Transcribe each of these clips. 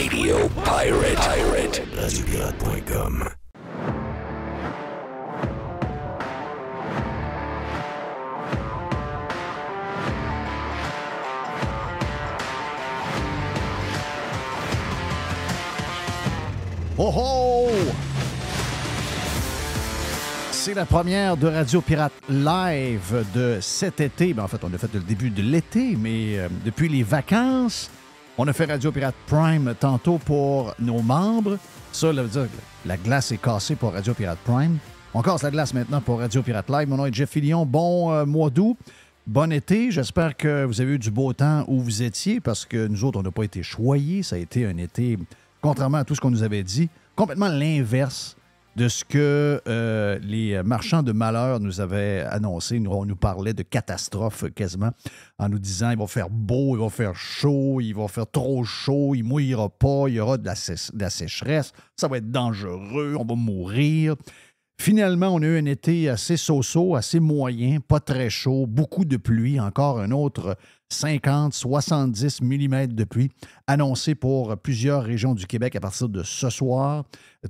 Radio Pirate. RadioPirate.com. Oh oh! C'est la première de Radio Pirate Live de cet été. En fait, on a fait le début de l'été, mais depuis les vacances, on a fait Radio Pirate Prime tantôt pour nos membres. Ça, ça veut dire que la glace est cassée pour Radio Pirate Prime. On casse la glace maintenant pour Radio Pirate Live. Mon nom est Jeff Fillion. Bon mois d'août. Bon été. J'espère que vous avez eu du beau temps où vous étiez, parce que nous autres, on n'a pas été choyés. Ça a été un été... Contrairement à tout ce qu'on nous avait dit, complètement l'inverse de ce que les marchands de malheur nous avaient annoncé. On nous parlait de catastrophe quasiment, en nous disant il va faire beau, il va faire chaud, il va faire trop chaud, il ne mouillera pas, il y aura de la sécheresse, ça va être dangereux, on va mourir. Finalement, on a eu un été assez so-so, assez moyen, pas très chaud, beaucoup de pluie, encore un autre 50-70 mm de pluie annoncé pour plusieurs régions du Québec à partir de ce soir.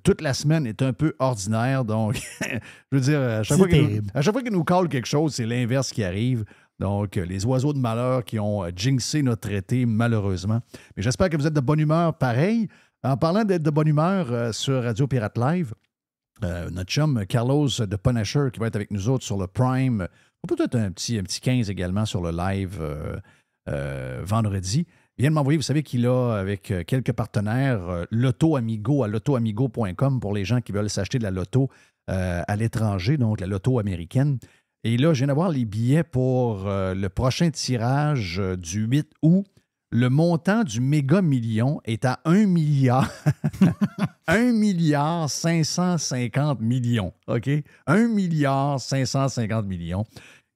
Toute la semaine est un peu ordinaire, donc je veux dire, à chaque fois qu'il nous colle quelque chose, c'est l'inverse qui arrive. Donc, les oiseaux de malheur qui ont jinxé notre été, malheureusement. Mais j'espère que vous êtes de bonne humeur pareil. En parlant d'être de bonne humeur sur Radio Pirate Live, notre chum Carlos de Punisher qui va être avec nous autres sur le Prime, peut-être un petit 15 également sur le live vendredi. Il vient de m'envoyer, vous savez qu'il a avec quelques partenaires Loto Amigo à lotoamigo.com pour les gens qui veulent s'acheter de la loto à l'étranger, donc la loto américaine. Et là, je viens d'avoir les billets pour le prochain tirage du 8 août. Le montant du méga million est à 1 milliard. 1 milliard 550 millions. OK? 1 milliard 550 millions.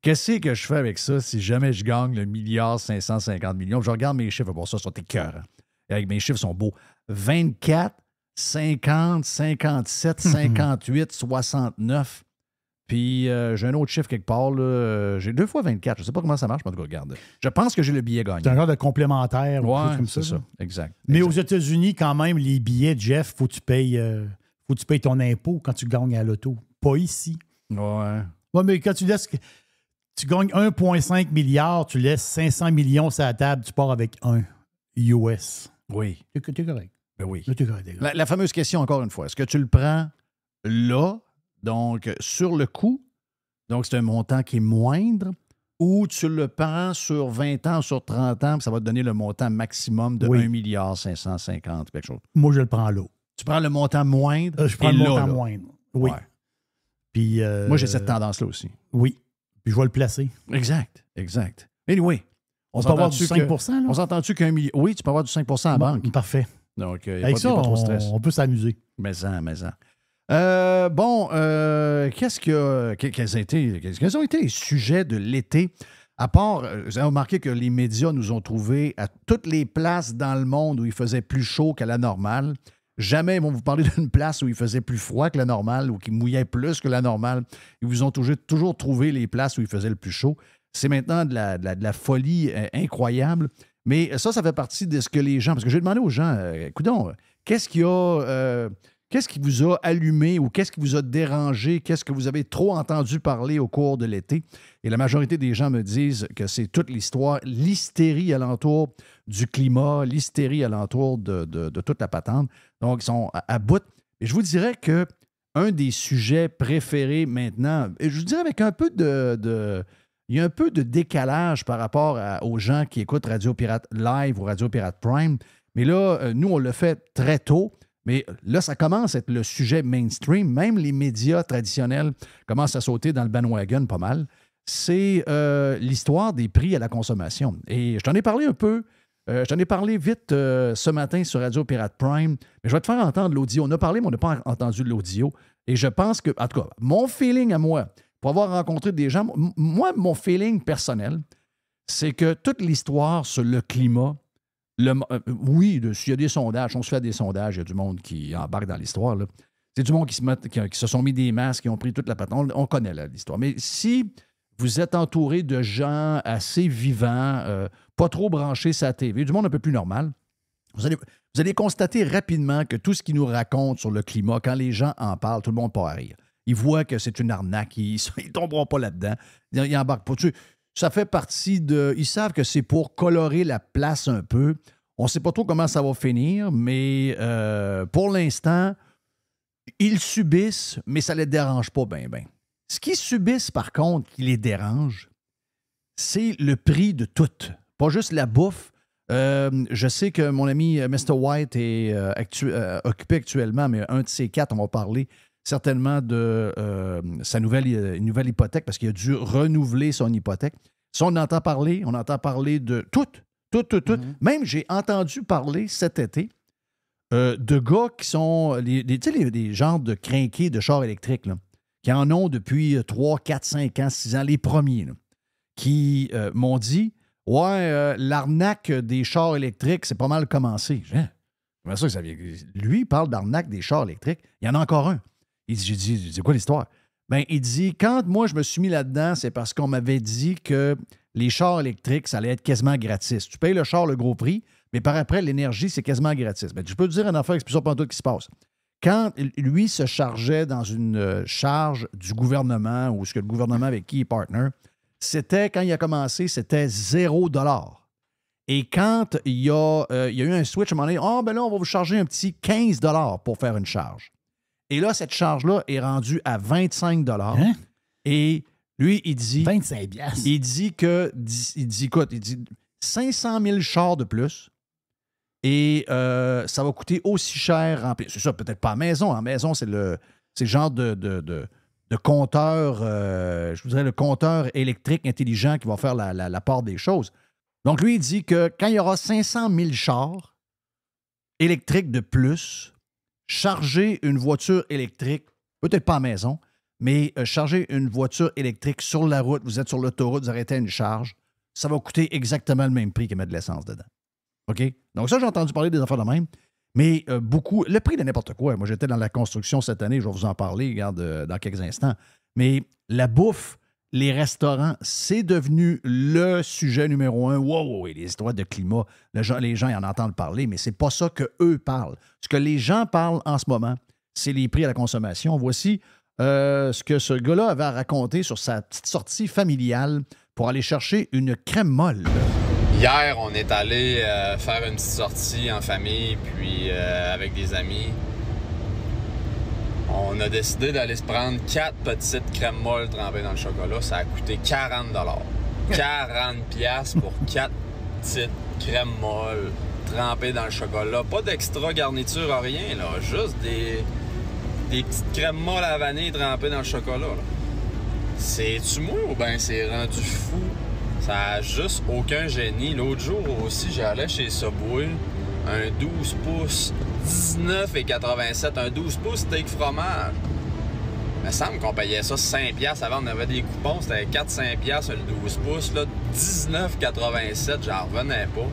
Qu'est-ce que je fais avec ça si jamais je gagne le milliard 550 millions? Je regarde mes chiffres. Bon, ça, sont écœurants. Avec mes chiffres sont beaux. 24, 50, 57, 58, 69. Puis, j'ai un autre chiffre quelque part. Là. J'ai 2 fois 24. Je ne sais pas comment ça marche, mais en tout cas, regarde. Je pense que j'ai le billet gagné. C'est un genre de complémentaire. Oui, comme c'est ça. Exact. Mais aux États-Unis, quand même, les billets, Jeff, faut que tu payes ton impôt quand tu gagnes à l'auto. Pas ici. Ouais. Ouais, mais quand tu gagnes 1,5 milliard, tu laisses 500 millions sur la table, tu pars avec 1 US. Oui. T'es correct. Ben oui. T'es correct. La fameuse question, encore une fois. Est-ce que tu le prends là, donc sur le coup, donc c'est un montant qui est moindre, ou tu le prends sur 20 ans, sur 30 ans, puis ça va te donner le montant maximum de 1 milliard 550, quelque chose? Moi, je le prends là. Tu prends le montant moindre? Je prends le montant moindre. Oui. Ouais. Puis, moi, j'ai cette tendance-là aussi. Oui. Puis je vais le placer. Exact. Anyway, on peut avoir du 5 là? On s'entend-tu qu'un million? Oui, tu peux avoir du 5 à la banque. Parfait. Donc, il n'y a avec pas, ça, y a pas trop de stress. On peut s'amuser. Mais quels ont été les sujets de l'été? À part, vous avez remarqué que les médias nous ont trouvés à toutes les places dans le monde où il faisait plus chaud qu'à la normale. Jamais ils vont vous parler d'une place où il faisait plus froid que la normale ou qui mouillait plus que la normale. Ils vous ont toujours trouvé les places où il faisait le plus chaud. C'est maintenant de la folie incroyable. Mais ça fait partie de ce que les gens... Parce que j'ai demandé aux gens, écoutons, qu'est-ce qui vous a allumé ou qu'est-ce qui vous a dérangé? Qu'est-ce que vous avez trop entendu parler au cours de l'été? Et la majorité des gens me disent que c'est toute l'histoire, l'hystérie alentour du climat, l'hystérie alentour de toute la patente. Donc, ils sont à bout. Et je vous dirais que un des sujets préférés maintenant, et je vous dirais avec un peu il y a un peu de décalage par rapport aux gens qui écoutent Radio Pirate Live ou Radio Pirate Prime. Mais là, nous, on le fait très tôt. Mais là, ça commence à être le sujet mainstream. Même les médias traditionnels commencent à sauter dans le bandwagon pas mal. C'est l'histoire des prix à la consommation. Et je t'en ai parlé un peu. Je t'en ai parlé vite ce matin sur Radio Pirate Prime. Mais je vais te faire entendre l'audio. On a parlé, mais on n'a pas entendu l'audio. Et je pense que, en tout cas, mon feeling à moi, pour avoir rencontré des gens, moi, mon feeling personnel, c'est que toute l'histoire sur le climat, oui, s'il y a des sondages, on se fait des sondages, il y a du monde qui embarque dans l'histoire. Là. C'est du monde qui se sont mis des masques, qui ont pris toute la patente. On connaît l'histoire. Mais si vous êtes entouré de gens assez vivants, pas trop branchés sur la TV, du monde un peu plus normal, Vous allez constater rapidement que tout ce qu'ils nous racontent sur le climat, quand les gens en parlent, tout le monde part à rire. Ils voient que c'est une arnaque, ils ne tomberont pas là-dedans. Ils embarquent pas dessus. Ça fait partie de... Ils savent que c'est pour colorer la place un peu. On ne sait pas trop comment ça va finir, mais pour l'instant, ils subissent, mais ça ne les dérange pas bien. Ce qu'ils subissent, par contre, qui les dérange, c'est le prix de tout. Pas juste la bouffe. Je sais que mon ami Mr. White est occupé actuellement, mais un de ces quatre, on va parler certainement de sa nouvelle hypothèque parce qu'il a dû renouveler son hypothèque. Si on entend parler de tout. Mm-hmm. Même j'ai entendu parler cet été de gars qui sont des genres de crinqués de chars électriques, là, qui en ont depuis 3, 4, 5 ans, 6 ans, les premiers, là, qui m'ont dit ouais, l'arnaque des chars électriques, c'est pas mal commencé. Comment ça que ça vient? Lui, il parle d'arnaque des chars électriques. Il y en a encore un. J'ai dit, c'est quoi l'histoire? Ben, il dit, quand moi je me suis mis là-dedans, c'est parce qu'on m'avait dit que les chars électriques, ça allait être quasiment gratis. Tu payes le char le gros prix, mais par après, l'énergie, c'est quasiment gratis. Ben, je peux te dire une affaire, c'est plus ça pendant tout qui se passe. Quand lui se chargeait dans une charge du gouvernement ou ce que le gouvernement avec qui il est partner, quand il a commencé, c'était 0$. Et quand il y a eu un switch, à un moment donné, ben là, on va vous charger un petit 15$ pour faire une charge. Et là, cette charge-là est rendue à 25$. Hein? Et lui, il dit... 25$. Il dit que... Il dit 500 000 chars de plus et ça va coûter aussi cher. C'est ça, peut-être pas à maison. En maison, c'est le genre de compteur, je vous dirais le compteur électrique intelligent qui va faire la part des choses. Donc, lui, il dit que quand il y aura 500 000 chars électriques de plus, charger une voiture électrique, peut-être pas à la maison, mais charger une voiture électrique sur la route, vous êtes sur l'autoroute, vous arrêtez une charge, ça va coûter exactement le même prix que mettre de l'essence dedans. OK? Donc ça, j'ai entendu parler des affaires de même, mais beaucoup, le prix de n'importe quoi. Moi, j'étais dans la construction cette année, je vais vous en parler, regarde, dans quelques instants. Mais la bouffe, les restaurants, c'est devenu le sujet numéro 1. Wow, les histoires de climat, les gens ils en entendent parler, mais c'est pas ça qu'eux parlent. Ce que les gens parlent en ce moment, c'est les prix à la consommation. Voici ce que ce gars-là avait à raconter sur sa petite sortie familiale pour aller chercher une crème molle. Hier, on est allé faire une petite sortie en famille, puis avec des amis. On a décidé d'aller se prendre 4 petites crèmes molles trempées dans le chocolat. Ça a coûté 40$. 40$ pour 4 petites crèmes molles trempées dans le chocolat. Pas d'extra garniture, rien, là. Juste des petites crèmes molles à vanille trempées dans le chocolat, là. C'est-tu moi ou bien c'est rendu fou? Ça a juste aucun génie. L'autre jour aussi, j'allais chez Subway. Un 12 pouces, 19,87$. Un 12 pouces steak fromage. Il me semble qu'on payait ça 5$. Avant, on avait des coupons. C'était 4-5$ le 12 pouces. Là, 19,87$, j'en revenais pas.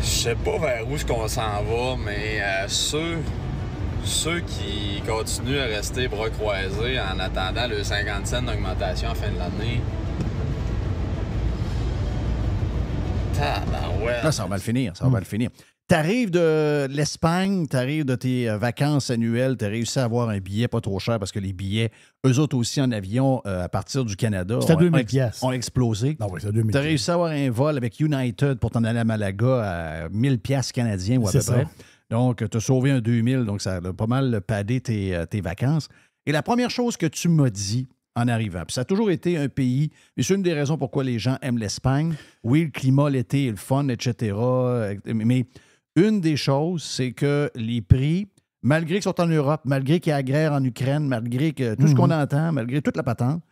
Je sais pas vers où est-ce qu'on s'en va, mais ceux qui continuent à rester bras croisés en attendant le 50 cents d'augmentation à la fin de l'année... Là, ça va mal finir, T'arrives de l'Espagne, t'arrives de tes vacances annuelles, t'as réussi à avoir un billet pas trop cher parce que les billets, eux autres aussi en avion à partir du Canada, ont explosé. Non, oui, c'est 2000$. T'as réussi à avoir un vol avec United pour t'en aller à Malaga à 1000$ canadiens ou à peu près. Donc, t'as sauvé un 2000$, donc ça a pas mal padé tes vacances. Et la première chose que tu m'as dit en arrivant, puis ça a toujours été un pays, et c'est une des raisons pourquoi les gens aiment l'Espagne. Oui, le climat, l'été, le fun, etc. Mais une des choses, c'est que les prix, malgré qu'ils sont en Europe, malgré qu'il y a la guerre en Ukraine, malgré que tout ce qu'on entend, malgré toute la patente,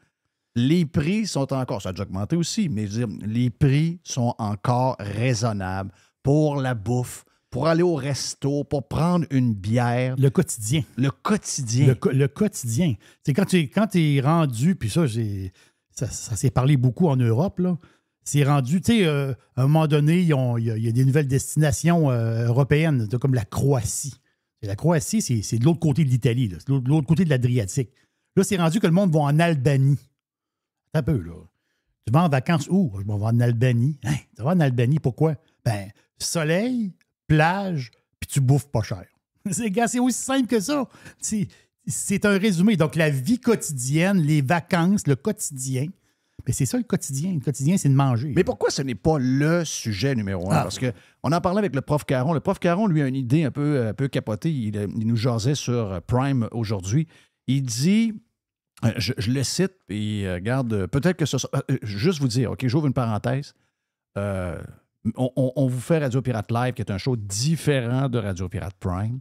les prix sont encore, ça a déjà augmenté aussi, mais je veux dire, les prix sont encore raisonnables pour la bouffe, pour aller au resto, pour prendre une bière. Le quotidien. Le quotidien. Le quotidien. C'est quand tu es rendu, puis ça s'est parlé beaucoup en Europe, là. C'est rendu, tu sais, à un moment donné, il y a des nouvelles destinations européennes, comme la Croatie. Et la Croatie, c'est de l'autre côté de l'Italie, là. C'est de l'autre côté de l'Adriatique. Là, c'est rendu que le monde va en Albanie. C'est un peu, là. Tu vas en vacances où? Je vais en Albanie. Hein? Tu vas en Albanie, pourquoi? Ben, soleil, plage, puis tu bouffes pas cher. C'est aussi simple que ça. C'est un résumé. Donc, la vie quotidienne, les vacances, le quotidien. Mais c'est ça le quotidien. Le quotidien, c'est de manger. Mais pourquoi ce n'est pas le sujet numéro un? Parce qu'on en parlait avec le prof Caron. Le prof Caron, lui, a une idée un peu capotée. Il nous jasait sur Prime aujourd'hui. Il dit, je le cite, puis regarde, peut-être que ce soit... juste vous dire, OK, j'ouvre une parenthèse. On vous fait Radio Pirate Live, qui est un show différent de Radio Pirate Prime.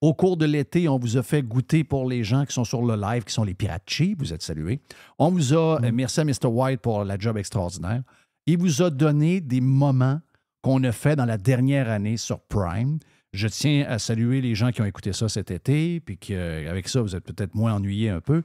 Au cours de l'été, on vous a fait goûter pour les gens qui sont sur le live, qui sont les Pirates Cheap, vous êtes salués. On vous a, merci à Mr. White pour la job extraordinaire. Il vous a donné des moments qu'on a fait dans la dernière année sur Prime. Je tiens à saluer les gens qui ont écouté ça cet été, puis qu'avec ça, vous êtes peut-être moins ennuyés un peu.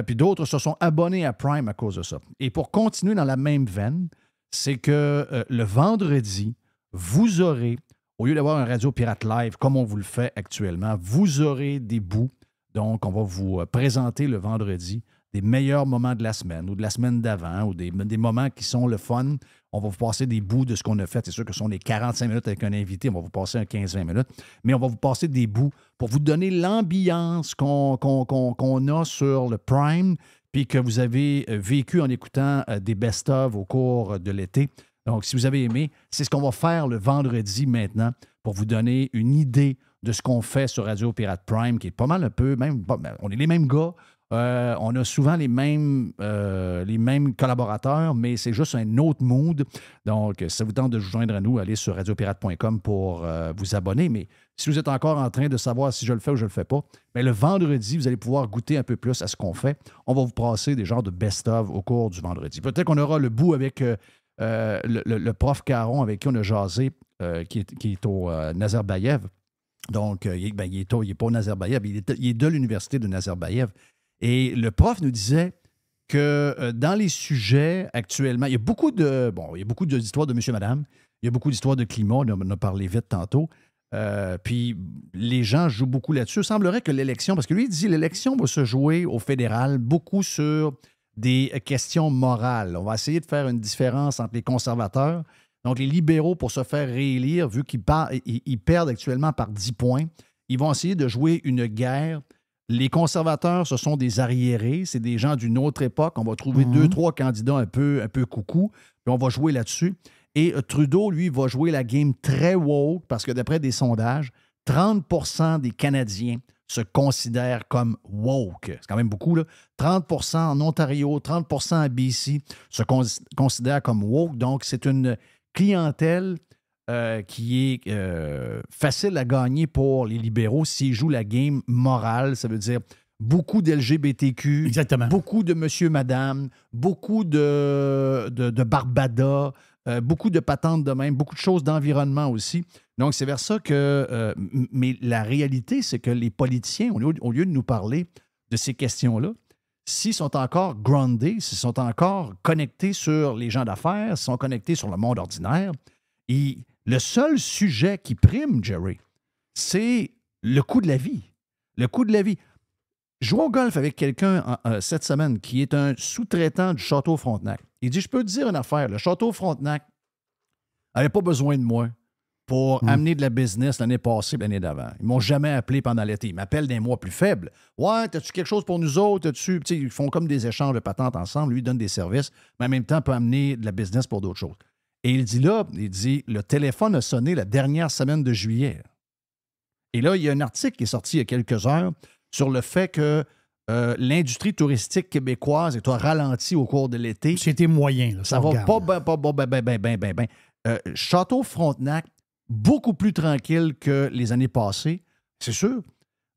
Puis d'autres se sont abonnés à Prime à cause de ça. Et pour continuer dans la même veine, c'est que le vendredi, vous aurez... Au lieu d'avoir un Radio Pirate Live comme on vous le fait actuellement, vous aurez des bouts. Donc, on va vous présenter le vendredi des meilleurs moments de la semaine ou de la semaine d'avant ou des moments qui sont le fun. On va vous passer des bouts de ce qu'on a fait. C'est sûr que ce sont des 45 minutes avec un invité. On va vous passer un 15-20 minutes. Mais on va vous passer des bouts pour vous donner l'ambiance qu'on a sur le Prime puis que vous avez vécu en écoutant des best-of au cours de l'été. Donc, si vous avez aimé, c'est ce qu'on va faire le vendredi maintenant pour vous donner une idée de ce qu'on fait sur Radio Pirate Prime, qui est pas mal un peu, même, on est les mêmes gars, on a souvent les mêmes collaborateurs, mais c'est juste un autre mood. Donc, si ça vous tente de vous joindre à nous, allez sur radiopirate.com pour vous abonner. Mais si vous êtes encore en train de savoir si je le fais ou je ne le fais pas, bien, le vendredi, vous allez pouvoir goûter un peu plus à ce qu'on fait. On va vous passer des genres de best-of au cours du vendredi. Peut-être qu'on aura le bout avec... le prof Caron avec qui on a jasé, qui est au Nazarbayev. Donc, il n'est pas au Nazarbayev, il est de l'université de Nazarbayev. Et le prof nous disait que dans les sujets actuellement, il y a beaucoup d'histoires de monsieur, madame, il y a beaucoup d'histoires de climat, on en a parlé vite tantôt. Puis les gens jouent beaucoup là-dessus. Il semblerait que l'élection, parce que lui, il dit l'élection va se jouer au fédéral beaucoup sur des questions morales. On va essayer de faire une différence entre les conservateurs, donc les libéraux, pour se faire réélire, vu qu'ils perdent actuellement par 10 points, ils vont essayer de jouer une guerre. Les conservateurs, ce sont des arriérés, c'est des gens d'une autre époque. On va trouver 2-3 candidats un peu coucou, puis on va jouer là-dessus. Et Trudeau, lui, va jouer la game très woke, parce que d'après des sondages, 30% des Canadiens se considèrent comme woke. C'est quand même beaucoup, là. 30% en Ontario, 30% à BC se considèrent comme woke. Donc, c'est une clientèle qui est facile à gagner pour les libéraux s'ils jouent la game morale. Ça veut dire beaucoup d'LGBTQ, exactement, beaucoup de monsieur, madame, beaucoup de Barbada, beaucoup de patentes de même, beaucoup de choses d'environnement aussi. Donc, c'est vers ça que... mais la réalité, c'est que les politiciens, au lieu de nous parler de ces questions-là, s'ils sont encore groundés, s'ils sont encore connectés sur les gens d'affaires, s'ils sont connectés sur le monde ordinaire, et le seul sujet qui prime, Jerry, c'est le coût de la vie. Le coût de la vie. Je joue au golf avec quelqu'un cette semaine qui est un sous-traitant du Château Frontenac. Il dit, je peux te dire une affaire, le Château Frontenac n'avait pas besoin de moi pour amener de la business l'année passée, l'année d'avant. Ils ne m'ont jamais appelé pendant l'été. Ils m'appellent des mois plus faibles. Ouais, as-tu quelque chose pour nous autres? Ils font comme des échanges de patentes ensemble. Lui, il donne des services, mais en même temps, peut amener de la business pour d'autres choses. Et il dit, le téléphone a sonné la dernière semaine de juillet. Et là, il y a un article qui est sorti il y a quelques heures sur le fait que l'industrie touristique québécoise est au ralenti au cours de l'été. C'était moyen. Là, ça va pas. Château Frontenac, beaucoup plus tranquille que les années passées, c'est sûr.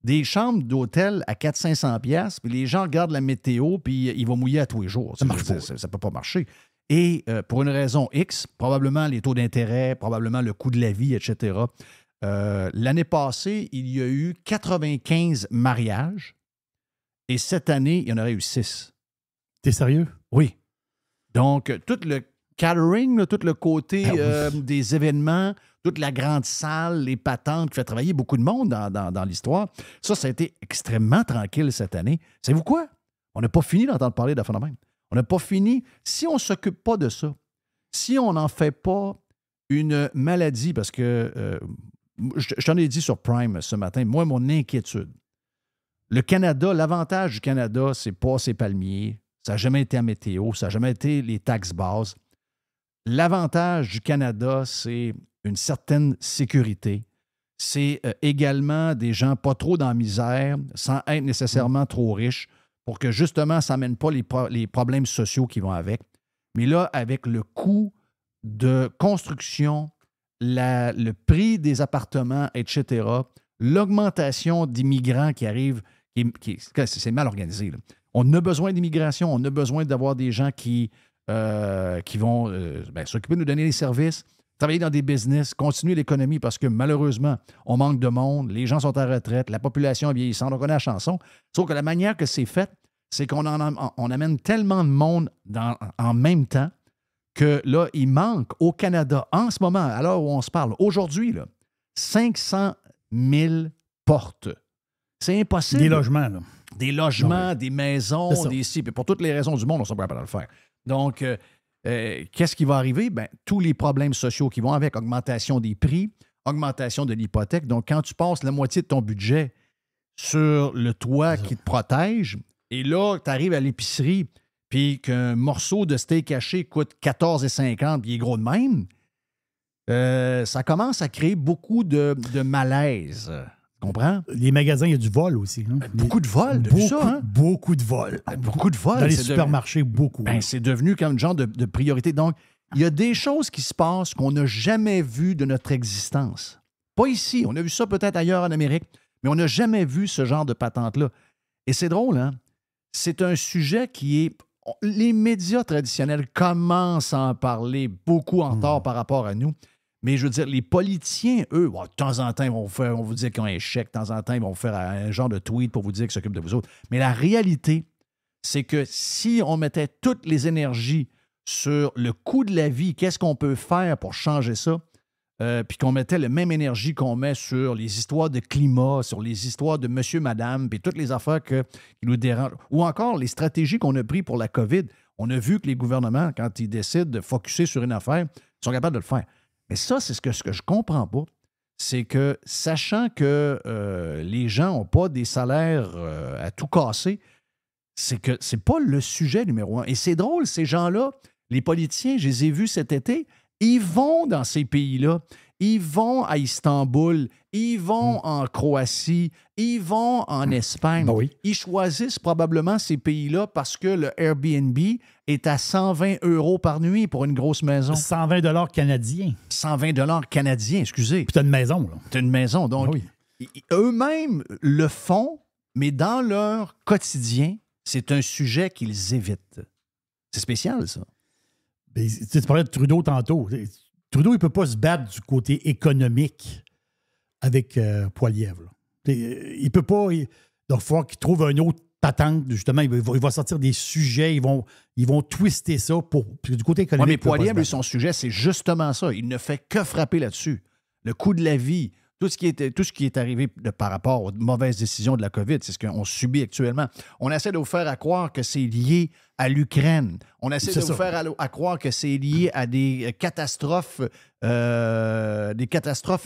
Des chambres d'hôtel à 400-500$, puis les gens regardent la météo, puis ils vont mouiller à tous les jours. Ça ne peut pas marcher. Et pour une raison X, probablement les taux d'intérêt, probablement le coût de la vie, etc. L'année passée, il y a eu 95 mariages, et cette année, il y en aurait eu 6. T'es sérieux? Oui. Donc, tout le catering, tout le côté des événements, toute la grande salle, les patentes qui fait travailler beaucoup de monde dans l'histoire, ça a été extrêmement tranquille cette année. Savez-vous quoi? On n'a pas fini d'entendre parler de phénomène. On n'a pas fini. Si on ne s'occupe pas de ça, si on n'en fait pas une maladie, parce que je t'en ai dit sur Prime ce matin, moi, mon inquiétude. Le Canada, l'avantage du Canada, c'est pas ses palmiers, ça n'a jamais été la météo, ça n'a jamais été les taxes bases. L'avantage du Canada, c'est une certaine sécurité. C'est également des gens pas trop dans la misère, sans être nécessairement trop riches, pour que justement, ça n'amène pas les problèmes sociaux qui vont avec. Mais là, avec le coût de construction, le prix des appartements, etc., l'augmentation d'immigrants qui arrivent, c'est mal organisé, là. On a besoin d'immigration, on a besoin d'avoir des gens qui vont s'occuper de nous donner des services, travailler dans des business, continuer l'économie parce que malheureusement, on manque de monde, les gens sont à retraite, la population est vieillissante, on connaît la chanson. Sauf que la manière que c'est fait, c'est qu'on amène tellement de monde en même temps que là, il manque au Canada, en ce moment, à l'heure où on se parle, aujourd'hui, là, 500 000 portes. C'est impossible. Des logements, là. Des logements, des maisons, des sites. Puis pour toutes les raisons du monde, on ne sera pas capable de le faire. Donc, qu'est-ce qui va arriver? Bien, tous les problèmes sociaux qui vont avec, augmentation des prix, augmentation de l'hypothèque. Donc, quand tu passes la moitié de ton budget sur le toit qui te protège, et là, tu arrives à l'épicerie, puis qu'un morceau de steak haché coûte 14,50, puis il est gros de même, ça commence à créer beaucoup de malaise. Tu comprends? Les magasins, il y a du vol aussi. Hein? Beaucoup de vols, depuis ça. Hein? Beaucoup de vols. Beaucoup de vols. Dans les supermarchés, beaucoup. C'est devenu comme un genre de priorité. Donc, il y a des choses qui se passent qu'on n'a jamais vues de notre existence. Pas ici. On a vu ça peut-être ailleurs en Amérique, mais on n'a jamais vu ce genre de patente-là. Et c'est drôle, hein? C'est un sujet qui est... Les médias traditionnels commencent à en parler beaucoup en retard par rapport à nous. Mais je veux dire, les politiciens, eux, de temps en temps, ils vont vous dire qu'ils ont un chèque, de temps en temps, ils vont faire un genre de tweet pour vous dire qu'ils s'occupent de vous autres. Mais la réalité, c'est que si on mettait toutes les énergies sur le coût de la vie, qu'est-ce qu'on peut faire pour changer ça, puis qu'on mettait la même énergie qu'on met sur les histoires de climat, sur les histoires de monsieur, madame, puis toutes les affaires qui nous dérangent, ou encore les stratégies qu'on a prises pour la COVID, on a vu que les gouvernements, quand ils décident de focusser sur une affaire, sont capables de le faire. Mais ça, c'est ce que je ne comprends pas. C'est que, sachant que les gens n'ont pas des salaires à tout casser, c'est que c'est pas le sujet numéro un. Et c'est drôle, ces gens-là, les politiciens, je les ai vus cet été, ils vont dans ces pays-là. Ils vont à Istanbul, ils vont en Croatie, ils vont en Espagne. Ben oui. Ils choisissent probablement ces pays-là parce que le Airbnb est à 120 € par nuit pour une grosse maison. 120 $ canadiens. 120 $ canadiens, excusez. Puis t'as une maison, là. T'as une maison. Donc, eux-mêmes le font, mais dans leur quotidien, c'est un sujet qu'ils évitent. C'est spécial, ça. Ben, tu parlais de Trudeau tantôt. Trudeau, il ne peut pas se battre du côté économique avec Poilievre. Il ne peut pas. Donc, il faut qu'il trouve un autre patente. Justement, il va sortir des sujets. Ils vont twister ça pour. Puis du côté économique. Oui, mais Poilievre, son sujet, c'est justement ça. Il ne fait que frapper là-dessus. Le coût de la vie, tout ce qui est arrivé par rapport aux mauvaises décisions de la COVID, c'est ce qu'on subit actuellement. On essaie de vous faire croire que c'est lié à l'Ukraine. On essaie de vous faire à croire que c'est lié à des catastrophes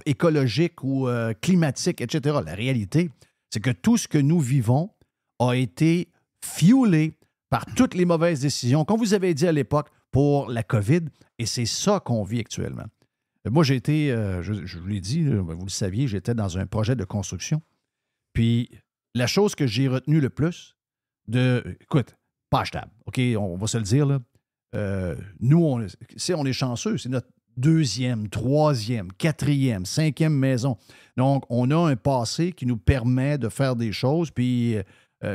écologiques ou climatiques, etc. La réalité, c'est que tout ce que nous vivons a été fuelé par toutes les mauvaises décisions qu'on vous avait dit à l'époque pour la COVID, et c'est ça qu'on vit actuellement. Moi, j'ai été, je vous l'ai dit, vous le saviez, j'étais dans un projet de construction. Puis, la chose que j'ai retenue le plus, écoute, pas achetable, OK, on va se le dire, là. Nous, on est chanceux, c'est notre 2e, 3e, 4e, 5e maison. Donc, on a un passé qui nous permet de faire des choses, puis,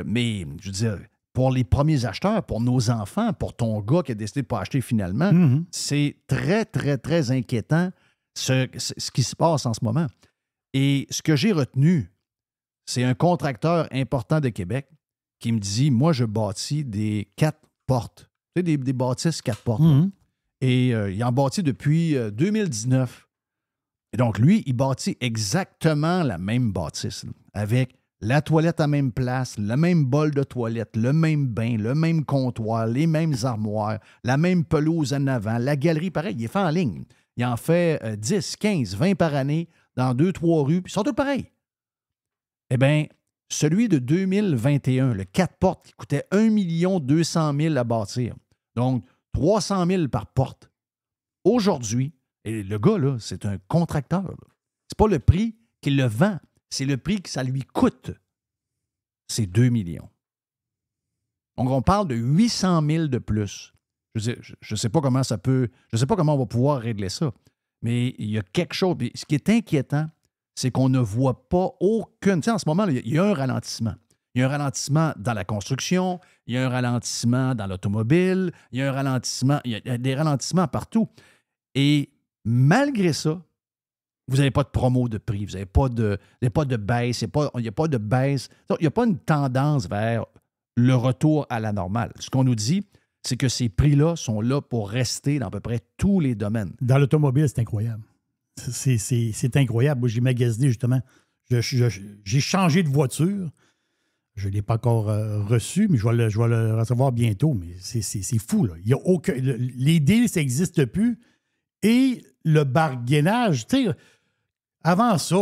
mais, je veux dire, pour les premiers acheteurs, pour nos enfants, pour ton gars qui a décidé de ne pas acheter finalement, c'est très, très, très inquiétant ce qui se passe en ce moment. Et ce que j'ai retenu, c'est un contracteur important de Québec qui me dit, moi, je bâtis des 4 portes. Tu sais, des bâtisses 4 portes. Et il en bâtit depuis 2019. Et donc, lui, il bâtit exactement la même bâtisse, là, avec la toilette à même place, le même bol de toilette, le même bain, le même comptoir, les mêmes armoires, la même pelouse en avant, la galerie, pareil, il est fait en ligne. il en fait 10, 15, 20 par année dans 2-3 rues, puis ils sont tous pareils. Eh bien, celui de 2021, le 4 portes, qui coûtait 1 200 000 à bâtir, donc 300 000 par porte. Aujourd'hui, et le gars, là, c'est un contracteur. Là. C'est pas le prix qu'il le vend, c'est le prix que ça lui coûte. C'est 2 millions. Donc, on parle de 800 000 de plus. Je ne sais pas comment ça peut... Je ne sais pas comment on va pouvoir régler ça. Mais il y a quelque chose... Puis ce qui est inquiétant, c'est qu'on ne voit pas aucune... Tu sais, en ce moment, il y a un ralentissement. Il y a un ralentissement dans la construction, il y a un ralentissement dans l'automobile, il y a un ralentissement... Il y a des ralentissements partout. Et malgré ça, vous n'avez pas de promo de prix, vous n'avez pas de baisse, il n'y a pas de baisse. Il n'y a pas une tendance vers le retour à la normale. Ce qu'on nous dit, c'est que ces prix-là sont là pour rester dans à peu près tous les domaines. Dans l'automobile, c'est incroyable. C'est incroyable. Moi, j'ai magasiné, justement. J'ai changé de voiture. Je ne l'ai pas encore reçu, mais je vais le recevoir bientôt. Mais c'est fou, là. Il y a aucun... Les deals, ça n'existe plus. Et le bargainage, tu sais... Avant ça,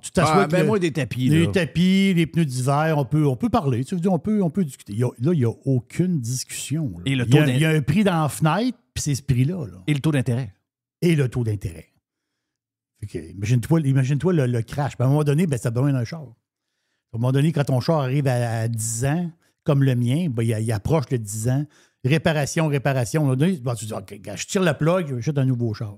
tu t'assois avec moi, des tapis. Les là. tapis, les pneus d'hiver, on peut parler. Tu veux dire, on peut discuter. Là, il n'y a aucune discussion. Là. Et le il y a un prix dans la fenêtre, puis c'est ce prix-là. Là. Et le taux d'intérêt. Et le taux d'intérêt. Imagine-toi le crash. Puis à un moment donné, ça donne un char. À un moment donné, quand ton char arrive à 10 ans, comme le mien, il approche le 10 ans. Réparation. À un moment donné, tu dis, OK, je tire le plug, je jette un nouveau char.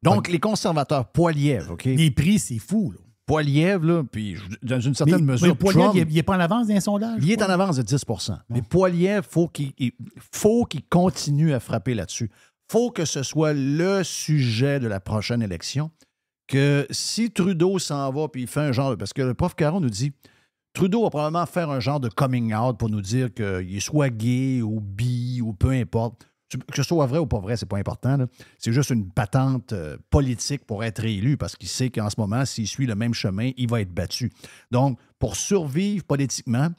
Donc, les conservateurs, Poilievre, OK? Les prix, c'est fou, là. Poilievre, là, puis dans une certaine mesure... Mais Poilievre, Trump, il n'est pas en avance dans les sondages? Il est en avance de 10 %. Mais Poilievre, il faut qu'il continue à frapper là-dessus. Il faut que ce soit le sujet de la prochaine élection. Que si Trudeau s'en va puis il fait un genre... Parce que le prof Caron nous dit, Trudeau va probablement faire un genre de coming out pour nous dire qu'il est soit gay ou bi ou peu importe. Que ce soit vrai ou pas vrai, c'est pas important. Là. C'est juste une patente politique pour être élu parce qu'il sait qu'en ce moment, s'il suit le même chemin, il va être battu. Donc, pour survivre politiquement,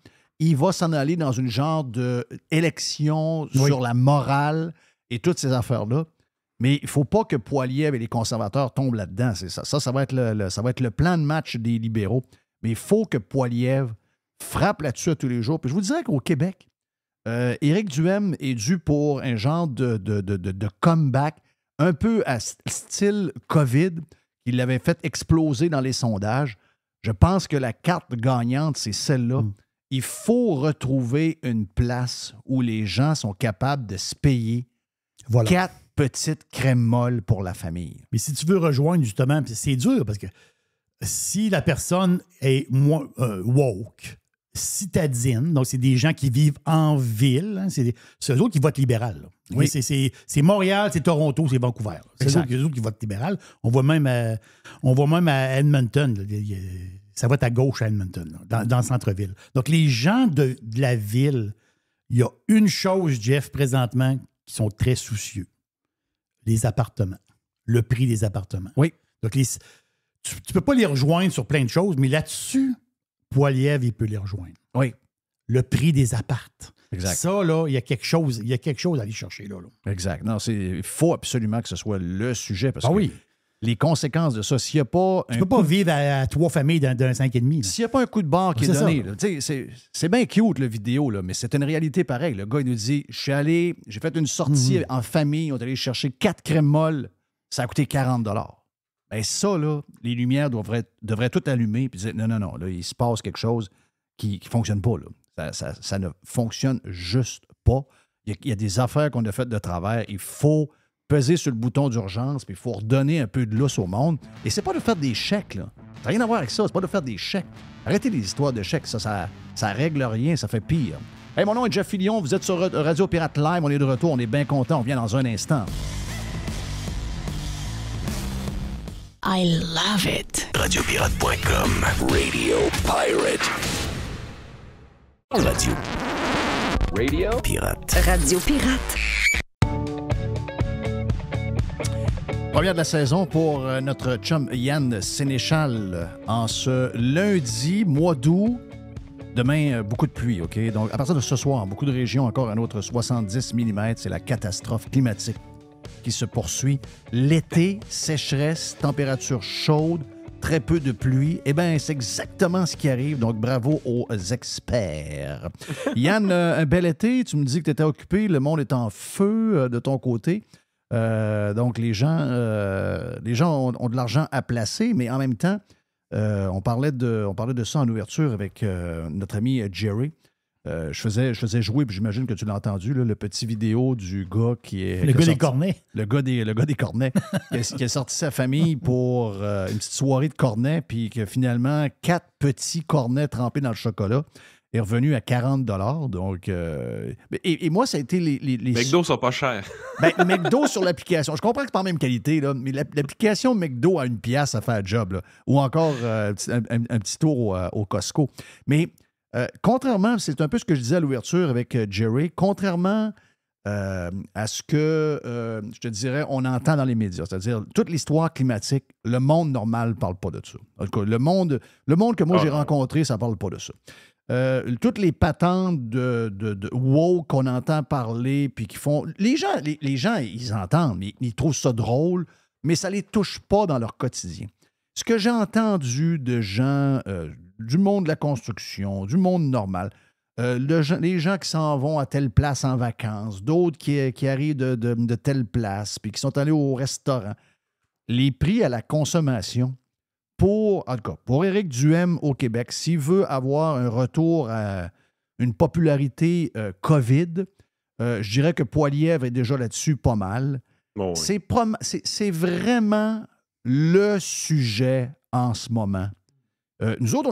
il va s'en aller dans une genre d'élection sur la morale et toutes ces affaires-là. Mais il ne faut pas que Poilievre et les conservateurs tombent là-dedans. C'est ça. Ça va être le plan de match des libéraux. Mais il faut que Poilievre frappe là-dessus à tous les jours. Puis je vous dirais qu'au Québec, Éric Duhaime est dû pour un genre de comeback un peu à style COVID qui l'avait fait exploser dans les sondages. Je pense que la carte gagnante, c'est celle-là. Il faut retrouver une place où les gens sont capables de se payer 4 petites crèmes molles pour la famille. Mais si tu veux rejoindre, justement, c'est dur parce que si la personne est moins woke, citadine, donc c'est des gens qui vivent en ville, hein, c'est eux autres qui votent libéral. Oui. C'est Montréal, c'est Toronto, c'est Vancouver. C'est eux autres qui votent libéral. On voit même à Edmonton, là, ça vote à gauche à Edmonton, là, dans le centre-ville. Donc les gens de la ville, il y a une chose, Jeff, présentement, qui sont très soucieux. Les appartements. Le prix des appartements. Oui. Donc tu ne peux pas les rejoindre sur plein de choses, mais là-dessus, Poilievre, il peut les rejoindre. Oui. Le prix des appartes. Exact. Ça, là, il y a quelque chose à aller chercher là. Exact. Non, il faut absolument que ce soit le sujet parce que les conséquences de ça, s'il n'y a pas... Tu ne peux pas vivre à 3 familles d'un 5,5. S'il n'y a pas un coup de barre qui est donné, là, c'est bien cute, la vidéo, là, mais c'est une réalité pareille. Le gars, il nous dit, j'ai fait une sortie en famille, on est allé chercher 4 crèmes molles, ça a coûté 40 $. Bien, ça, là, les lumières devraient tout allumer puis dire non, là, il se passe quelque chose qui ne fonctionne pas. Là. Ça ne fonctionne juste pas. Il y a des affaires qu'on a faites de travers. Il faut peser sur le bouton d'urgence puis il faut redonner un peu de lousse au monde. Et c'est pas de faire des chèques, là. Ça n'a rien à voir avec ça. C'est pas de faire des chèques. Arrêtez les histoires de chèques. Ça règle rien. Ça fait pire. Hey, mon nom est Jeff Fillion. Vous êtes sur Radio Pirate Live. On est de retour. On est bien content. On vient dans un instant. I love it. Radiopirate.com. Radio Pirate. Radio Pirate. Radio Pirate. Première de la saison pour notre chum Yann Sénéchal en ce lundi, mois d'août. Demain, beaucoup de pluie, OK? Donc, à partir de ce soir, beaucoup de régions, encore un autre 70 mm. C'est la catastrophe climatique. qui se poursuit. L'été, sécheresse, température chaude, très peu de pluie. Eh bien, c'est exactement ce qui arrive. Donc, bravo aux experts. Yann, un bel été. Tu me dis que tu étais occupé. Le monde est en feu de ton côté. Donc, les gens ont de l'argent à placer, mais en même temps, on parlait de ça en ouverture avec notre ami Jerry. Je faisais jouer, puis j'imagine que tu l'as entendu, là, le petit vidéo du gars qui est... Le gars des cornets. Le gars des cornets, qui a sorti sa famille pour une petite soirée de cornets, puis que finalement, 4 petits cornets trempés dans le chocolat est revenu à 40 $. Donc, et moi, ça a été les... McDo, sont pas chers. Ben, le McDo sur l'application. Je comprends que c'est pas la même qualité, là, mais l'application McDo à $1, ça fait un job. Là. Ou encore un petit tour au Costco. Mais... contrairement, c'est un peu ce que je disais à l'ouverture avec Jerry, contrairement à ce que, je te dirais, on entend dans les médias, c'est-à-dire toute l'histoire climatique, le monde normal ne parle pas de ça. En tout cas, le monde que moi j'ai rencontré, ça ne parle pas de ça. Toutes les patentes de woke qu'on entend parler, puis qui font... Les gens, ils entendent, mais ils trouvent ça drôle, mais ça ne les touche pas dans leur quotidien. Ce que j'ai entendu de gens... du monde de la construction, du monde normal. Les gens qui s'en vont à telle place en vacances, d'autres qui arrivent de telle place, puis qui sont allés au restaurant. Les prix à la consommation, en tout cas, pour Éric Duhem au Québec, s'il veut avoir un retour à une popularité COVID, je dirais que Poilievre est déjà là-dessus pas mal. Bon, oui. C'est vraiment le sujet en ce moment. Nous autres,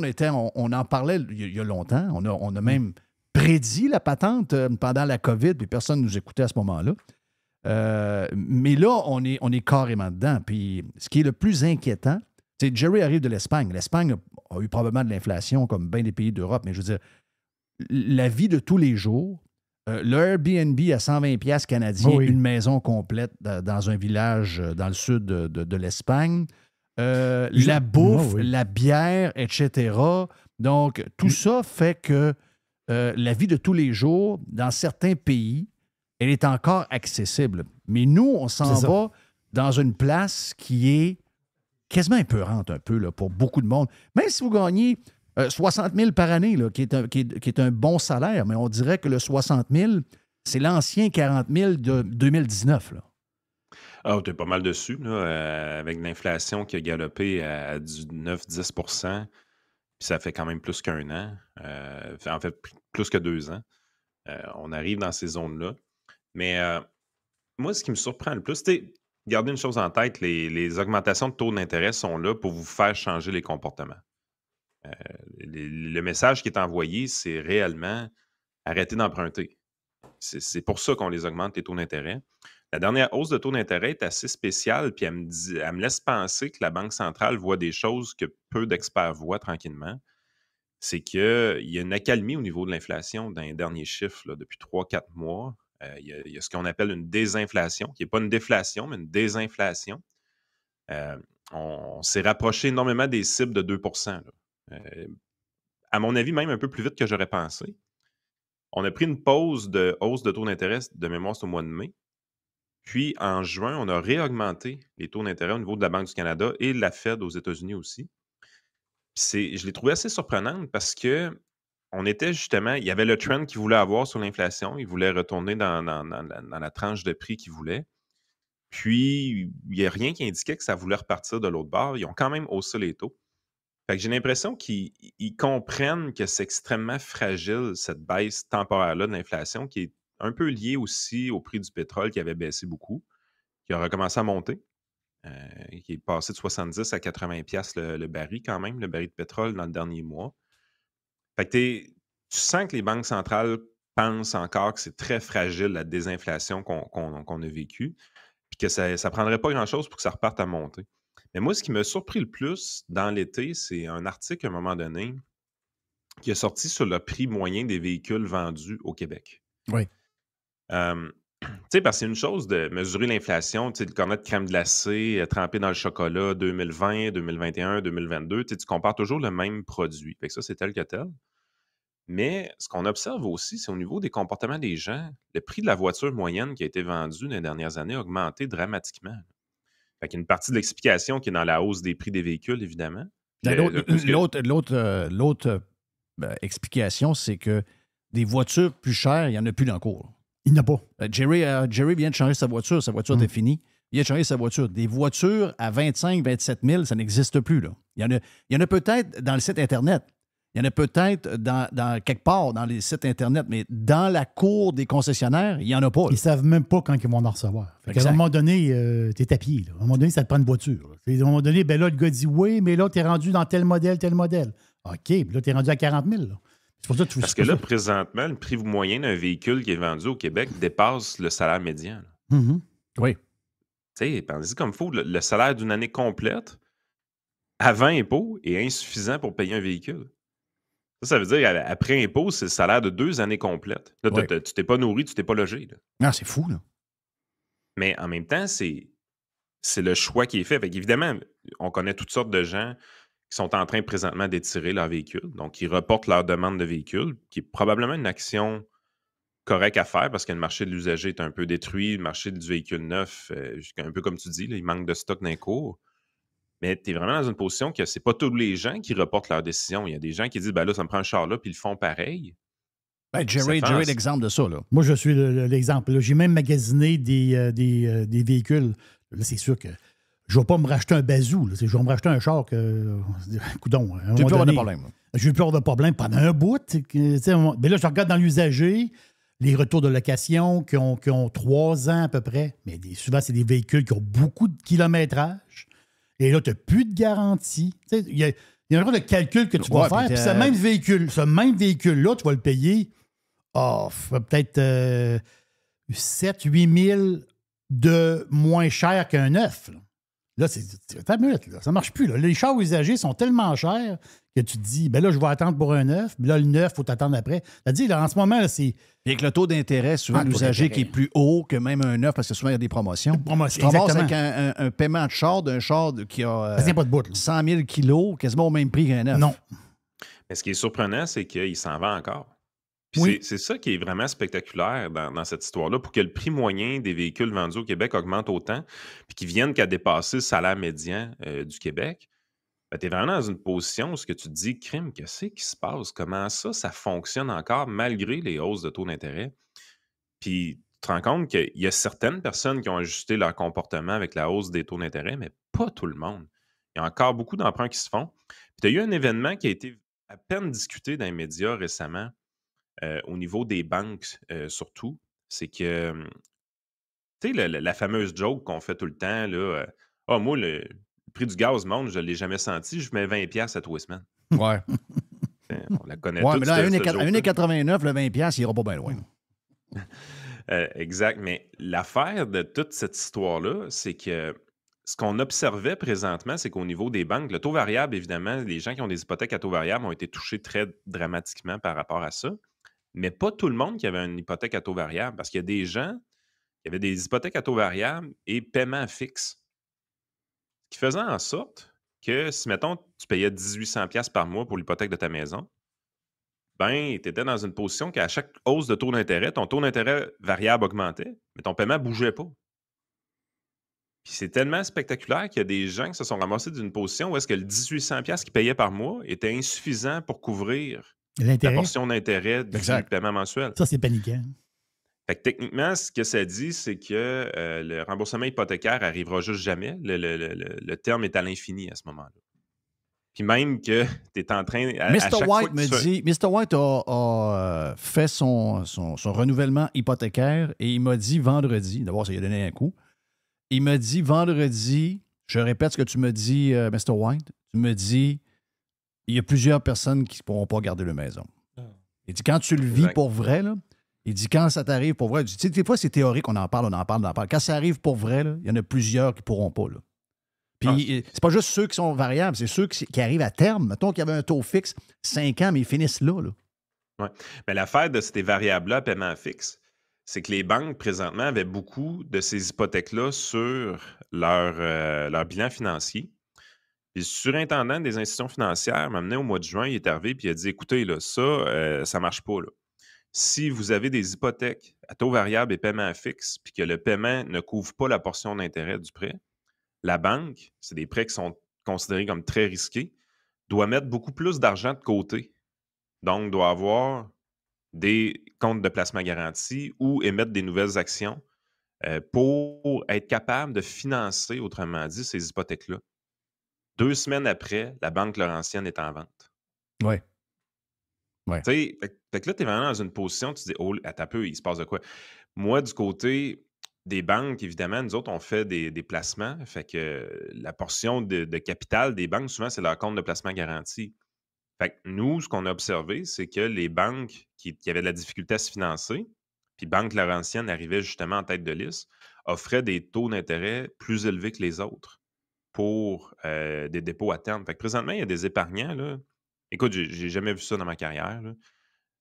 on en parlait il y a longtemps. On a même prédit la patente pendant la COVID, puis personne ne nous écoutait à ce moment-là. Mais là, on est carrément dedans. Puis ce qui est le plus inquiétant, c'est que Jerry arrive de l'Espagne. L'Espagne a eu probablement de l'inflation comme bien des pays d'Europe, mais je veux dire, la vie de tous les jours, le Airbnb à 120$ canadiens, oui. Une maison complète dans un village dans le sud de l'Espagne. La bouffe, la bière, etc. Donc, tout ça fait que la vie de tous les jours, dans certains pays, elle est encore accessible. Mais nous, on s'en va dans une place qui est quasiment épeurante un peu là, pour beaucoup de monde. Même si vous gagnez 60 000 par année, là, qui est un bon salaire, mais on dirait que le 60 000, c'est l'ancien 40 000 de 2019, là. Ah, t'es pas mal dessus, là, avec l'inflation qui a galopé à du 9-10 %, puis ça fait quand même plus qu'un an. En fait, plus que 2 ans. On arrive dans ces zones-là. Mais moi, ce qui me surprend le plus, gardez une chose en tête, les augmentations de taux d'intérêt sont là pour vous faire changer les comportements. Le message qui est envoyé, c'est réellement arrêter d'emprunter. C'est pour ça qu'on les augmente, les taux d'intérêt. La dernière hausse de taux d'intérêt est assez spéciale, puis elle me laisse penser que la Banque centrale voit des choses que peu d'experts voient tranquillement. C'est qu'il y a une accalmie au niveau de l'inflation dans les derniers chiffres là, depuis 3-4 mois. Il y a ce qu'on appelle une désinflation, qui n'est pas une déflation, mais une désinflation. On s'est rapproché énormément des cibles de 2 %. À mon avis, même un peu plus vite que j'aurais pensé. On a pris une pause de hausse de taux d'intérêt de mémoire, c'est au mois de mai. Puis, en juin, on a réaugmenté les taux d'intérêt au niveau de la Banque du Canada et de la Fed aux États-Unis aussi. Puis je l'ai trouvé assez surprenante parce que on était justement, il y avait le trend qu'il voulait avoir sur l'inflation. Il voulait retourner dans la tranche de prix qu'il voulait. Puis, il n'y a rien qui indiquait que ça voulait repartir de l'autre bord. Ils ont quand même haussé les taux. Fait que j'ai l'impression qu'ils comprennent que c'est extrêmement fragile, cette baisse temporaire-là de l'inflation, qui est un peu liée aussi au prix du pétrole qui avait baissé beaucoup, qui a recommencé à monter, qui est passé de 70 à 80$ le baril quand même, le baril de pétrole dans le dernier mois. Fait que tu sens que les banques centrales pensent encore que c'est très fragile la désinflation qu'on a vécue, puis que ça ne prendrait pas grand-chose pour que ça reparte à monter. Mais moi, ce qui m'a surpris le plus dans l'été, c'est un article à un moment donné qui est sorti sur le prix moyen des véhicules vendus au Québec. Oui. Parce que c'est une chose de mesurer l'inflation, le cornet de crème glacée trempé dans le chocolat 2020, 2021, 2022, tu compares toujours le même produit. Fait que ça, c'est tel que tel. Mais ce qu'on observe aussi, c'est au niveau des comportements des gens, le prix de la voiture moyenne qui a été vendue dans les dernières années a augmenté dramatiquement. Fait qu'il y a une partie de l'explication qui est dans la hausse des prix des véhicules, évidemment. L'autre explication, c'est que des voitures plus chères, il n'y en a plus dans le cours. Il n'y en a pas. Jerry vient de changer sa voiture était finie. Il vient de changer sa voiture. Des voitures à 25 000, 27 000, ça n'existe plus. Là. Il y en a peut-être dans le site Internet. Il y en a peut-être dans quelque part dans les sites Internet, mais dans la cour des concessionnaires, il n'y en a pas. Là. Ils ne savent même pas quand ils vont en recevoir. À un moment donné, tu es à pied. Là. À un moment donné, ça te prend une voiture. À un moment donné, ben là, le gars dit oui, mais là, tu es rendu dans tel modèle. OK, puis là, tu es rendu à 40 000. Là. C'est pour ça que Parce que là, présentement, le prix moyen d'un véhicule qui est vendu au Québec dépasse le salaire médian. Mm-hmm. Oui. Tu sais, pensez comme il faut, le salaire d'une année complète, avant impôt, est insuffisant pour payer un véhicule. Ça veut dire après impôt, c'est le salaire de 2 années complètes. Là, tu t'es pas nourri, tu t'es pas logé. Là. Non, c'est fou, là. Mais en même temps, c'est le choix qui est fait. Fait qu'évidemment, on connaît toutes sortes de gens qui sont en train présentement d'étirer leur véhicule. Donc, ils reportent leur demande de véhicule, qui est probablement une action correcte à faire parce que le marché de l'usager est un peu détruit, le marché du véhicule neuf, un peu comme tu dis, là, il manque de stock dans les cours. Mais tu es vraiment dans une position que c'est pas tous les gens qui reportent leur décision. Il y a des gens qui disent, ben là, ça me prend un char là, puis ils le font pareil. Ben, Jerry est l'exemple de ça. Là. Moi, je suis l'exemple. Là. J'ai même magasiné des véhicules. Là, c'est sûr que je ne vais pas me racheter un bazou. Là. Je vais me racheter un char que... Coudon, tu peux avoir de problème. Je vais plus avoir de problème pendant un bout. Mais là, je regarde dans l'usager les retours de location qui ont 3 ans à peu près. Mais souvent, c'est des véhicules qui ont beaucoup de kilométrage. Et là, tu n'as plus de garantie. Il y a un genre de calcul que tu vas faire. Puis ce même véhicule-là, tu vas le payer peut-être 7-8 000 de moins cher qu'un neuf. Là, c'est ta minute, là. Ça ne marche plus. Là. Les chars usagés sont tellement chers que tu te dis, ben là, je vais attendre pour un neuf. Puis là, le neuf, il faut t'attendre après. C'est-à-dire, là, en ce moment, là, c'est... Et avec le taux d'intérêt, souvent, l'usager qui est plus haut que même un neuf, parce que souvent, il y a des promotions. Tu te ramasses avec un paiement de char d'un char qui a pas de bout, 100 000 kilos, quasiment au même prix qu'un neuf. Non. Mais ce qui est surprenant, c'est qu'il s'en vend encore. Puis c'est ça qui est vraiment spectaculaire dans cette histoire-là, pour que le prix moyen des véhicules vendus au Québec augmente autant, puis qu'ils viennent qu'à dépasser le salaire médian du Québec. Ben, tu es vraiment dans une position où ce que tu te dis, crime, qu'est-ce qui se passe? Comment ça fonctionne encore malgré les hausses de taux d'intérêt? Puis tu te rends compte qu'il y a certaines personnes qui ont ajusté leur comportement avec la hausse des taux d'intérêt, mais pas tout le monde. Il y a encore beaucoup d'emprunts qui se font. Puis tu as eu un événement qui a été à peine discuté dans les médias récemment, au niveau des banques surtout. C'est que, tu sais, la fameuse joke qu'on fait tout le temps, là, moi, le prix du gaz monte, je ne l'ai jamais senti, je mets 20$ à tous les semaines. Ouais. On la connaît tous. Mais là, à 1,89$, le 20$, il n'ira pas bien loin. Exact. Mais l'affaire de toute cette histoire-là, c'est que ce qu'on observait présentement, c'est qu'au niveau des banques, le taux variable, évidemment, les gens qui ont des hypothèques à taux variable ont été touchés très dramatiquement par rapport à ça. Mais pas tout le monde qui avait une hypothèque à taux variable, parce qu'il y a des gens qui avaient des hypothèques à taux variable et paiement fixe. Ce qui faisait en sorte que si, mettons, tu payais 1800$ par mois pour l'hypothèque de ta maison, ben, tu étais dans une position qu'à chaque hausse de taux d'intérêt, ton taux d'intérêt variable augmentait, mais ton paiement ne bougeait pas. Puis c'est tellement spectaculaire qu'il y a des gens qui se sont ramassés d'une position où est-ce que le 1800$ qu'ils payaient par mois était insuffisant pour couvrir la portion d'intérêt du paiement mensuel. Ça, c'est paniquant. Fait que techniquement, ce que ça dit, c'est que le remboursement hypothécaire n'arrivera juste jamais. Le terme est à l'infini à ce moment-là. Puis même que tu es en train... Mr. White a fait son renouvellement hypothécaire et il m'a dit vendredi, d'abord, ça lui a donné un coup, il m'a dit vendredi, je répète ce que tu me dis, Mr. White, tu me dis, il y a plusieurs personnes qui ne pourront pas garder leur maison. Il dit, quand tu le vis pour vrai, là, il dit, quand ça t'arrive pour vrai, tu sais, des fois, c'est théorique, on en parle. Quand ça arrive pour vrai, là, il y en a plusieurs qui ne pourront pas. Là. Puis, c'est pas juste ceux qui sont variables, c'est ceux qui arrivent à terme. Mettons qu'il y avait un taux fixe, 5 ans, mais ils finissent là. Oui. Mais l'affaire de ces variables-là à paiement fixe, c'est que les banques, présentement, avaient beaucoup de ces hypothèques-là sur leur bilan financier. Puis le surintendant des institutions financières m'a amené au mois de juin, il est arrivé, puis il a dit, écoutez, là, ça marche pas, là. Si vous avez des hypothèques à taux variable et paiement fixe, puis que le paiement ne couvre pas la portion d'intérêt du prêt, la banque, c'est des prêts qui sont considérés comme très risqués, doit mettre beaucoup plus d'argent de côté. Donc, doit avoir des comptes de placement garantis ou émettre des nouvelles actions pour être capable de financer, autrement dit, ces hypothèques-là. 2 semaines après, la Banque Laurentienne est en vente. Oui. Tu sais, fait que là, tu es vraiment dans une position, tu te dis, oh, attends un peu, il se passe de quoi? Moi, du côté des banques, évidemment, nous autres, on fait des placements. Fait que la portion de capital des banques, souvent, c'est leur compte de placement garanti. Fait que nous, ce qu'on a observé, c'est que les banques qui avaient de la difficulté à se financer, puis Banque Laurentienne arrivait justement en tête de liste, offraient des taux d'intérêt plus élevés que les autres pour des dépôts à terme. Fait que présentement, il y a des épargnants, là. Écoute, j'ai jamais vu ça dans ma carrière, là.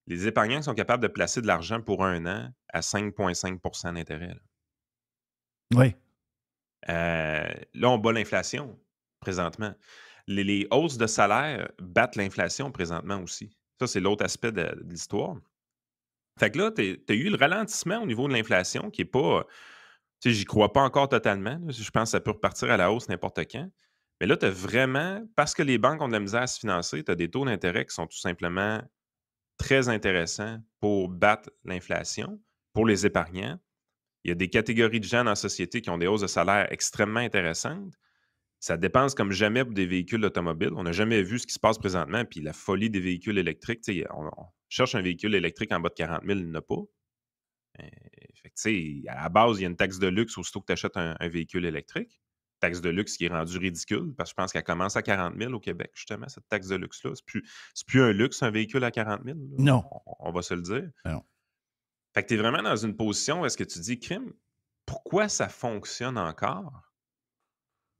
Les épargnants qui sont capables de placer de l'argent pour 1 an à 5,5 d'intérêt. Oui. Là, on bat l'inflation présentement. Les hausses de salaire battent l'inflation présentement aussi. Ça, c'est l'autre aspect de l'histoire. Fait que là, tu as eu le ralentissement au niveau de l'inflation qui n'est pas. Tu sais, j'y crois pas encore totalement. Là. Je pense que ça peut repartir à la hausse n'importe quand. Mais là, tu as vraiment, parce que les banques ont de la misère à se financer, tu as des taux d'intérêt qui sont tout simplement très intéressants pour battre l'inflation, pour les épargnants. Il y a des catégories de gens dans la société qui ont des hausses de salaire extrêmement intéressantes. Ça dépense comme jamais pour des véhicules automobiles. On n'a jamais vu ce qui se passe présentement, puis la folie des véhicules électriques. On cherche un véhicule électrique en bas de 40 000, il n'y en a pas. Fait que, à la base, il y a une taxe de luxe aussitôt que tu achètes un véhicule électrique. Taxe de luxe qui est rendue ridicule, parce que je pense qu'elle commence à 40 000 au Québec, justement, cette taxe de luxe-là. C'est plus un luxe, un véhicule à 40 000. Là. Non. On va se le dire. Non. Fait que tu es vraiment dans une position où est-ce que tu dis, crime, pourquoi ça fonctionne encore?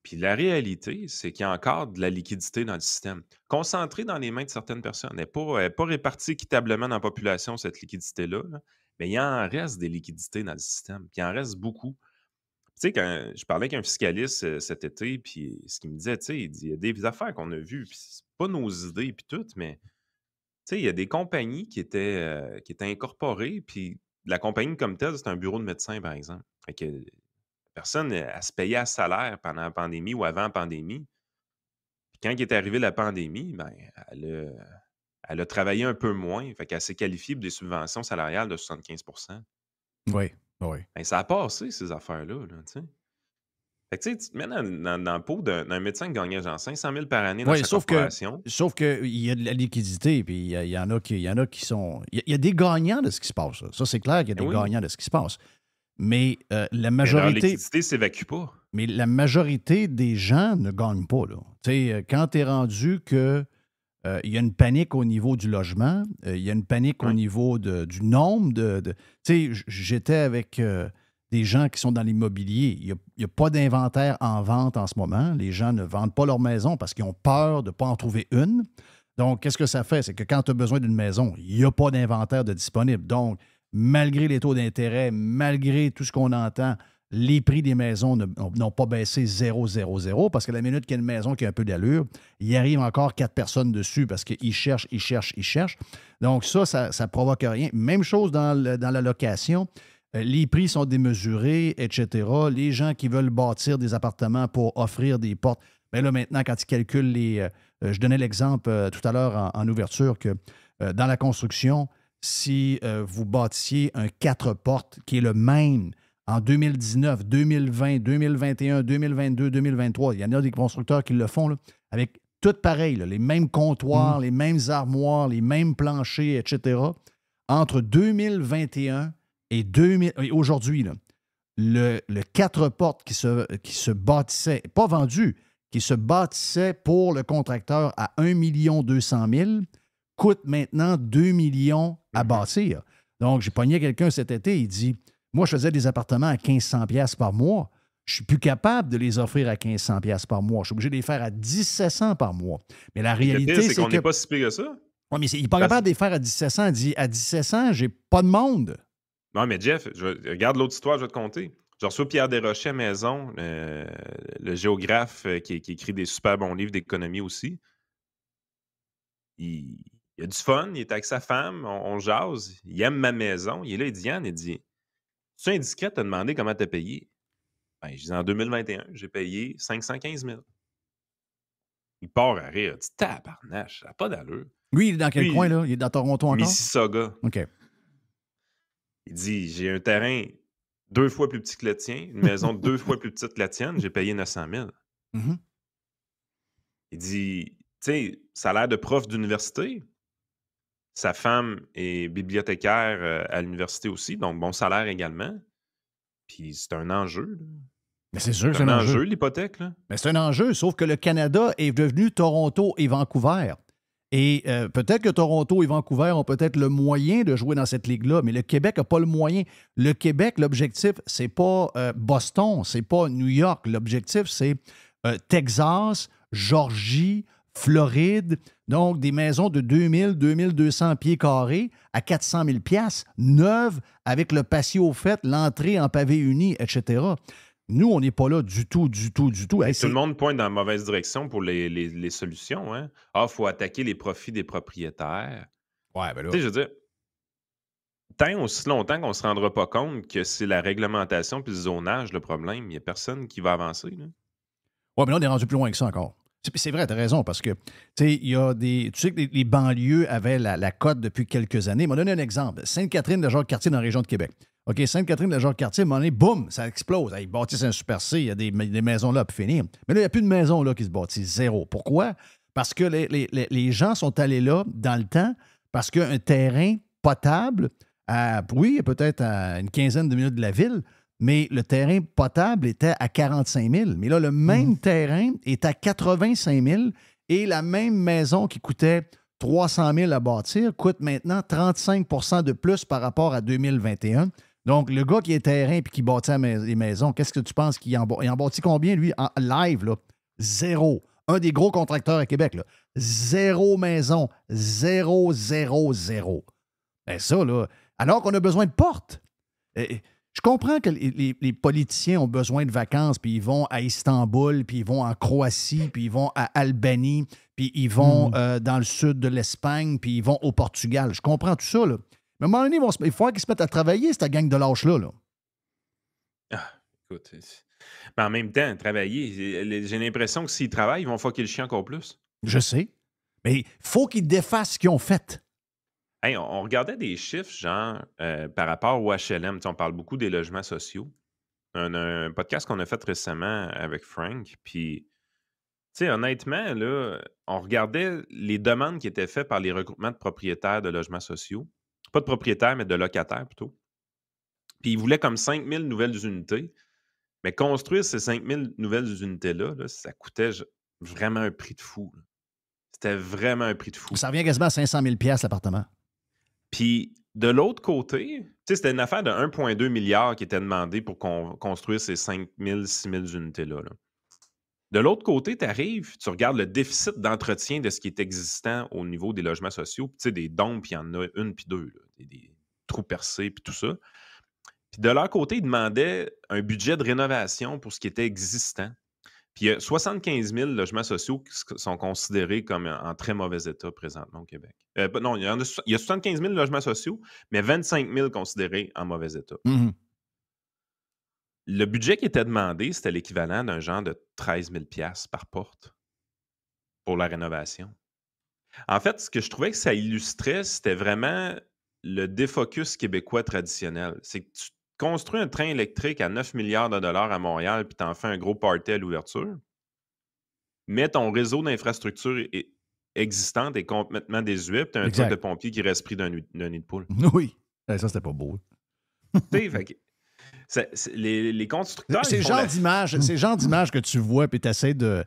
Puis la réalité, c'est qu'il y a encore de la liquidité dans le système. Concentrée dans les mains de certaines personnes. Elle n'est pas répartie équitablement dans la population, cette liquidité-là. Là. Mais il en reste des liquidités dans le système. Puis il en reste beaucoup. Tu sais, quand je parlais avec un fiscaliste cet été, puis ce qu'il me disait, tu sais, il dit, il y a des affaires qu'on a vues, puis c'est pas nos idées, puis tout, mais tu sais, il y a des compagnies qui étaient incorporées, puis la compagnie comme telle, c'est un bureau de médecin, par exemple. Fait que la personne, elle se payait à salaire pendant la pandémie ou avant la pandémie. Puis quand il est arrivé la pandémie, ben, elle a travaillé un peu moins, fait qu'elle s'est qualifiée pour des subventions salariales de 75 %. Oui, oui. Ben, ça a passé, ces affaires-là, là, tu sais. Fait que, tu sais, tu te mets dans le pot d'un médecin qui gagnait genre 500 000 par année dans sa corporation. Sauf qu'il y a de la liquidité, puis il y en a qui sont... Il y a des gagnants de ce qui se passe. Ça, c'est clair qu'il y a des gagnants de ce qui se passe. Mais la majorité... Mais la liquidité ne s'évacue pas. Mais la majorité des gens ne gagnent pas, là. Tu sais, quand tu es rendu que... il y a une panique au niveau du logement, il y a une panique au niveau du nombre de... Tu sais, j'étais avec... des gens qui sont dans l'immobilier. Il n'y a pas d'inventaire en vente en ce moment. Les gens ne vendent pas leur maison parce qu'ils ont peur de ne pas en trouver une. Donc, qu'est-ce que ça fait? C'est que quand tu as besoin d'une maison, il n'y a pas d'inventaire de disponible. Donc, malgré les taux d'intérêt, malgré tout ce qu'on entend, les prix des maisons n'ont pas baissé 0,00 parce que la minute qu'il y a une maison qui a un peu d'allure, il arrive encore 4 personnes dessus parce qu'ils cherchent. Donc, ça ne provoque rien. Même chose dans la location. Les prix sont démesurés, etc. Les gens qui veulent bâtir des appartements pour offrir des portes, bien là, maintenant, quand ils calculent je donnais l'exemple tout à l'heure en ouverture que dans la construction, si vous bâtissiez un 4 portes qui est le même en 2019, 2020, 2021, 2022, 2023, il y en a des constructeurs qui le font, là, avec tout pareil, là, les mêmes comptoirs, les mêmes armoires, les mêmes planchers, etc. Entre 2021 et aujourd'hui, là, le 4 portes qui se bâtissait, pas vendu, qui se bâtissait pour le contracteur à 1 200 000 coûte maintenant 2 millions à bâtir. Donc, j'ai pogné quelqu'un cet été, il dit, moi, je faisais des appartements à 1500 $ par mois. Je suis plus capable de les offrir à 1500 $ par mois. Je suis obligé de les faire à 1700 par mois. Mais la réalité, c'est qu'on n'est pas si pire que ça. Oui, mais il n'est pas capable de les faire à 1700. Il dit, à 1700, j'ai pas de monde. Non, mais Jeff, regarde l'autre histoire, je vais te conter. Je reçois Pierre Desrochers à la maison, le géographe qui écrit des super bons livres d'économie aussi. Il a du fun, il est avec sa femme, on jase, il aime ma maison. Il est là, il dit, Yann, il dit, c'est indiscret de te demander comment tu as payé? Ben, je dis, en 2021, j'ai payé 515 000. Il part à rire, il dit, tabarnache, ça n'a pas d'allure. Lui, il est dans quel Lui, coin, là? Il est dans Toronto encore? Mississauga. OK. Il dit, j'ai un terrain 2 fois plus petit que le tien, une maison 2 fois plus petite que la tienne, j'ai payé 900 000. Mhm. Il dit, tu sais, salaire de prof d'université. Sa femme est bibliothécaire à l'université aussi, donc bon salaire également. Puis c'est un enjeu. Là. Mais c'est sûr que C'est c'est un un enjeu. l'hypothèque. Là. Mais c'est un enjeu, sauf que le Canada est devenu Toronto et Vancouver. Et peut-être que Toronto et Vancouver ont peut-être le moyen de jouer dans cette ligue-là, mais le Québec n'a pas le moyen. Le Québec, l'objectif, c'est pas Boston, c'est pas New York. L'objectif, c'est Texas, Georgie, Floride. Donc, des maisons de 2000, 2200 pieds carrés à 400 000 piastres, neuves, avec le patio fait, l'entrée en pavé uni, etc. Nous, on n'est pas là du tout. Hey, tout le monde pointe dans la mauvaise direction pour les solutions. Hein? Ah, il faut attaquer les profits des propriétaires. Ouais, ben là. Tu sais, je veux dire, tant aussi longtemps qu'on ne se rendra pas compte que c'est la réglementation puis le zonage le problème, il n'y a personne qui va avancer. Là. Ouais, mais là, on est rendu plus loin que ça encore. C'est vrai, tu as raison, parce que, tu sais, il y a des. Tu sais que les banlieues avaient la cote depuis quelques années. Je vais donner un exemple. Sainte-Catherine de Jacques-Cartier dans la région de Québec. OK, Sainte-Catherine de Jacques-Cartier, à un moment donné, boum, ça explose. Ils bâtissent un Super C, il y a des maisons là pour finir. Mais là, il n'y a plus de maisons là qui se bâtissent. Zéro. Pourquoi? Parce que les gens sont allés là dans le temps parce qu'un terrain potable, oui, peut-être à une quinzaine de minutes de la ville, mais le terrain potable était à 45 000. Mais là, le même terrain est à 85 000 et la même maison qui coûtait 300 000 à bâtir coûte maintenant 35 % de plus par rapport à 2021. Donc, le gars qui est terrain et qui bâtit les maisons, qu'est-ce que tu penses qu'il en bâtit combien, lui, en live, là? Zéro. Un des gros contracteurs à Québec, là. Zéro maison. Zéro, zéro, zéro. Ben ça, là, alors qu'on a besoin de portes. Je comprends que les politiciens ont besoin de vacances, puis ils vont à Istanbul, puis ils vont en Croatie, puis ils vont à Albanie, puis ils vont dans le sud de l'Espagne, puis ils vont au Portugal. Je comprends tout ça, là. Mais à un moment donné, il faut qu'ils se mettent à travailler, cette gang de lâches-là. Là. Ah, écoute. Mais en même temps, travailler, j'ai l'impression que s'ils travaillent, ils vont fucker le chien encore plus. Je sais. Mais il faut qu'ils défassent ce qu'ils ont fait. Hey, on regardait des chiffres, genre, par rapport au HLM. Tu sais, on parle beaucoup des logements sociaux. Un podcast qu'on a fait récemment avec Frank. Puis, tu sais, honnêtement, là, on regardait les demandes qui étaient faites par les regroupements de propriétaires de logements sociaux. Pas de propriétaires, mais de locataires plutôt. Puis, ils voulaient comme 5 000 nouvelles unités. Mais construire ces 5 000 nouvelles unités-là, là, ça coûtait vraiment un prix de fou. Là. C'était vraiment un prix de fou. Ça revient quasiment à 500 000 $ l'appartement. Puis, de l'autre côté, tu sais, c'était une affaire de 1,2 milliard qui était demandée pour construire ces 5 000, 6 000 unités-là. Là. De l'autre côté, tu arrives, tu regardes le déficit d'entretien de ce qui est existant au niveau des logements sociaux. Tu sais, des dômes, puis il y en a une puis deux. Là, des trous percés, puis tout ça. Puis de leur côté, ils demandaient un budget de rénovation pour ce qui était existant. Puis il y a 75 000 logements sociaux qui sont considérés comme en très mauvais état présentement au Québec. Non, il y a 75 000 logements sociaux, mais 25 000 considérés en mauvais état. Mm-hmm. Le budget qui était demandé, c'était l'équivalent d'un genre de 13 000 $ par porte pour la rénovation. En fait, ce que je trouvais que ça illustrait, c'était vraiment le défocus québécois traditionnel. C'est que tu construis un train électrique à 9 milliards de dollars à Montréal puis tu en fais un gros party à l'ouverture, mais ton réseau d'infrastructures existante est complètement désuet puis tu as un truc de pompier qui reste pris d'un nid de poule. Oui. Ça, c'était pas beau. Les constructeurs... C'est le genre d'image que tu vois puis tu essaies de...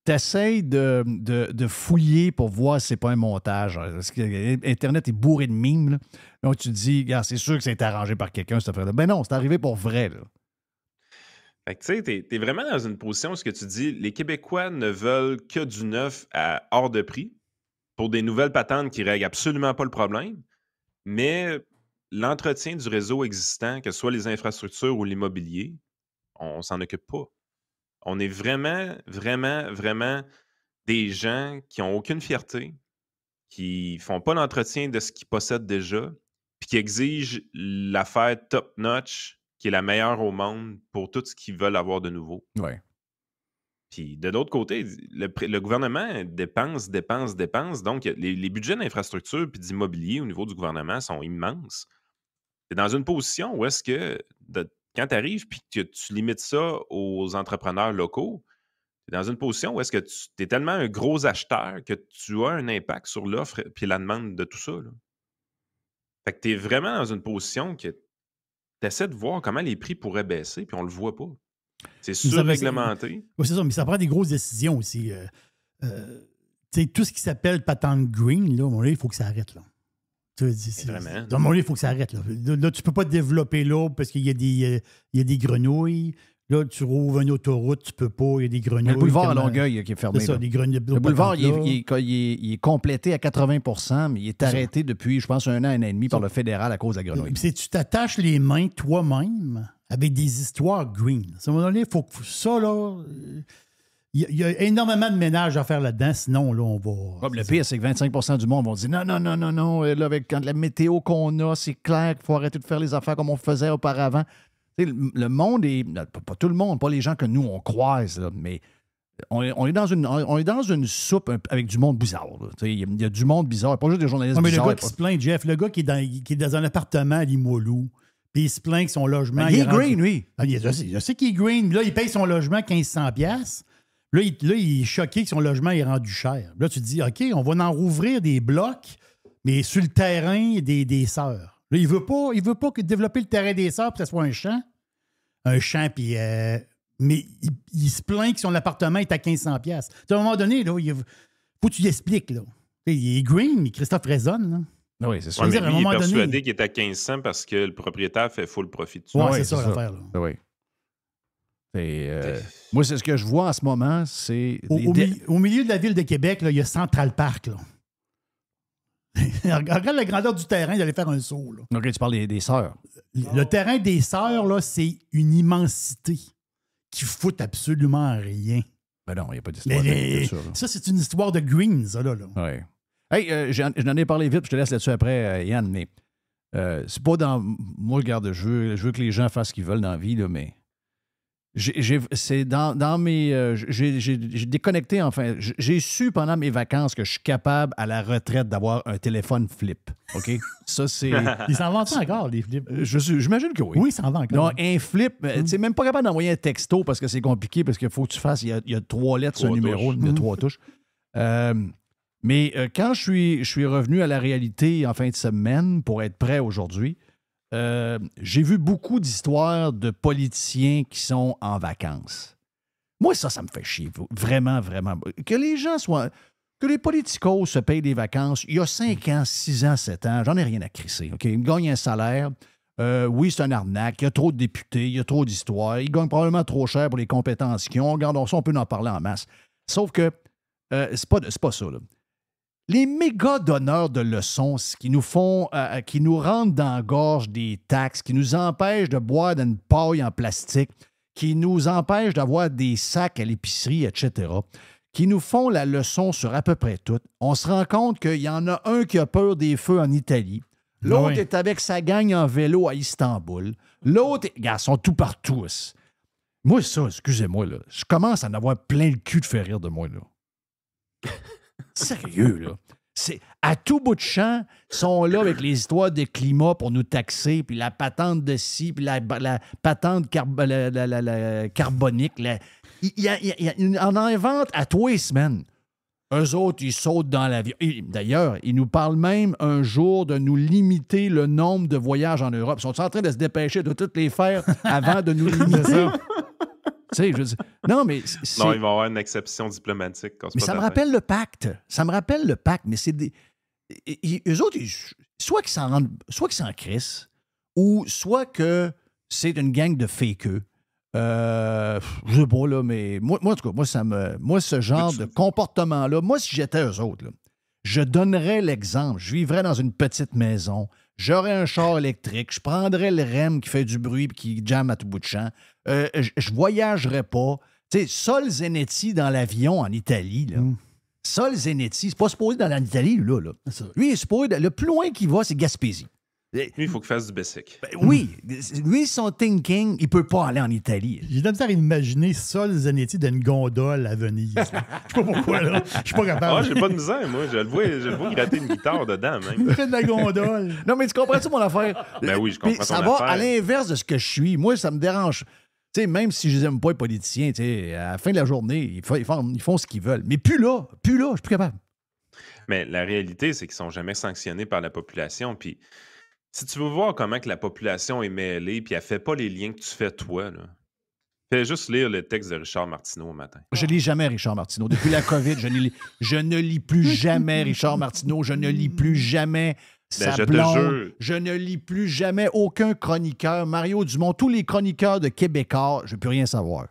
T'essayes de fouiller pour voir si c'est pas un montage. Parce que Internet est bourré de mimes. Là. Donc, tu te dis, regarde, c'est sûr que c'est arrangé par quelqu'un, cette affaire-là. Ben non, c'est arrivé pour vrai. Là. Fait que tu sais, t'es vraiment dans une position où ce que tu dis, les Québécois ne veulent que du neuf à hors de prix pour des nouvelles patentes qui règlent absolument pas le problème. Mais l'entretien du réseau existant, que ce soit les infrastructures ou l'immobilier, on s'en occupe pas. On est vraiment, vraiment, vraiment des gens qui n'ont aucune fierté, qui font pas l'entretien de ce qu'ils possèdent déjà, puis qui exigent l'affaire top-notch, qui est la meilleure au monde pour tout ce qu'ils veulent avoir de nouveau. Ouais. Puis de l'autre côté, le gouvernement dépense. Donc, les budgets d'infrastructure puis d'immobilier au niveau du gouvernement sont immenses. Tu es dans une position où est-ce que, quand tu arrives puis que tu limites ça aux entrepreneurs locaux, tu es dans une position où est-ce que tu es tellement un gros acheteur que tu as un impact sur l'offre puis la demande de tout ça. Là. Fait que tu es vraiment dans une position que tu essaies de voir comment les prix pourraient baisser, puis on le voit pas. C'est surréglementé. Oui, c'est ça, mais ça prend des grosses décisions aussi. Tout ce qui s'appelle patente green, là, à un moment donné, il faut que ça arrête. Là. Vraiment. À un moment donné, il faut que ça arrête. Là, là tu ne peux pas te développer là parce qu'il y a des grenouilles. Là, tu rouvres une autoroute, tu peux pas, il y a des grenouilles. Le boulevard à Longueuil qui est fermé. C'est ça, des grenouilles. Le boulevard, il est complété à 80 %, mais il est arrêté depuis, je pense, 1 an et demi par le fédéral à cause de la grenouille. Tu t'attaches les mains toi-même avec des histoires green. À un moment donné, il faut que ça, là... Il y a énormément de ménage à faire là-dedans, sinon, là, on va... Le pire, c'est que 25 % du monde vont dire non. Là, avec la météo qu'on a, c'est clair qu'il faut arrêter de faire les affaires comme on faisait auparavant. Le monde est... Pas tout le monde, pas les gens que nous, on croise, là, mais on est dans une soupe avec du monde bizarre. Il y a du monde bizarre, pas juste des journalistes bizarres. Le gars qui se plaint, Jeff, le gars qui est dans un appartement à Limoilou, puis il se plaint que son logement... il est green, oui. Je sais qu'il est green. Là, il paye son logement 1500$. Là, il est choqué que son logement est rendu cher. Là, tu te dis, OK, on va en rouvrir des blocs, mais sur le terrain des sœurs. Là, il veut pas que développer le terrain des sœurs pour que ce soit un champ. Un champ, puis... mais il se plaint que son appartement est à 1500$. À un moment donné, là, il faut que tu l'expliques. Là. Il est green, mais Christophe raisonne. Là. Oui, c'est ça. Ouais, mais lui, il est persuadé qu'il est à 1500 parce que le propriétaire fait full profit dessus. Oui, c'est ça l'affaire. Oui. Moi, c'est ce que je vois en ce moment, c'est... Au milieu de la ville de Québec, là, il y a Central Park. Là. Regarde la grandeur du terrain d'aller faire un saut. Là. OK, tu parles des sœurs. Le terrain des sœurs, là, c'est une immensité qui fout absolument rien. Ben non, il n'y a pas d'histoire de ça. Ça, c'est une histoire de green, ça, là. Oui. Hey, j'en ai parlé vite, puis je te laisse là-dessus après, Yann, mais c'est pas dans... Moi, regarde, je veux que les gens fassent ce qu'ils veulent dans la vie, là, mais... C'est dans mes... j'ai déconnecté, enfin. J'ai su pendant mes vacances que je suis capable, à la retraite, d'avoir un téléphone flip. OK? Ça, c'est... Ils s'en vendent encore, les flips? J'imagine que oui. Oui, ils s'en vendent encore. Non, un flip, tu sais, même pas capable d'envoyer un texto parce que c'est compliqué, parce qu'il faut que tu fasses... Il y a 3 lettres sur un numéro, il y a 3 touches. Mais quand je suis revenu à la réalité en fin de semaine, pour être prêt aujourd'hui, j'ai vu beaucoup d'histoires de politiciens qui sont en vacances. Moi, ça me fait chier. Vraiment, vraiment. Que les gens soient... Que les politicos se payent des vacances, il y a 5 ans, 6 ans, 7 ans, j'en ai rien à crisser. OK? Ils gagnent un salaire. Oui, c'est un arnaque. Il y a trop de députés, il y a trop d'histoires. Ils gagnent probablement trop cher pour les compétences qu'ils ont. Regardons ça, on peut en parler en masse. Sauf que c'est pas ça, là. Les méga donneurs de leçons qui nous font, qui nous rentrent dans la gorge des taxes, qui nous empêchent de boire d'une paille en plastique, qui nous empêchent d'avoir des sacs à l'épicerie, etc., qui nous font la leçon sur à peu près tout. On se rend compte qu'il y en a un qui a peur des feux en Italie. L'autre est avec sa gang en vélo à Istanbul. L'autre, regarde, ils sont tout partout. Moi, ça, excusez-moi, là, je commence à en avoir plein le cul de faire rire de moi, là. Sérieux, là. C'est, à tout bout de champ, ils sont là avec les histoires de climat pour nous taxer, puis la patente de ci, puis la patente carbonique. Ils en inventent à tous les semaines. Eux autres, ils sautent dans l'avion. D'ailleurs, ils nous parlent même un jour de nous limiter le nombre de voyages en Europe. Ils sont en train de se dépêcher de toutes les faire avant de nous limiter. Tu sais, je veux dire, non, mais non, il va y avoir une exception diplomatique. Mais ça me rappelle le pacte. Ça me rappelle le pacte, mais c'est des... Eux autres, soit qu'ils s'en crissent, ou soit que c'est une gang de fakeux. Je sais pas, là, mais moi, en tout cas, moi, ce genre de comportement-là, moi, si j'étais eux autres, là, je donnerais l'exemple. Je vivrais dans une petite maison. j'aurais un char électrique, je prendrais le REM qui fait du bruit et qui jamme à tout bout de champ. Je voyagerais pas. Tu sais, Sol Zanetti dans l'avion en Italie, là. Sol Zanetti, c'est pas supposé d'aller en Italie, là. Lui, il est supposé... Le plus loin qu'il va, c'est Gaspésie. Lui, il faut qu'il fasse du basic. Oui. Lui, son thinking, il peut pas aller en Italie. J'ai de la misère à imaginer Sol Zanetti dans une gondole à Venise. Je sais pas pourquoi, là. Je suis pas capable. Ah, j'ai pas de misère, moi. Je le vois gratter une guitare dedans, même. Il fait de la gondole. Non, mais tu comprends-tu mon affaire? Ben oui, je comprends ton ça va affaire. à l'inverse de ce que je suis. Moi, ça me dérange. Tu sais, même si je les aime pas, les politiciens, tu sais, à la fin de la journée, ils font ce qu'ils veulent. Mais plus là, je suis plus capable. Mais la réalité, c'est qu'ils sont jamais sanctionnés par la population. Puis si tu veux voir comment que la population est mêlée, puis elle fait pas les liens que tu fais toi, là, fais juste lire le texte de Richard Martineau au matin. Je lis jamais Richard Martineau. Depuis la COVID, je ne lis plus jamais Richard Martineau. Je ne lis plus jamais sa blonde. Je ne lis plus jamais aucun chroniqueur. Mario Dumont, tous les chroniqueurs de Québécois, je ne veux plus rien savoir.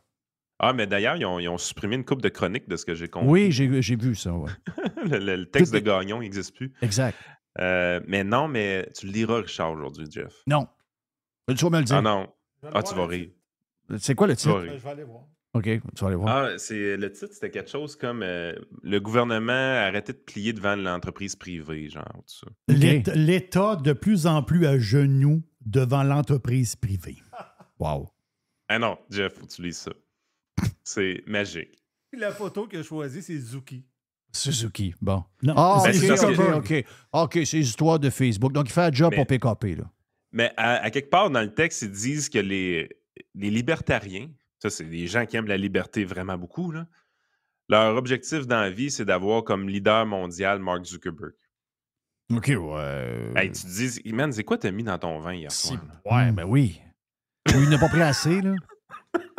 Ah, mais d'ailleurs, ils ont supprimé une couple de chroniques de ce que j'ai compris. Oui, j'ai vu ça. Ouais. le texte de Gagnon n'existe plus. Exact. Mais non, mais tu le liras, Richard, aujourd'hui, Jeff. Non. Tu vas me le dire. Ah non. Ah, tu vas rire. C'est quoi le titre? Je vais aller voir. OK, tu vas aller voir. Ah, le titre, c'était quelque chose comme le gouvernement a arrêté de plier devant l'entreprise privée, genre, tout ça. OK. L'État de plus en plus à genoux devant l'entreprise privée. Wow. Ah non, Jeff, faut que tu lises ça. C'est magique. La photo que je choisis, c'est Zuki. Suzuki, bon. Non, Ah, Ben, OK, c'est ça, OK, c'est l'histoire de Facebook. Donc, il fait un job Mais- pour PKP, là. Mais à quelque part dans le texte, ils disent que les libertariens, ça, c'est des gens qui aiment la liberté vraiment beaucoup, là, leur objectif dans la vie, c'est d'avoir comme leader mondial Mark Zuckerberg. OK, ouais. Hey, tu te dis, man, c'est quoi t'as mis dans ton vin hier soir? là? Ouais, ben oui. Il n'a pas pris assez, là.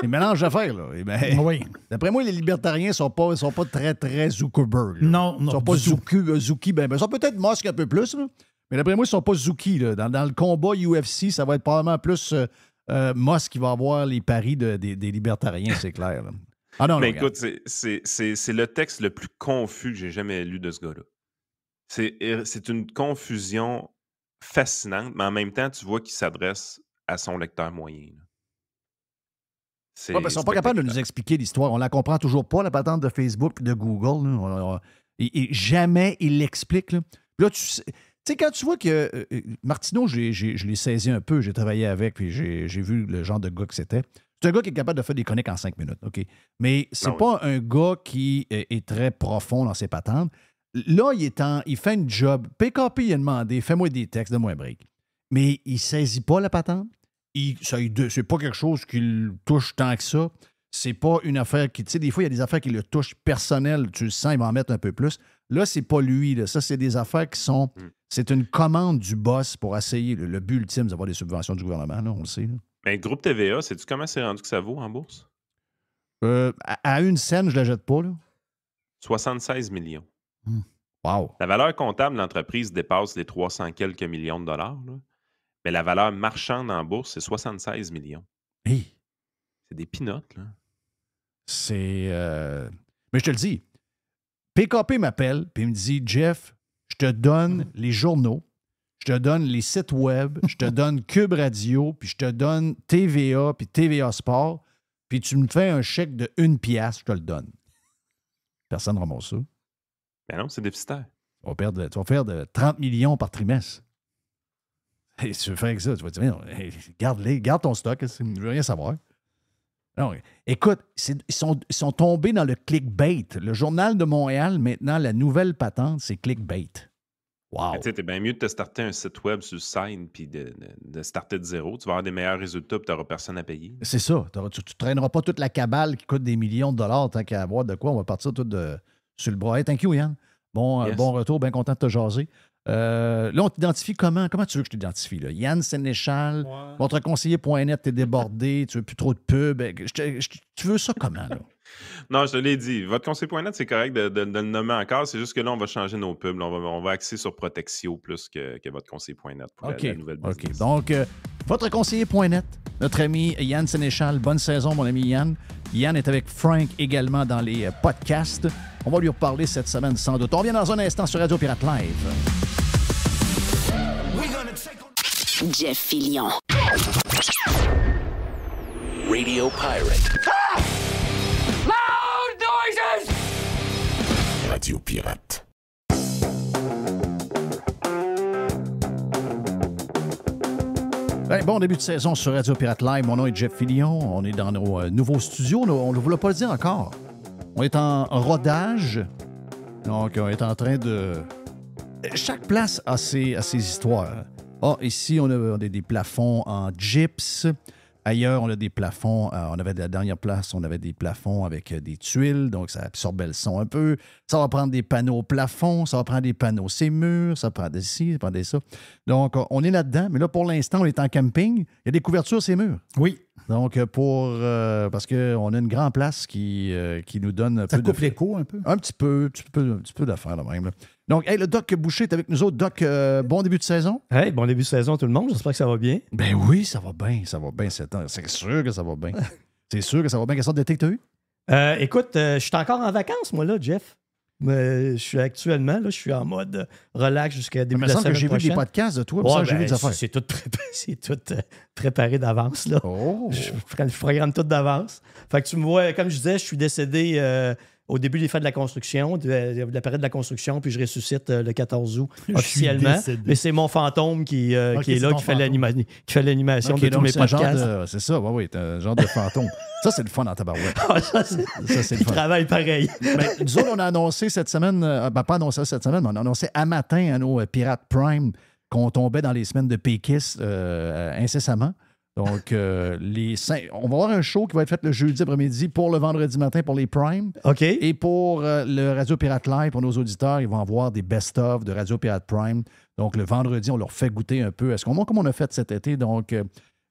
Il mélange d'affaires, là. Eh ben, Oui. d'après moi, les libertariens sont pas très, très Zuckerberg. Là. Non, Ils non. sont pas du tout. Zuki. Ben, ils sont peut-être Musk un peu plus, là. Mais d'après moi, ils sont pas Zuki, là. Dans le combat UFC, ça va être probablement plus Musk qui va avoir les paris des libertariens, c'est clair. Là. Ah non, Mais non, écoute, c'est le texte le plus confus que j'ai jamais lu de ce gars-là. C'est une confusion fascinante, mais en même temps, tu vois qu'il s'adresse à son lecteur moyen. Là. Ouais, parce qu'ils sont pas capables de nous expliquer l'histoire. On la comprend toujours pas, la patente de Facebook et de Google. Là. Et jamais ils l'expliquent. Là. Puis là, tu sais, quand tu vois que Martineau, je l'ai saisi un peu, j'ai travaillé avec, puis j'ai vu le genre de gars que c'était. C'est un gars qui est capable de faire des chroniques en 5 minutes, OK? Mais c'est Non, pas un gars qui est très profond dans ses patentes. Là, il fait une job. PKP, il a demandé, fais-moi des textes, donne-moi un break. Mais il saisit pas la patente. C'est pas quelque chose qui le touche tant que ça. C'est pas une affaire qui... Tu sais, des fois, il y a des affaires qui le touchent personnel. Tu le sens, il va en mettre un peu plus. Là, c'est pas lui. Là. Ça, c'est des affaires qui sont... C'est une commande du boss pour essayer. Le but ultime, c'est d'avoir des subventions du gouvernement, là, on le sait. Là. Mais Groupe TVA, sais-tu comment c'est rendu que ça vaut en bourse? À une scène, je la jette pas, là. 76 millions. Wow. La valeur comptable de l'entreprise dépasse les 300 quelques millions de dollars. Là. Mais la valeur marchande en bourse, c'est 76 millions. Hey. C'est des pinottes, là. C'est... Mais je te le dis, PKP m'appelle puis il me dit, Jeff, je te donne les journaux, je te donne les sites web, je te donne Cube Radio, puis je te donne TVA, puis TVA Sport, puis tu me fais un chèque de 1 piastre, je te le donne. Personne ne ramasse ça. Ben non, c'est déficitaire. Tu vas faire de 30 millions par trimestre. Et si tu veux faire avec ça, tu vas te dire, garde ton stock, je ne veux rien savoir. Non, écoute, ils sont tombés dans le clickbait. Le Journal de Montréal, maintenant, la nouvelle patente, c'est clickbait. Wow. Tu sais, t'es bien mieux de te starter un site web sur le site puis de starter de zéro. Tu vas avoir des meilleurs résultats puis tu n'auras personne à payer. C'est ça. Tu ne traîneras pas toute la cabale qui coûte des millions de dollars tant qu'à avoir de quoi. On va partir tout sur le bras. Hey, thank you, Yann. Bon, Yes. bon retour, bien content de te jaser. Là, on t'identifie comment? Comment tu veux que je t'identifie? Là? Yann Sénéchal, votreconseiller.net, t'es débordé, tu veux plus trop de pub. Tu veux ça comment, là? Non, je te l'ai dit. Votre conseil.net, c'est correct de le nommer encore. C'est juste que là, on va changer nos pubs. Là, on va axer sur Protexio plus que votre conseil.net pour la nouvelle business. OK. Donc, votreconseiller.net, notre ami Yann Sénéchal. Bonne saison, mon ami Yann. Yann est avec Frank également dans les podcasts. On va lui reparler cette semaine sans doute. On revient dans un instant sur Radio Pirate Live. Jeff Fillion. Radio Pirate. Ah! Loud noises! Radio Pirate. Bon début de saison sur Radio Pirate Live. Mon nom est Jeff Fillion. On est dans nos nouveaux studios. On ne vous l'a pas dit encore. On est en rodage. Donc, on est en train de... Chaque place a ses histoires. Ici, on a des plafonds en gyps. Ailleurs, on a des plafonds. On avait la dernière place, on avait des plafonds avec des tuiles, donc ça absorbait le son un peu. Ça va prendre des panneaux au plafond, ça va prendre des panneaux ces murs, ça prend des ci, ça prend des ça. Donc, on est là-dedans, mais là, pour l'instant, on est en camping. Il y a des couvertures ces murs. Oui. Donc, parce qu'on a une grande place qui nous donne un ça peu coupe l'écho un peu? Un petit peu d'affaires, là, même. Là. Donc, le Doc Boucher est avec nous autres. Doc, bon début de saison. Hey, bon début de saison, tout le monde. J'espère que ça va bien. Ben oui, ça va bien. C'est sûr que ça va bien. C'est sûr que ça va bien. Quelle sorte d'été que tu as eu? Écoute, je suis encore en vacances, moi, là, Jeff. Je suis actuellement, là, je suis en mode relax jusqu'à début de la semaine prochaine. J'ai vu des podcasts de toi, ça, j'ai vu des affaires. C'est tout préparé d'avance, là. Oh. Je programme tout d'avance. Fait que tu me vois, comme je disais, je suis décédé au début des fêtes de la construction, de la période de la construction, puis je ressuscite le 14 août officiellement. Mais c'est mon fantôme qui est là, qui fait l'animation de tous mes podcasts. C'est ça, oui, t'es un genre de fantôme. Ça, c'est le fun dans ta barouette. Ça, c'est le fun. Travaille pareil. Mais, nous autres, on a annoncé cette semaine, pas annoncé cette semaine, mais on a annoncé à matin à nos Pirates Prime qu'on tombait dans les semaines de péquistes incessamment. Donc, on va avoir un show qui va être fait le jeudi après-midi pour le vendredi matin pour les Prime. OK. Et pour le Radio Pirate Live, pour nos auditeurs, ils vont avoir des best-of de Radio Pirate Prime. Donc, le vendredi, on leur fait goûter un peu. Est-ce qu'on voit comme on a fait cet été? Donc,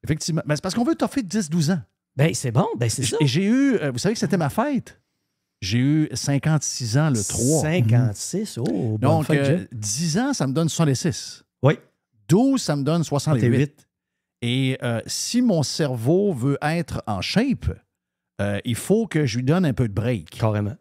effectivement, c'est parce qu'on veut toffer 10-12 ans. Ben c'est bon, c'est ça. Et j'ai eu, vous savez que c'était ma fête. J'ai eu 56 ans le 3. 56, oh, bonne donc, fête, 10 ans, ça me donne 66. Oui. 12, ça me donne 68. Et si mon cerveau veut être en shape, il faut que je lui donne un peu de break. Carrément.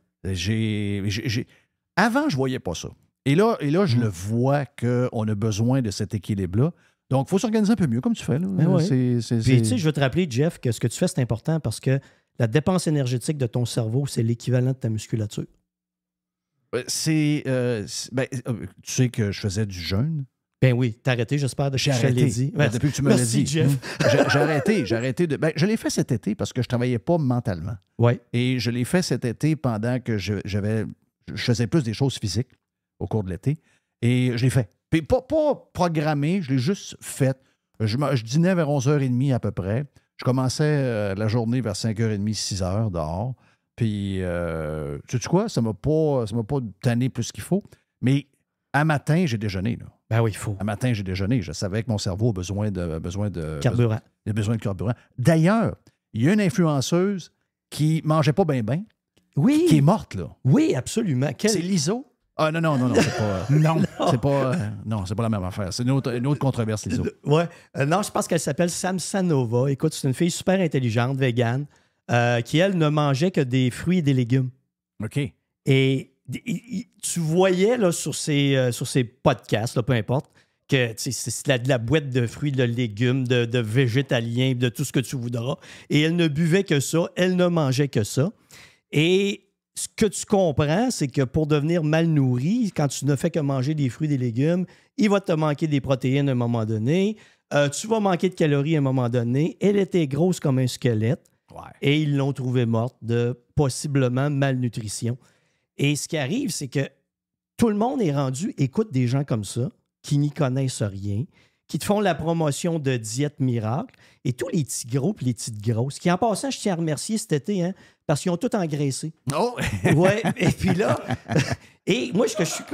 Avant, je ne voyais pas ça. Et là je le vois qu'on a besoin de cet équilibre-là. Donc, il faut s'organiser un peu mieux, comme tu fais. Là. Ouais. Puis, tu sais, je veux te rappeler, Jeff, que ce que tu fais, c'est important parce que la dépense énergétique de ton cerveau, c'est l'équivalent de ta musculature. Tu sais que je faisais du jeûne. Ben oui, t'as arrêté, j'espère, J'ai arrêté. Depuis que tu me l'as dit. Jeff. J'ai arrêté de... je l'ai fait cet été parce que je ne travaillais pas mentalement. Oui. Et je l'ai fait cet été pendant que je faisais plus des choses physiques au cours de l'été. Et je l'ai fait. Puis pas programmé, je l'ai juste fait. Je dînais vers 11h30 à peu près. Je commençais la journée vers 5h30, 6h dehors. Puis, sais-tu quoi? Ça m'a pas tanné plus qu'il faut. Mais à matin, j'ai déjeuné. Là. Ben oui, il faut. À matin, j'ai déjeuné. Je savais que mon cerveau a besoin de carburant. Il a besoin de carburant. D'ailleurs, il y a une influenceuse qui mangeait pas bien, oui. Qui est morte, là. Oui, absolument. C'est l'ISO. Ah non, c'est pas... c'est pas la même affaire. C'est une autre controverse, l'ISO. Ouais. Non, je pense qu'elle s'appelle Samsonova. Écoute, c'est une fille super intelligente, végane, qui, elle, ne mangeait que des fruits et des légumes. OK. Et tu voyais là, sur ses podcasts, là, peu importe, que c'est de la boîte de fruits, de légumes, de végétaliens, de tout ce que tu voudras. Et elle ne buvait que ça, elle ne mangeait que ça. Et ce que tu comprends, c'est que pour devenir mal nourri, quand tu ne fais que manger des fruits et des légumes, il va te manquer des protéines à un moment donné. Tu vas manquer de calories à un moment donné. Elle était grosse comme un squelette. Ouais. Et ils l'ont trouvée morte de possiblement malnutrition. Et ce qui arrive, c'est que tout le monde est rendu, écoute des gens comme ça, qui n'y connaissent rien, qui te font la promotion de diète miracle, et tous les petits gros et les petites grosses, qui en passant, je tiens à remercier cet été, parce qu'ils ont tout engraissé. Oh! Ouais, et puis là, et moi, ce que je suis...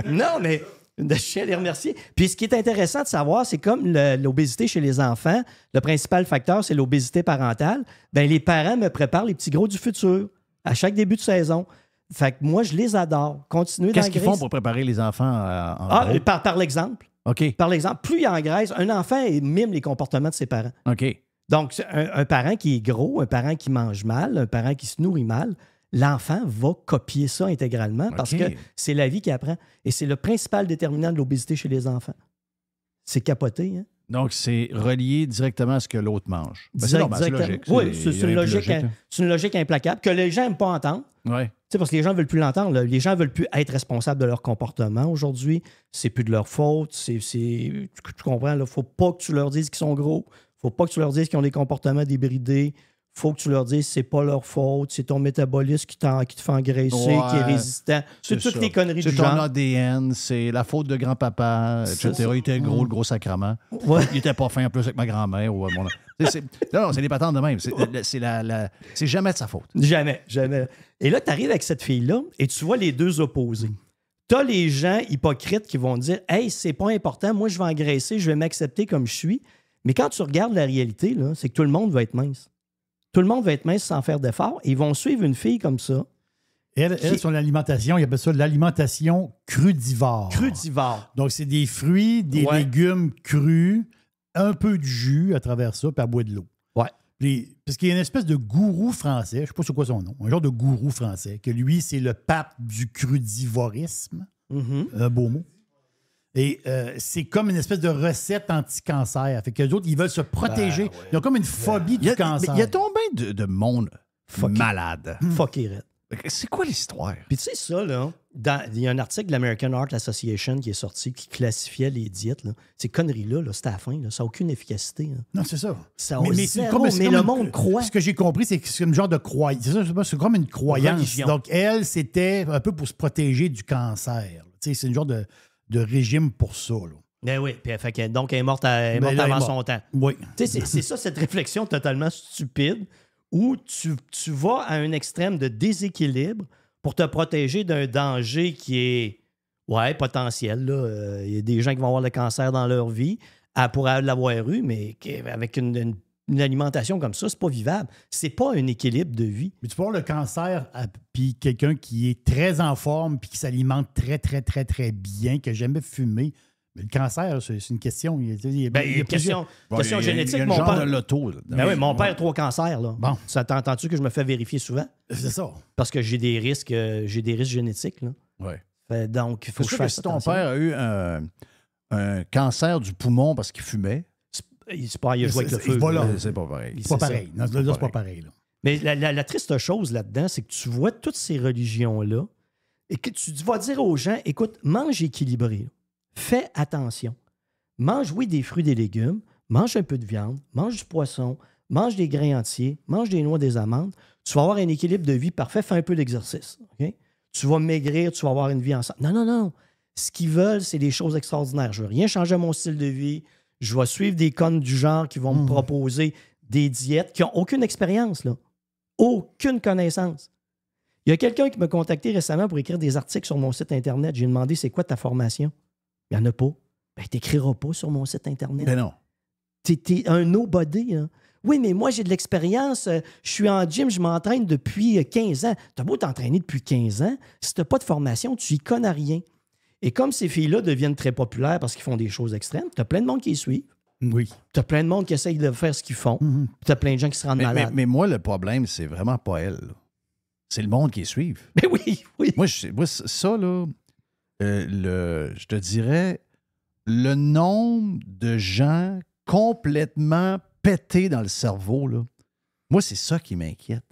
Non, mais je tiens à les remercier. Puis ce qui est intéressant de savoir, c'est comme l'obésité chez les enfants, le principal facteur, c'est l'obésité parentale, bien, les parents me préparent les petits gros du futur à chaque début de saison. Fait que moi, je les adore. Continuez d'engraisser. Qu'est-ce qu'ils font pour préparer les enfants en gros? Par l'exemple. OK. Par l'exemple, plus il engraisse, un enfant mime les comportements de ses parents. OK. Donc, un parent qui est gros, un parent qui mange mal, un parent qui se nourrit mal, l'enfant va copier ça intégralement parce que c'est la vie qui apprend. Et c'est le principal déterminant de l'obésité chez les enfants. C'est capoté, hein? Donc, c'est relié directement à ce que l'autre mange. Ben, c'est normal, c'est logique. Oui, c'est une logique, hein. c'est une logique implacable que les gens n'aiment pas entendre. Ouais. Tu sais, parce que les gens ne veulent plus l'entendre. Là. Les gens ne veulent plus être responsables de leur comportement aujourd'hui. C'est plus de leur faute. Tu comprends? Il ne faut pas que tu leur dises qu'ils sont gros. Il ne faut pas que tu leur dises qu'ils ont des comportements débridés. Il faut que tu leur dises que ce n'est pas leur faute. C'est ton métabolisme qui te fait engraisser, qui est résistant. C'est toutes les conneries du genre. C'est ton ADN, c'est la faute de grand-papa, etc. Il était gros, le gros sacrement. Ouais. Il était pas fin en plus avec ma grand-mère. Non, c'est des patentes de même. C'est jamais de sa faute. Jamais, jamais. Et là, tu arrives avec cette fille-là et tu vois les deux opposés. Tu as les gens hypocrites qui vont dire « Hey, c'est pas important, moi, je vais engraisser, je vais m'accepter comme je suis. » Mais quand tu regardes la réalité, là, c'est que tout le monde va être mince. Tout le monde va être mince sans faire d'effort. Ils vont suivre une fille comme ça. Elle, son alimentation, il appelle ça l'alimentation crudivore. Crudivore. Donc, c'est des fruits, des légumes crus, un peu de jus à travers ça, puis elle boit de l'eau. Ouais. Parce qu'il y a une espèce de gourou français, je ne sais pas c'est quoi son nom, un genre de gourou français, que lui, c'est le pape du crudivorisme. Un beau mot. Et c'est comme une espèce de recette anti-cancer. Fait que les autres, ils veulent se protéger. Ils ont comme une phobie du cancer. Il y a tombé de monde malade. Fucké red. C'est quoi l'histoire? Puis tu sais ça, là, il y a un article de l'American Heart Association qui est sorti qui classifiait les diètes. Là. Ces conneries-là, c'était à la fin. Là, ça n'a aucune efficacité. Là. Non, c'est ça. Ça mais le monde croit. Ce que j'ai compris, c'est que c'est un genre de croyance. C'est comme une croyance. Religion. Donc, elle, c'était un peu pour se protéger du cancer. C'est une genre de régime pour ça. Là. Ben oui, puis donc elle est morte, avant son temps. Oui. C'est ça, cette réflexion totalement stupide où tu vas à un extrême de déséquilibre pour te protéger d'un danger qui est potentiel. Il y a des gens qui vont avoir le cancer dans leur vie, pourraient l'avoir eu, mais avec une alimentation comme ça, c'est pas vivable. C'est pas un équilibre de vie. Mais tu peux avoir le cancer, puis quelqu'un qui est très en forme, puis qui s'alimente très, très, très, très bien, qui n'a jamais fumé. Mais le cancer, c'est une question. Il y a question génétique. Il y a mon genre père, de l'auto. oui, mon père a 3 cancers. Là. Bon. Ça t'entends-tu que je me fais vérifier souvent? C'est ça. Parce que j'ai des risques génétiques. Là. Ouais. Donc, il faut que je fasse fasse si ton attention. père a eu un cancer du poumon parce qu'il fumait, C'est pas, il a joué avec le feu. Voilà. c'est pas pareil. C'est pas pareil. Non, là, c'est pas pareil. Là. Mais la triste chose là-dedans, c'est que tu vois toutes ces religions-là et que tu vas dire aux gens, écoute, mange équilibré. Fais attention. Mange, oui, des fruits, des légumes. Mange un peu de viande. Mange du poisson. Mange des grains entiers. Mange des noix, des amandes. Tu vas avoir un équilibre de vie parfait. Fais un peu d'exercice. Okay? Tu vas maigrir. Tu vas avoir une vie ensemble. Non. Ce qu'ils veulent, c'est des choses extraordinaires. Je ne veux rien changer à mon style de vie. Je vais suivre des connes du genre qui vont me proposer des diètes qui n'ont aucune expérience, là. Aucune connaissance. Il y a quelqu'un qui m'a contacté récemment pour écrire des articles sur mon site Internet. J'ai demandé, c'est quoi ta formation? Il n'y en a pas. Ben, tu n'écriras pas sur mon site Internet. Ben non. T'es un nobody. Hein? Oui, mais moi, j'ai de l'expérience. Je suis en gym, je m'entraîne depuis 15 ans. Tu as beau t'entraîner depuis 15 ans. Si tu n'as pas de formation, tu y connais rien. Et comme ces filles-là deviennent très populaires parce qu'ils font des choses extrêmes, tu as plein de monde qui les suivent. Oui. Tu as plein de monde qui essaye de faire ce qu'ils font. Tu as plein de gens qui se rendent malades. Mais moi, le problème, c'est vraiment pas elle. Là. C'est le monde qui les suit. Mais oui. Moi, ça, là, je te dirais, le nombre de gens complètement pétés dans le cerveau, là, moi, c'est ça qui m'inquiète.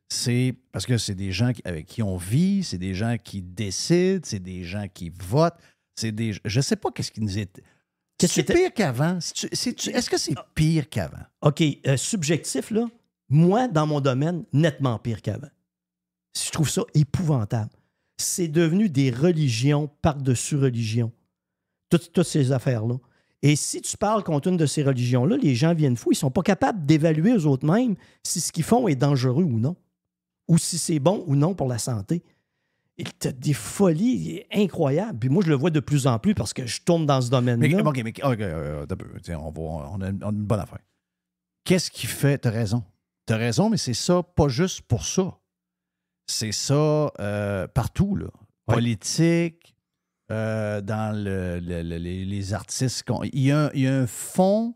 C'est parce que c'est des gens avec qui on vit, c'est des gens qui décident, c'est des gens qui votent, je sais pas qu'est-ce qui nous est... C'est pire qu'avant? Est-ce que c'est pire qu'avant? OK, subjectif, là, moi, dans mon domaine, nettement pire qu'avant. Je trouve ça épouvantable. C'est devenu des religions par-dessus religions. Toutes ces affaires-là. Et si tu parles contre une de ces religions-là, les gens viennent fous. Ils ne sont pas capables d'évaluer eux-mêmes si ce qu'ils font est dangereux ou non. Ou si c'est bon ou non pour la santé. Il y a des folies incroyables. Puis moi, je le vois de plus en plus parce que je tourne dans ce domaine-là. On a une bonne affaire. Qu'est-ce qui fait... T'as raison, mais c'est ça, pas juste pour ça. C'est ça partout, là. Ouais. Politique, dans les artistes. Il y a un fond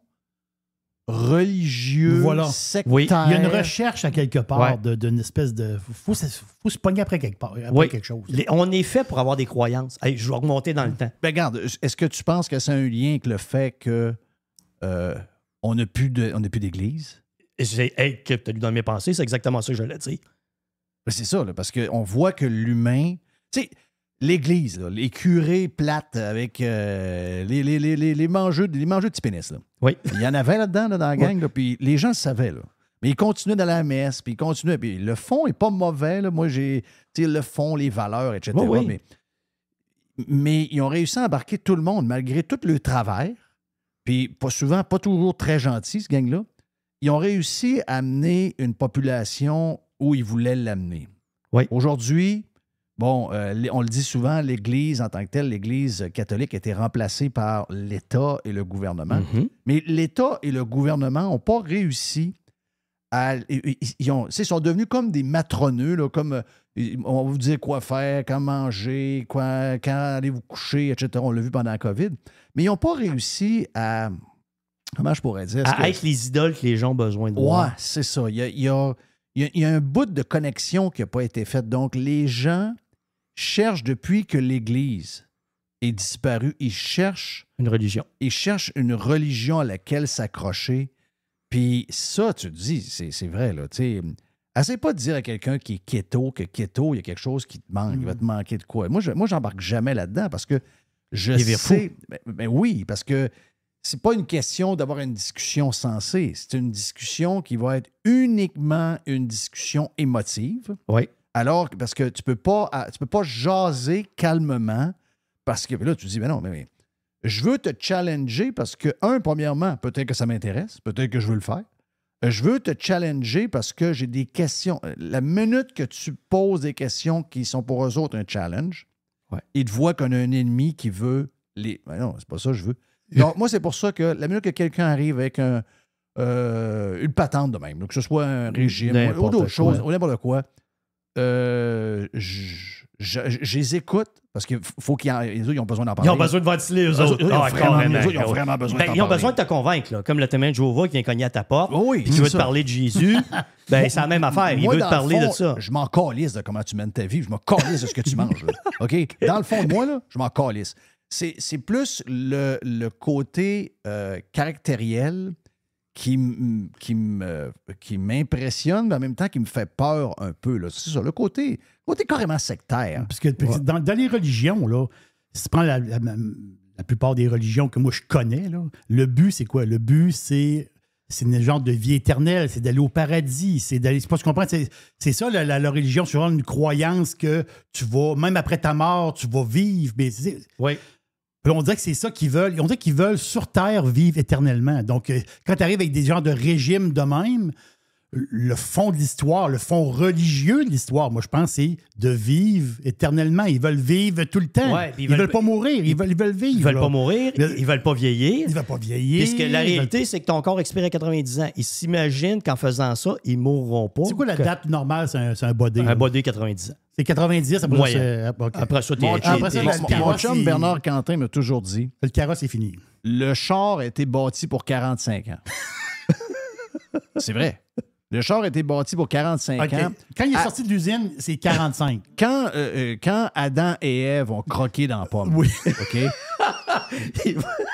religieux, Voilà. sectaire. Oui. Il y a une recherche à quelque part Ouais. d'une espèce de. Faut se pogner après quelque part, après quelque chose. On est fait pour avoir des croyances. Hey, je vais remonter dans le temps. Ben, regarde, est-ce que tu penses que c'est un lien avec le fait que on n'a plus d'église? Hey, que tu as lu dans mes pensées, c'est exactement ça que je voulais dire. Ben, c'est ça, là, parce qu'on voit que l'humain. Tu sais, l'église, là, les curés plates avec les mangeux de petits pénis. Là. Oui. Il y en avait là-dedans, là, dans la gang, là, puis les gens le savaient. Là. Mais ils continuaient d'aller à la messe, puis ils continuaient. Puis le fond n'est pas mauvais. Là. Moi, j'ai le fond, les valeurs, etc. Oui. Mais ils ont réussi à embarquer tout le monde, malgré tout le travers. Puis pas souvent, pas toujours très gentil, ce gang-là. Ils ont réussi à amener une population où ils voulaient l'amener. Oui. Aujourd'hui, bon, on le dit souvent, l'Église en tant que telle, l'Église catholique a été remplacée par l'État et le gouvernement. Mhm. Mais l'État et le gouvernement n'ont pas réussi à... Ils sont devenus comme des matroneux, là, comme on va vous dire quoi faire, quand manger, quand aller vous coucher, etc. On l'a vu pendant la COVID. Mais ils n'ont pas réussi à... Comment je pourrais dire? À être les idoles que les gens ont besoin de voir. Ouais, c'est ça. Il y a un bout de connexion qui n'a pas été fait. Donc, les gens cherchent, depuis que l'Église est disparue, ils cherchent Une religion. une religion à laquelle s'accrocher. Puis ça, tu te dis, c'est vrai, là. Tu sais, essaie pas de dire à quelqu'un qui est keto que keto, il y a quelque chose qui te manque, il va te manquer de quoi. Moi, j'embarque jamais là-dedans parce que je sais... Mais oui, parce que c'est pas une question d'avoir une discussion sensée. C'est une discussion qui va être uniquement une discussion émotive. Oui. Alors, parce que tu peux pas jaser calmement parce que là, tu te dis, mais non, mais je veux te challenger parce que, premièrement, peut-être que ça m'intéresse, peut-être que je veux le faire. Je veux te challenger parce que j'ai des questions. La minute que tu poses des questions qui sont pour eux autres un challenge, ils te voient qu'on a un ennemi qui veut les... Mais non, c'est pas ça que je veux. Donc, moi, c'est pour ça que la minute que quelqu'un arrive avec une patente de même, que ce soit un régime ou d'autres choses, ou n'importe quoi, je les écoute parce qu'il faut ils ont besoin d'en parler. Ils ont besoin de ventiler, eux autres. Ils ont vraiment besoin d'en parler. Ils ont besoin de te convaincre, là, comme le témoin de Jéhovah qui vient cogner à ta porte, oui, qui veut te parler de Jésus. Ben, c'est la même affaire. Il veut te parler de ça. Je m'en calisse de comment tu mènes ta vie. Je me calisse de ce que tu manges. Là. OK? Dans le fond de moi, là, je m'en calisse. C'est plus le côté caractériel qui m'impressionne, mais en même temps qui me fait peur un peu. Là. C'est ça, le côté carrément sectaire. Parce que dans les religions, là, si tu prends la plupart des religions que moi je connais, là, le but, c'est quoi? Le but, c'est une genre de vie éternelle, c'est d'aller au paradis, c'est d'aller... C'est pas ce qu'on comprends, c'est ça, la religion, c'est vraiment une croyance que tu vas, même après ta mort, tu vas vivre. Mais oui. Puis on dirait que c'est ça qu'ils veulent. On dirait qu'ils veulent sur Terre vivre éternellement. Donc, quand tu arrives avec des genres de régimes de même, le fond de l'histoire, le fond religieux de l'histoire, moi, je pense, c'est de vivre éternellement. Ils veulent vivre tout le temps. Ouais, ils veulent pas mourir. Ils veulent vivre. Ils veulent pas mourir. Ils veulent pas vieillir. Ils veulent pas vieillir. Puisque la réalité, c'est que ton corps expire à 90 ans. Ils s'imaginent qu'en faisant ça, ils mourront pas. C'est quoi la date normale? C'est un body. Un body 90 ans. C'est 90, après Moyen. ça, okay. Après ça, Mon chum Bernard Quentin m'a toujours dit... Le carrosse est fini. Le char a été bâti pour 45 ans. C'est vrai. Le char a été bâti pour 45 ans. Quand il est sorti de l'usine, c'est 45. Quand Adam et Ève ont croqué dans la pomme, oui. OK?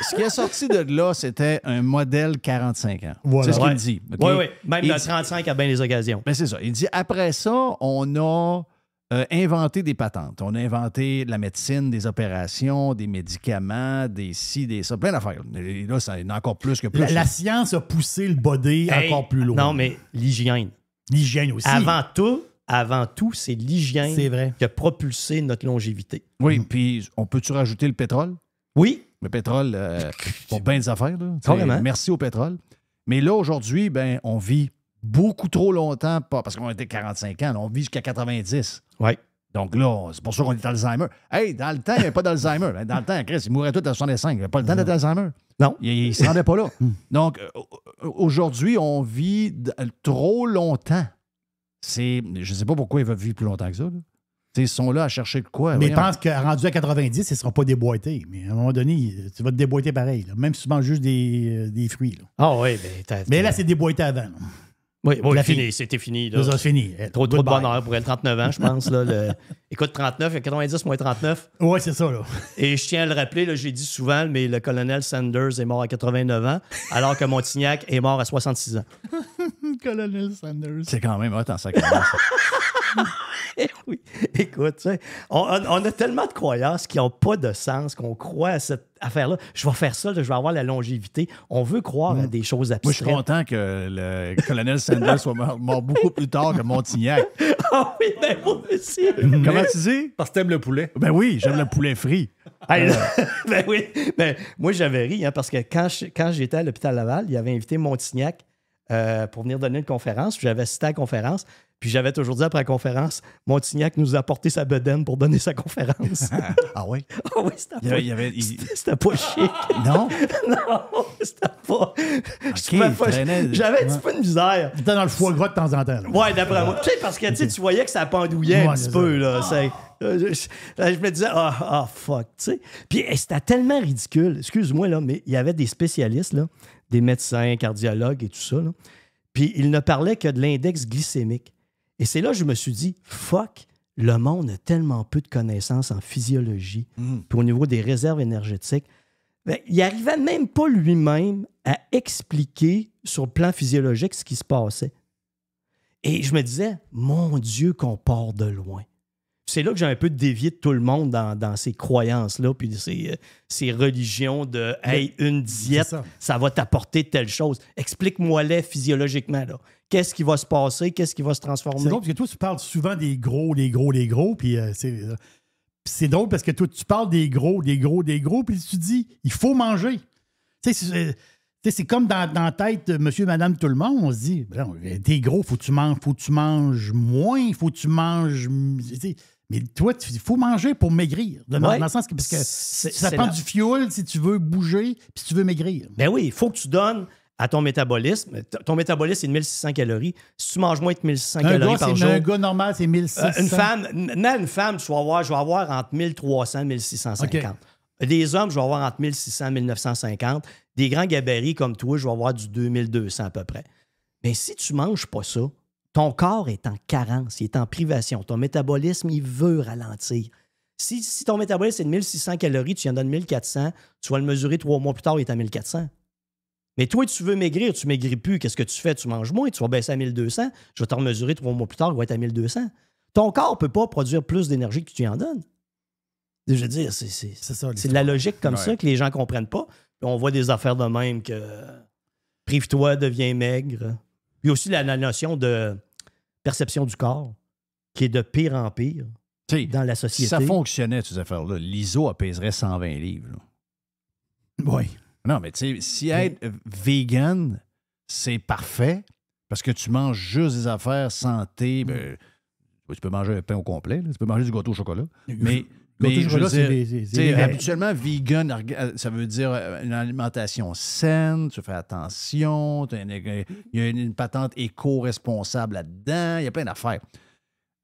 Ce qui est sorti de là, c'était un modèle 45 ans. Voilà. C'est ce qu'il dit. Okay? Oui. Même le 35 à bien des occasions. Ben c'est ça. Il dit, après ça, on a inventé des patentes. On a inventé de la médecine, des opérations, des médicaments, des ci, des ça, plein d'affaires. Et là, ça en a encore plus que plus. La science a poussé le body encore plus loin. Non, mais l'hygiène. L'hygiène aussi. Avant tout, c'est l'hygiène qui a propulsé notre longévité. Oui, puis on peut-tu rajouter le pétrole? Oui. Le pétrole, pour bien des affaires. Là. Carrément. Merci au pétrole. Mais là, aujourd'hui, ben, on vit beaucoup trop longtemps, parce qu'on était 45 ans, là, on vit jusqu'à 90. Oui. Donc là, c'est pour ça qu'on est Alzheimer. Hey, dans le temps, il n'y avait pas d'Alzheimer. Dans le temps, Chris, il mourait tout à 65. Il n'y avait pas le temps d'être Alzheimer. Non. Il ne se rendait pas là. Donc, aujourd'hui, on vit trop longtemps. Je ne sais pas pourquoi ils veulent vivre plus longtemps que ça. Là. Ils sont là à chercher de quoi. Mais voyons. pense qu'à rendu à 90, ils ne seront pas déboîtés. Mais à un moment donné, tu vas te déboîter pareil. Là. Même si tu manges juste des fruits. Là. Ah oui, Mais là, c'est déboîté avant. Là. Oui, La fini, fille. c'était fini. Là. Ça, c'est fini. Trop de Goodbye. bonheur pour elle. 39 ans, je pense. Là, Écoute, 39, 90 moins 39. Oui, c'est ça. Là. Et je tiens à le rappeler, là, j'ai dit souvent, mais le colonel Sanders est mort à 89 ans, alors que Montignac est mort à 66 ans. Colonel Sanders. C'est quand même hot en sacrement. Eh oui. Écoute, tu sais, on a tellement de croyances qui n'ont pas de sens, qu'on croit à cette affaire-là. Je vais faire ça, là, je vais avoir la longévité. On veut croire à des choses Moi, je suis abstraites. content que le colonel Sanders soit mort beaucoup plus tard que Montignac. Ah oui, ben moi aussi. Comment tu dis? Parce que t'aimes le poulet. Ben oui, j'aime le poulet frit. Hey, là, ben oui. Ben, moi, j'avais ri, hein, parce que quand j'étais à l'hôpital Laval, il avait invité Montignac pour venir donner une conférence. Puis j'avais assisté à la conférence. Puis j'avais toujours dit après la conférence, Montignac nous a apporté sa bedaine pour donner sa conférence. Ah oui? Ah oui, c'était pas chic. Non? Non, c'était pas. Je trouvais il pas- traînait- J'avais un petit peu de misère. C'était dans le foie gras de temps en temps. Là. Ouais, d'après moi. Tu sais, parce que tu voyais que ça pendouillait un Ouais, petit c'est peu. ça. Là. Je me disais, fuck, tu sais. Puis c'était tellement ridicule. Excuse-moi, là, mais il y avait des spécialistes, là, des médecins, cardiologues et tout ça. Là. Puis ils ne parlaient que de l'index glycémique. Et c'est là que je me suis dit, fuck, le monde a tellement peu de connaissances en physiologie, puis au niveau des réserves énergétiques. Ben, il n'arrivait même pas lui-même à expliquer sur le plan physiologique ce qui se passait. Et je me disais, mon Dieu, qu'on part de loin. C'est là que j'ai un peu dévié de tout le monde dans ces croyances-là, puis ces religions de « Hey, une diète, c'est ça. ça va t'apporter telle chose. » Explique-moi-les physiologiquement. Là. Qu'est-ce qui va se passer? Qu'est-ce qui va se transformer? C'est drôle parce que toi, tu parles souvent des gros, puis c'est drôle parce que toi, tu parles des gros, puis tu dis, il faut manger. Tu sais, c'est comme dans la tête de monsieur, madame, tout le monde, on se dit, t'es gros, faut que tu manges moins, faut que tu manges... Mais toi, il faut manger pour maigrir. Dans le sens que, parce que ça prend du fuel si tu veux bouger, puis si tu veux maigrir. Ben oui, il faut que tu donnes à ton métabolisme. Ton métabolisme, c'est de 1600 calories. Si tu manges moins de 1600 calories par jour... Un gars normal, c'est 1600. Une femme, je vais avoir entre 1300 et 1650. Okay. Des hommes, je vais avoir entre 1600 et 1950. Des grands gabarits comme toi, je vais avoir du 2200 à peu près. Mais si tu ne manges pas ça, ton corps est en carence, il est en privation. Ton métabolisme, il veut ralentir. Si ton métabolisme est de 1600 calories, tu en donnes 1400, tu vas le mesurer 3 mois plus tard, il est à 1400. Mais toi, tu veux maigrir, tu ne maigris plus. Qu'est-ce que tu fais? Tu manges moins, tu vas baisser à 1200. Je vais te mesurer 3 mois plus tard, il va être à 1200. Ton corps ne peut pas produire plus d'énergie que tu en donnes. Je veux dire, c'est de la logique comme ça que les gens ne comprennent pas. Puis on voit des affaires de même que prive-toi, deviens maigre. Puis aussi la notion de perception du corps qui est de pire en pire dans la société. Si ça fonctionnait, ces affaires-là, l'ISO apaiserait 120 livres. Oui. Non, mais tu sais, si être vegan, c'est parfait parce que tu manges juste des affaires santé, ben, tu peux manger un pain au complet, là, tu peux manger du gâteau au chocolat. Mais je veux dire, habituellement, vegan, ça veut dire une alimentation saine, tu fais attention, il y a une patente éco-responsable là-dedans, il y a plein d'affaires.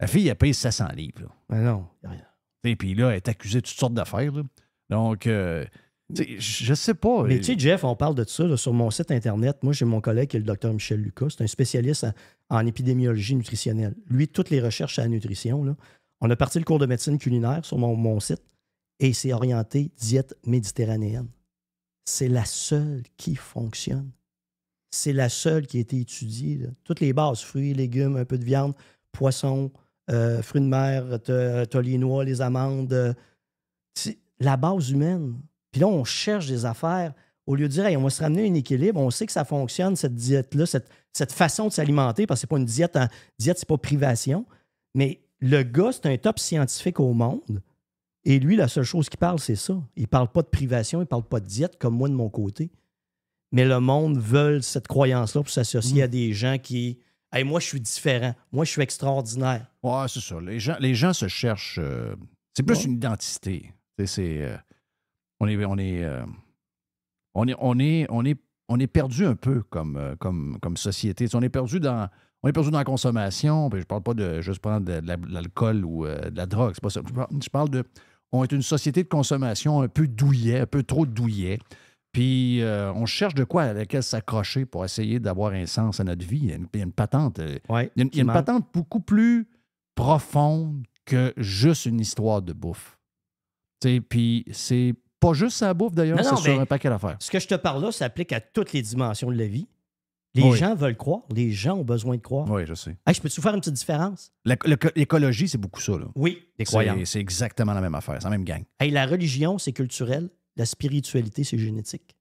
La fille, elle paye 700 livres. Là. Ben non, il n'y a rien. Et puis là, elle est accusée de toutes sortes d'affaires. Là. Donc, je sais pas. Mais tu sais, Jeff, on parle de ça là, sur mon site Internet. Moi, j'ai mon collègue qui est le docteur Michel Lucas. C'est un spécialiste en épidémiologie nutritionnelle. Lui, toutes les recherches à la nutrition, là, on a parti le cours de médecine culinaire sur mon site et c'est orienté diète méditerranéenne. C'est la seule qui fonctionne. C'est la seule qui a été étudiée. Là. Toutes les bases, fruits, légumes, un peu de viande, poisson, fruits de mer, t'as les noix, les amandes. C'est la base humaine. Puis là, on cherche des affaires. Au lieu de dire, hey, on va se ramener à un équilibre, on sait que ça fonctionne, cette diète-là, cette façon de s'alimenter, parce que c'est pas une diète, diète, c'est pas privation. Mais le gars, c'est un top scientifique au monde. Et lui, la seule chose qu'il parle, c'est ça. Il parle pas de privation, il parle pas de diète, comme moi de mon côté. Mais le monde veut cette croyance-là pour s'associer à des gens qui... Hey, moi, je suis différent. Moi, je suis extraordinaire. Ouais, c'est ça. Les gens se cherchent... c'est plus une identité. On est perdu un peu comme société. On est perdu dans... On est perdu dans la consommation. Puis je parle pas de juste prendre de l'alcool ou de la drogue. C'est pas ça. Je parle de... On est une société de consommation un peu douillet, un peu trop douillet. Puis on cherche de quoi à laquelle s'accrocher pour essayer d'avoir un sens à notre vie. Il y a une patente. Ouais, Il y a une patente beaucoup plus profonde que juste une histoire de bouffe. Puis c'est pas juste sa bouffe, d'ailleurs, Non, c'est non, sur mais un paquet d'affaires. Ce que je te parle là, ça s'applique à toutes les dimensions de la vie. Les Oui. gens veulent croire. Les gens ont besoin de croire. Oui, je sais. Hey, je peux-tu faire une petite différence? L'écologie, c'est beaucoup ça. Là. Oui, les croyances. C'est exactement la même affaire. C'est la même gang. Hey, la religion, c'est culturel. La spiritualité, c'est génétique.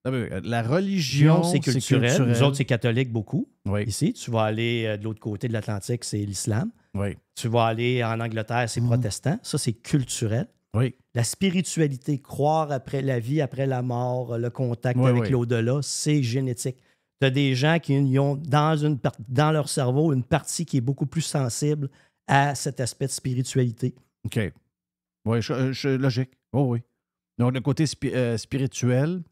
La religion, c'est culturel. Nous autres, c'est catholique beaucoup. Oui, Ici, tu vas aller de l'autre côté de l'Atlantique, c'est l'islam. oui, Tu vas aller en Angleterre, c'est protestant. Ça, c'est culturel. oui. La spiritualité, croire après la vie, après la mort, le contact Oui, avec oui. l'au-delà, c'est génétique. Tu as des gens qui ont dans leur cerveau une partie qui est beaucoup plus sensible à cet aspect de spiritualité. OK. Oui, logique. Oh, oui. Donc, le côté spirituel,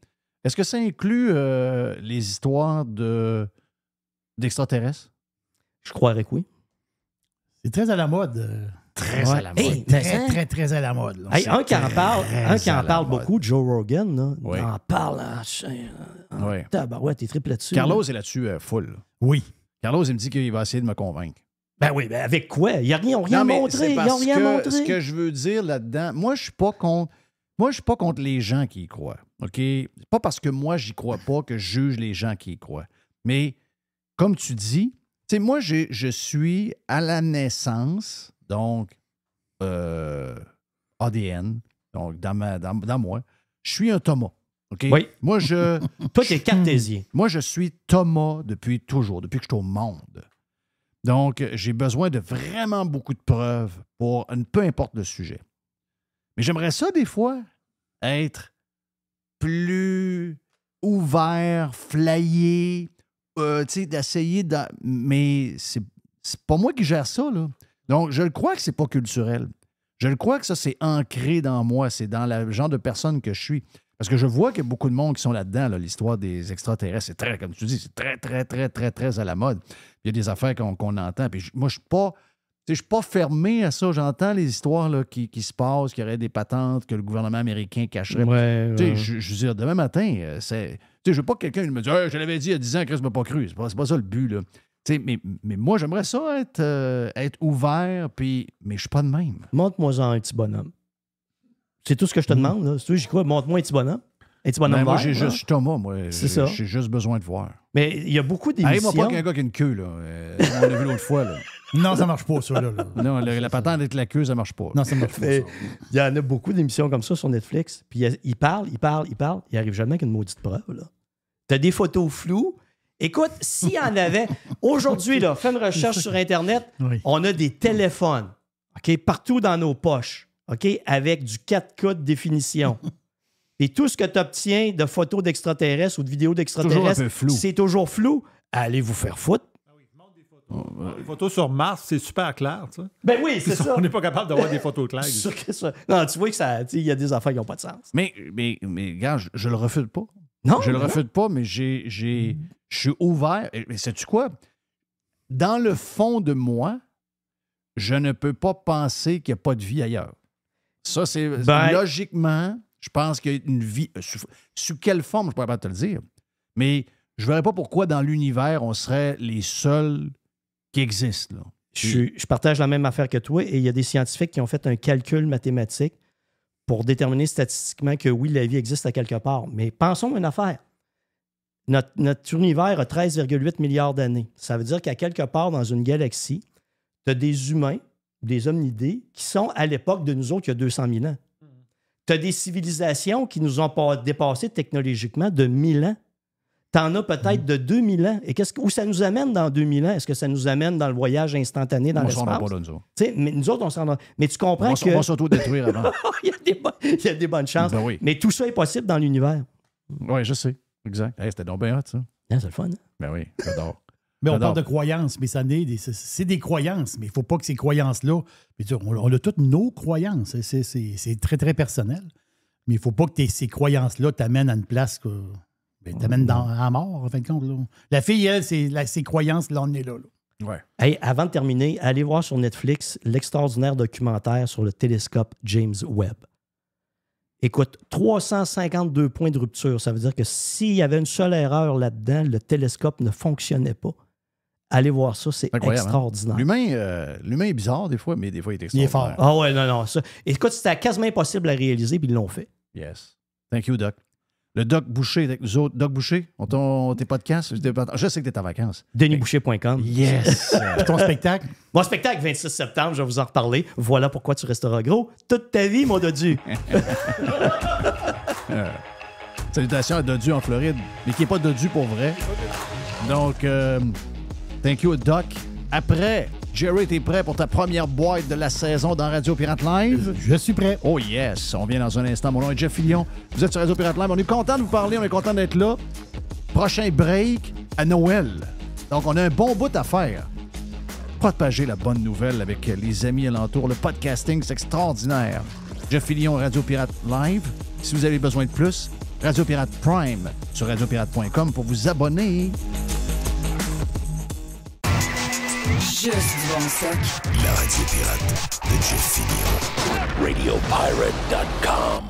est-ce que ça inclut les histoires d'extraterrestres? Je croirais que oui. C'est très à la mode. Très Ouais. à la mode. Hey, Très à la mode. Là. Hey, un qui en parle à la mode. beaucoup, Joe Rogan, là, Oui. il en parle Oui. tabarouette, t'es triple là-dessus. Carlos est là-dessus full. Là. Oui. Carlos, il me dit qu'il va essayer de me convaincre. Ben oui, ben avec quoi? Ils n'ont rien Non, mais montré. c'est Ils parce n'ont rien que montré. Ce que je veux dire là-dedans, moi, je suis pas contre les gens qui y croient. OK? C'est pas parce que moi, j'y crois pas que je juge les gens qui y croient. Mais, comme tu dis, tu sais, moi, je suis à la naissance, donc, ADN, donc, dans moi, je suis un Thomas. OK? Oui. Moi, Toi, t'es cartésien. moi, je suis Thomas depuis toujours, depuis que je suis au monde. Donc, j'ai besoin de vraiment beaucoup de preuves pour peu importe le sujet. Mais j'aimerais ça, des fois, être plus ouvert, flyé, tu sais, d'essayer de... Mais c'est pas moi qui gère ça, là. Donc, je le crois que c'est pas culturel. Je le crois que ça, c'est ancré dans moi. C'est dans le genre de personne que je suis. Parce que je vois qu'il y a beaucoup de monde qui sont là-dedans, là, l'histoire des extraterrestres. C'est très, comme tu dis, c'est très, très, très, très, très à la mode. Il y a des affaires qu'on entend. Puis moi, je ne suis pas fermé à ça. J'entends les histoires là, qui se passent, qu'il y aurait des patentes que le gouvernement américain cacherait. Ouais, Tu sais, je veux dire, demain matin, je veux pas que quelqu'un me dise hey, je l'avais dit il y a 10 ans, Chris ne m'a pas cru. C'est pas ça le but. Là. Mais moi, j'aimerais ça être ouvert, mais je ne suis pas de même. Montre-moi un petit bonhomme. C'est tout ce que je te demande. Là. Si tu veux, j'y crois. Montre-moi un petit bonhomme. Un petit bonhomme Ben, moi, vert, je suis Thomas, moi. C'est ça. J'ai juste besoin de voir. Mais il y a beaucoup d'émissions. Arrive-moi pas qu'un gars qui a une queue, là. On l'a vu l'autre fois, là. Non, ça marche pas, ça. Là. Non, la patente avec la queue, ça marche pas. Non, ça marche pas. Mais Ça. il y en a beaucoup d'émissions comme ça sur Netflix. Puis il parle. Il arrive jamais avec une maudite preuve. Tu as des photos floues. Écoute, s'il y en avait... Aujourd'hui, là, fais une recherche sur Internet. Oui. On a des téléphones, OK, partout dans nos poches, OK, avec du 4K de définition. Et tout ce que tu obtiens de photos d'extraterrestres ou de vidéos Toujours un d'extraterrestres, peu flou. c'est toujours flou. Allez vous faire foutre. Les photos sur Mars, c'est super clair, tu sais. Ben oui, c'est ça. On n'est pas capable d'avoir des photos claires. Sûr que ça. Non, tu vois que ça, il y a des affaires qui n'ont pas de sens. Mais gars, je le refuse pas. Non, Je le non. refuse pas, mais je suis ouvert. Mais sais-tu quoi? Dans le fond de moi, je ne peux pas penser qu'il n'y a pas de vie ailleurs. Ça, c'est Ben- logiquement, je pense qu'il y a une vie. Sous quelle forme, je ne pourrais pas te le dire. Mais je ne verrais pas pourquoi dans l'univers, on serait les seuls qui existent. Là. Je partage la même affaire que toi et il y a des scientifiques qui ont fait un calcul mathématique pour déterminer statistiquement que oui, la vie existe à quelque part. Mais pensons à une affaire. Notre univers a 13,8 milliards d'années. Ça veut dire qu'à quelque part dans une galaxie, tu as des humains, des hominidés, qui sont à l'époque de nous autres il y a 200 000 ans. Tu as des civilisations qui nous ont pas dépassés technologiquement de 1000 ans. Tu en as peut-être de 2000 ans. Et où ça nous amène dans 2000 ans? Est-ce que ça nous amène dans le voyage instantané dans On s'en va l'espace? pas là, nous autres. Tu sais, mais nous autres, on s'en va. Mais tu comprends On que va s'auto-détruire avant. il y a des bonnes chances. Ben oui. Mais tout ça est possible dans l'univers. Oui, je sais. Exact. Hey, c'était donc bien hot, ça. Ah, c'est le fun. Hein? Ben oui, j'adore. Mais on J'adore. parle de croyances, mais c'est des croyances. Mais il ne faut pas que ces croyances-là. On a toutes nos croyances. C'est très, très personnel. Mais il ne faut pas que ces croyances-là t'amènent à une place que. Ben, t'amènes à mort, en fin de compte. Là. La fille, elle, ses croyances l'ont amené là. Ouais. Hey, avant de terminer, allez voir sur Netflix l'extraordinaire documentaire sur le télescope James Webb. Écoute, 352 points de rupture. Ça veut dire que s'il y avait une seule erreur là-dedans, le télescope ne fonctionnait pas. Allez voir ça, c'est extraordinaire. Hein? L'humain est bizarre des fois, mais des fois, il est extraordinaire. Il est fort. Ah ouais, non. Ça. Écoute, c'était quasiment impossible à réaliser, puis ils l'ont fait. Yes. Thank you, Doc. Le Doc Boucher avec nous autres. Doc Boucher, tes podcasts? Je sais que t'es en vacances. DenisBoucher.com. Yes! Puis ton spectacle? Mon spectacle, 26 septembre, je vais vous en reparler. Voilà pourquoi tu resteras gros toute ta vie, mon dodu. Salutations à Dodu en Floride, mais qui n'est pas Dodu pour vrai. Donc, thank you, Doc. Après, Jerry, t'es prêt pour ta première boîte de la saison dans Radio Pirate Live? Je suis prêt. Oh yes! On vient dans un instant. Mon nom est Jeff Fillion. Vous êtes sur Radio Pirate Live. On est content de vous parler. On est content d'être là. Prochain break à Noël. Donc, on a un bon bout à faire. Propager la bonne nouvelle avec les amis alentours. Le podcasting, c'est extraordinaire. Jeff Fillion, Radio Pirate Live. Si vous avez besoin de plus, Radio Pirate Prime sur radiopirate.com pour vous abonner. Juste du bon stock. La radio pirate de Jeff Fillion. RadioPirate.com.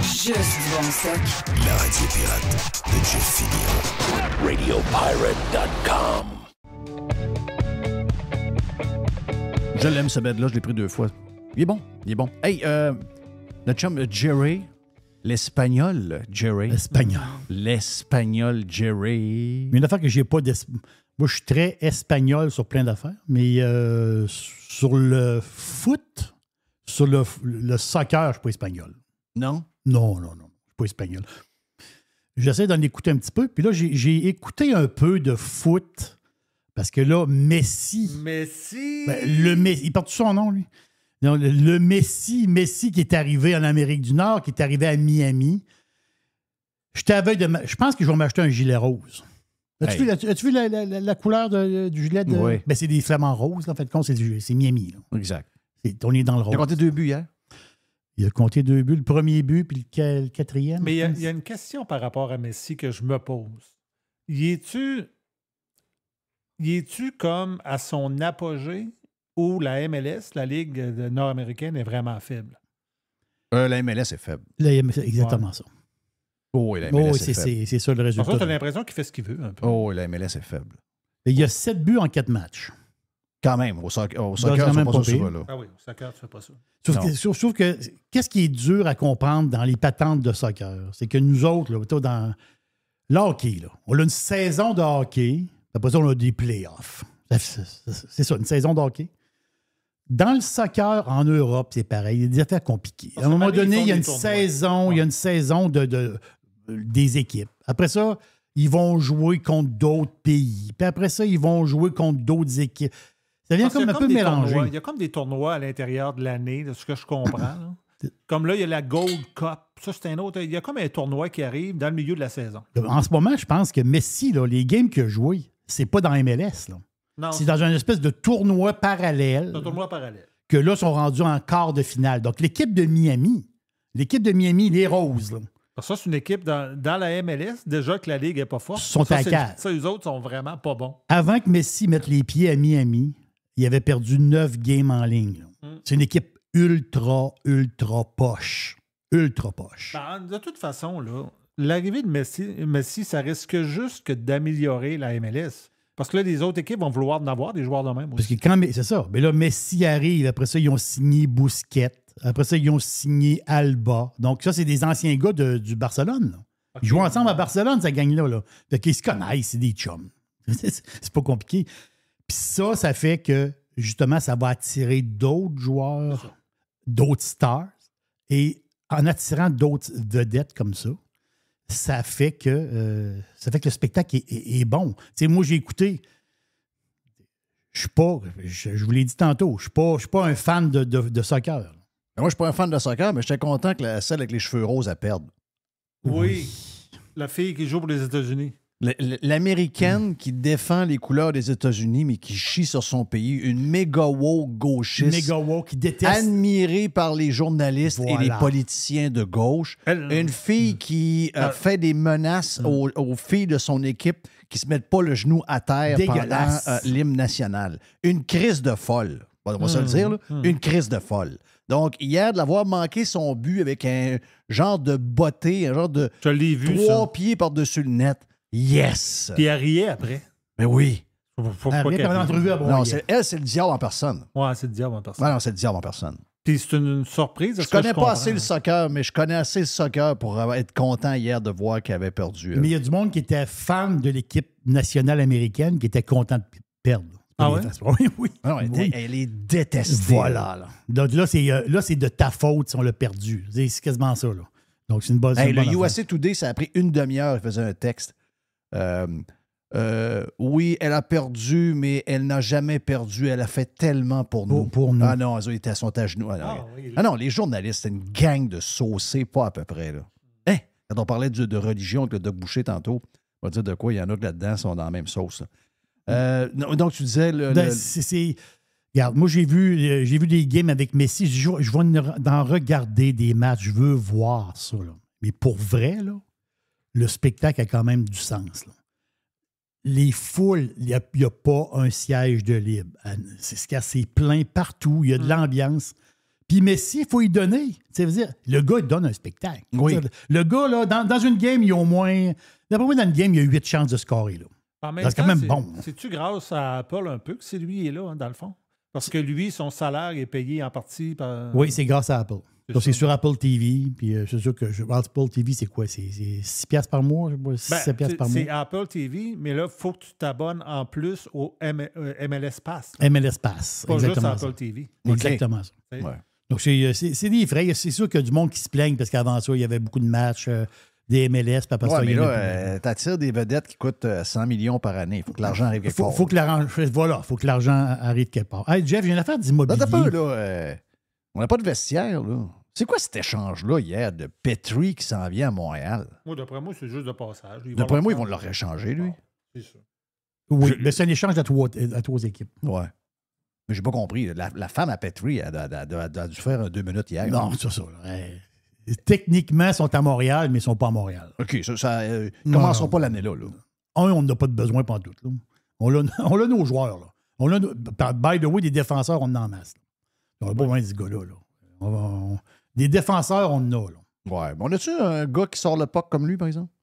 Juste du bon stock. La radio pirate de Jeff Fillion. RadioPirate.com. Je l'aime, ce bed-là. Je l'ai pris 2 fois. Il est bon. Hey, notre chum Jerry, l'espagnol Jerry. L'espagnol Jerry. Mais une affaire que j'ai pas Moi, je suis très espagnol sur plein d'affaires, mais sur le foot, sur le soccer, je ne suis pas espagnol. Non? Non, je ne suis pas espagnol. J'essaie d'en écouter un petit peu, puis là, j'ai écouté un peu de foot, parce que là, Messi... il porte son nom, lui. Non, le Messi qui est arrivé en Amérique du Nord, qui est arrivé à Miami. Je pense que je vais m'acheter un gilet rose. As-tu vu la couleur du gilet? Oui. Ben, c'est des flamants roses, là, en fait, c'est Miami. Là. Exact. On est dans le rose. Il a compté 2 buts hier. Il a compté 2 buts, le premier but puis le quatrième. Mais il y a une question par rapport à Messi que je me pose. Y es-tu comme à son apogée où la MLS, la Ligue nord-américaine, est vraiment faible? La MLS est faible. Exactement ça. Oh, la MLS est faible. C'est ça le résultat. Pour ça, tu as l'impression qu'il fait ce qu'il veut un peu. Oh, la MLS est faible. Il y a 7 buts en 4 matchs. Quand même, au soccer, quand ils même sont pas souvent là. Ah oui, au soccer, tu fais pas ça. Je trouve que qu'est-ce qui est dur à comprendre dans les patentes de soccer? C'est que nous autres, là, dans le hockey, là, on a une saison de hockey, après ça, on a des playoffs. C'est ça, une saison de hockey. Dans le soccer en Europe, c'est pareil. Il y a des affaires compliquées. À un moment donné, il y a une saison des équipes. Après ça, ils vont jouer contre d'autres pays. Puis après ça, ils vont jouer contre d'autres équipes. Ça vient comme un peu mélangé. Il y a comme des tournois à l'intérieur de l'année, de ce que je comprends. Là. Comme là, il y a la Gold Cup. Ça, c'est un autre. Il y a comme un tournoi qui arrive dans le milieu de la saison. En ce moment, je pense que Messi, là, les games qu'il a joués, c'est pas dans MLS. Là. Non, c'est dans une espèce de tournoi parallèle. C'est un tournoi parallèle. Que là, sont rendus en quart de finale. Donc, l'équipe de Miami, les Roses, là. Ça, c'est une équipe dans la MLS, déjà que la Ligue n'est pas forte. Sont à 4. Ça, eux autres sont vraiment pas bons. Avant que Messi mette les pieds à Miami, il avait perdu 9 games en ligne. C'est une équipe ultra poche. Ultra poche. De toute façon, là, l'arrivée de Messi, ça risque juste que d'améliorer la MLS. Parce que là, les autres équipes vont vouloir en avoir des joueurs de même aussi. Parce que c'est ça. Mais là, Messi arrive. Après ça, ils ont signé Busquets. Après ça, ils ont signé Alba. Donc, ça, c'est des anciens gars du Barcelone. Là. Okay. Ils jouent ensemble à Barcelone, cette gang-là. Là. Fait qu'ils se connaissent, c'est des chums. C'est pas compliqué. Puis ça fait que, justement, ça va attirer d'autres joueurs, d'autres stars. Et en attirant d'autres vedettes comme ça, ça fait que le spectacle est bon. T'sais, moi, j'ai écouté. Je vous l'ai dit tantôt, je suis pas un fan de soccer. Moi, je suis pas un fan de soccer, mais j'étais content que celle avec les cheveux roses, elle perde. Oui. La fille qui joue pour les États-Unis. L'Américaine qui défend les couleurs des États-Unis, mais qui chie sur son pays, une méga woke gauchiste. Méga woke qui déteste. Admirée par les journalistes et les politiciens de gauche. Une fille qui fait des menaces aux filles de son équipe qui se mettent pas le genou à terre pendant l'hymne national. Une crise de folle. On va se le dire, là. Une crise de folle. Donc, hier, de l'avoir manqué son but avec un genre de botté, un genre de 3 pieds par-dessus le net. Yes! Puis elle riait après. Mais oui. Faut pas qu'elle non, elle, c'est le diable en personne. Ouais, c'est le diable en personne. Non, c'est le diable en personne. Puis c'est une surprise. Je connais pas assez le soccer, mais je connais assez le soccer pour être content hier de voir qu'elle avait perdu. Mais il y a du monde qui était fan de l'équipe nationale américaine qui était content de perdre. Ah ouais? Oui. Non, elle est détestée. Voilà. Là. Donc là, c'est de ta faute si on l'a perdu. C'est quasiment ça. Là. Donc c'est une bonne le USA Today, ça a pris une demi-heure. Il faisait un texte. Oui, elle a perdu, mais elle n'a jamais perdu. Elle a fait tellement pour nous. Pour nous. Ah non, elles sont à genoux. Non, les journalistes, c'est une gang de saucés, pas à peu près. Là. Hein? Quand on parlait de religion avec le Doc Boucher tantôt, on va dire de quoi il y en a là-dedans sont dans la même sauce. Donc, tu disais... Regarde, moi, j'ai vu des games avec Messi. Je vais en regarder des matchs. Je veux voir ça. Là. Mais pour vrai, là, le spectacle a quand même du sens. Là. Les foules, il n'y a pas un siège de libre. C'est plein partout. Il y a de l'ambiance. Puis Messi, il faut y donner. Ça veut dire, le gars, il donne un spectacle. Oui. Le gars, là, dans une game, il y a au moins... D'après moi, dans une game, il y a 8 chances de scorer. Là. C'est quand même bon. C'est-tu grâce à Apple un peu que c'est lui qui est là, hein, dans le fond? Parce que lui, son salaire est payé en partie par... Oui, c'est grâce à Apple. Donc, c'est sur Apple TV. Puis c'est sûr que Apple TV, c'est quoi? C'est 6$ par mois? 7$ par mois? C'est Apple TV, mais là, il faut que tu t'abonnes en plus au MLS Pass. MLS Pass. Pas exactement juste ça. Apple TV. Exactement ça. Ouais. Donc, c'est des frais. C'est sûr qu'il y a du monde qui se plaigne parce qu'avant ça, il y avait beaucoup de matchs, des MLS. Puis après ça, mais là, t'attires des vedettes qui coûtent 100 millions par année. Il faut que l'argent arrive quelque part. Faut que l'argent arrive quelque part. Hey, Jeff, j'ai une affaire d'immobilier. Attends un peu, là. On n'a pas de vestiaire, là. C'est quoi cet échange-là hier de Petrie qui s'en vient à Montréal? Moi, d'après moi, c'est juste de passage. D'après moi, ils vont le réchanger, lui. C'est ça. Oui, mais c'est un échange à trois équipes. Ouais. Mais j'ai pas compris. La femme à Petrie, elle a dû faire 2 minutes hier. Non, c'est ça. Techniquement, ils sont à Montréal, mais ils ne sont pas à Montréal. OK, ça commençons pas l'année-là. Là. On n'a pas de besoin pendant tout. Là. On a nos joueurs. Là. By the way, des défenseurs, on en a en masse. On n'a pas besoin de ce gars-là. Là. Des défenseurs, on en a. Là. Ouais. On a-tu un gars qui sort le puck comme lui, par exemple?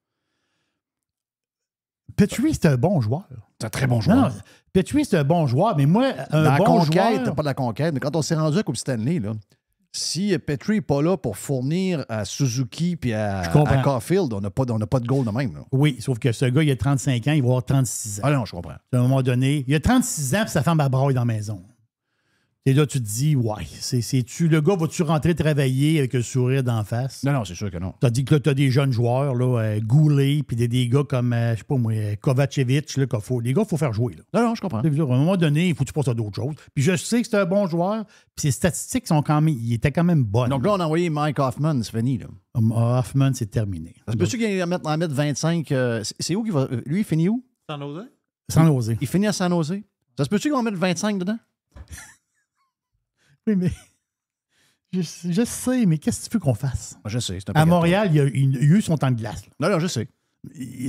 Petrie, c'est un bon joueur. C'est un très bon joueur. Non, Petrie, c'est un bon joueur, mais moi, dans bon conquête, joueur... pas de la conquête, mais quand on s'est rendu à Coupe Stanley, là, si Petrie n'est pas là pour fournir à Suzuki et à Caulfield, on n'a pas de goal de même. Là. Oui, sauf que ce gars, il a 35 ans, il va avoir 36 ans. Ah non, je comprends. À un moment donné, il a 36 ans, puis sa femme a braille dans la maison. Et là, tu te dis, ouais, le gars, vas-tu rentrer travailler avec le sourire d'en face? Non, c'est sûr que non. Tu as dit que là, tu as des jeunes joueurs, là, Goulet, puis des gars comme, je sais pas moi, Kovacevic, là, les gars, il faut faire jouer. Là. Non, je comprends. À un moment donné, il faut que tu passes à d'autres choses. Puis je sais que c'est un bon joueur, puis ses statistiques sont quand même, il était quand même bonnes. Donc là, on a envoyé Mike Hoffman, c'est fini. Là. Hoffman, c'est terminé. C'est peux-tu qu'il va en mettre 25? C'est où qu'il va. Lui, il finit où? San Jose? San Jose. Il finit à San Jose. Ça se peut-tu qu'il va en mettre 25 dedans? Oui, mais je sais, mais qu'est-ce que tu veux qu'on fasse? Je sais. C'est un à Montréal, il y a eu son temps de glace. Là. Non, je sais.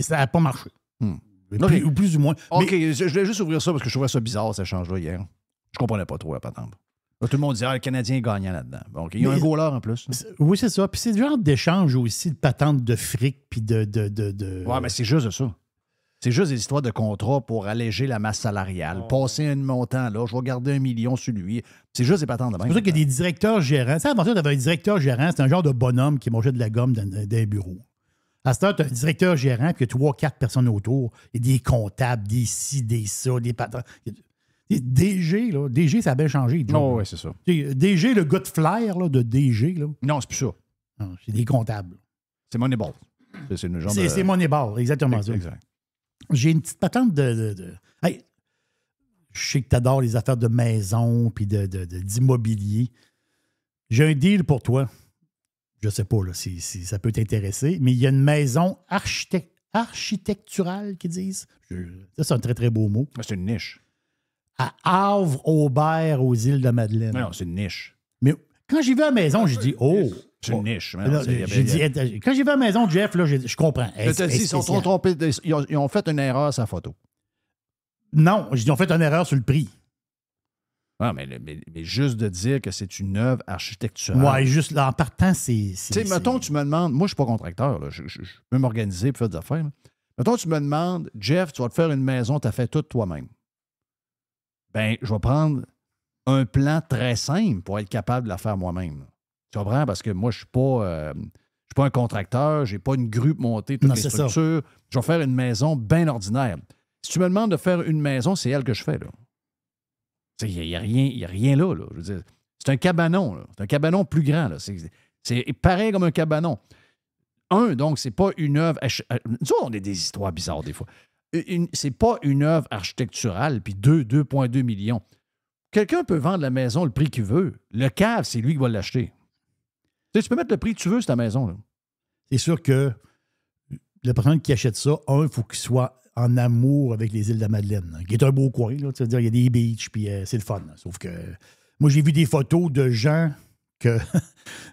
Ça n'a pas marché. Ou plus ou moins. OK, je voulais juste ouvrir ça parce que je trouvais ça bizarre, cet échange-là, hier. Je comprenais pas trop la patente. Là, tout le monde disait, le Canadien est gagnant là-dedans. Donc, il y a un goaler en plus. Oui, c'est ça. Puis c'est du genre d'échange aussi, de patente de fric, puis de... Ouais, mais c'est juste de ça. C'est juste des histoires de contrat pour alléger la masse salariale, passer un montant là, je vais garder 1 million sur lui. C'est juste des patentes de même. C'est pour ça qu'il y a des directeurs gérants. Tu sais, avant ça, tu avais un directeur gérant, c'est un genre de bonhomme qui mangeait de la gomme dans un bureau. À cette heure, tu as un directeur gérant, puis il y a 3-4 personnes autour. Il y a des comptables, des ci, des ça, des patrons. DG, là. DG, ça a bien changé. Non, oui, c'est ça. DG, le gars de flair là, de DG. Là. Non, c'est plus ça. Non, c'est des comptables. C'est Moneyball. C'est Moneyball, exactement ça. Exact. J'ai une petite patente de... Hey, je sais que tu adores les affaires de maison puis d'immobilier. J'ai un deal pour toi. Je ne sais pas là, si ça peut t'intéresser, mais il y a une maison architectural qu'ils disent. Ça, c'est un très, très beau mot. C'est une niche. À Havre-Aubert, aux îles de Madeleine. Non, c'est une niche. Mais quand j'ai vu la maison, j'ai dit, C'est une niche. Là, j'ai dit, quand j'ai vu la maison de Jeff, là, je comprends. Ils sont trompés. Ils ont fait une erreur à sa photo. Non, j'ai dit, ils ont fait une erreur sur le prix. Ah, mais juste de dire que c'est une œuvre architecturale. Ouais, juste là, en partant, c'est. Tu sais, mettons, tu me demandes, moi, je ne suis pas contracteur, là, je peux m'organiser et faire des affaires. Là. Mettons, tu me demandes, Jeff, tu vas te faire une maison, tu as fait tout toi-même. Ben, je vais prendre un plan très simple pour être capable de la faire moi-même. Tu comprends? Parce que moi, je ne suis pas un contracteur, je n'ai pas une grue pour monter toutes les structures. Je vais faire une maison bien ordinaire. Si tu me demandes de faire une maison, c'est elle que je fais, là. Il n'y a rien là. Je veux dire, c'est un cabanon. Là. C'est un cabanon plus grand. Là. C'est pareil comme un cabanon. Donc, c'est pas une œuvre... Nous, on a des histoires bizarres des fois. C'est pas une œuvre architecturale, puis 2,2 millions. Quelqu'un peut vendre la maison le prix qu'il veut. Le cave, c'est lui qui va l'acheter. Tu peux mettre le prix que tu veux sur ta maison. Là. C'est sûr que la personne qui achète ça, il faut qu'il soit en amour avec les îles de la Madeleine, qui est un beau coin. Là, c'est-à-dire, il y a des beaches, puis c'est le fun. Sauf que moi, j'ai vu des photos de gens que,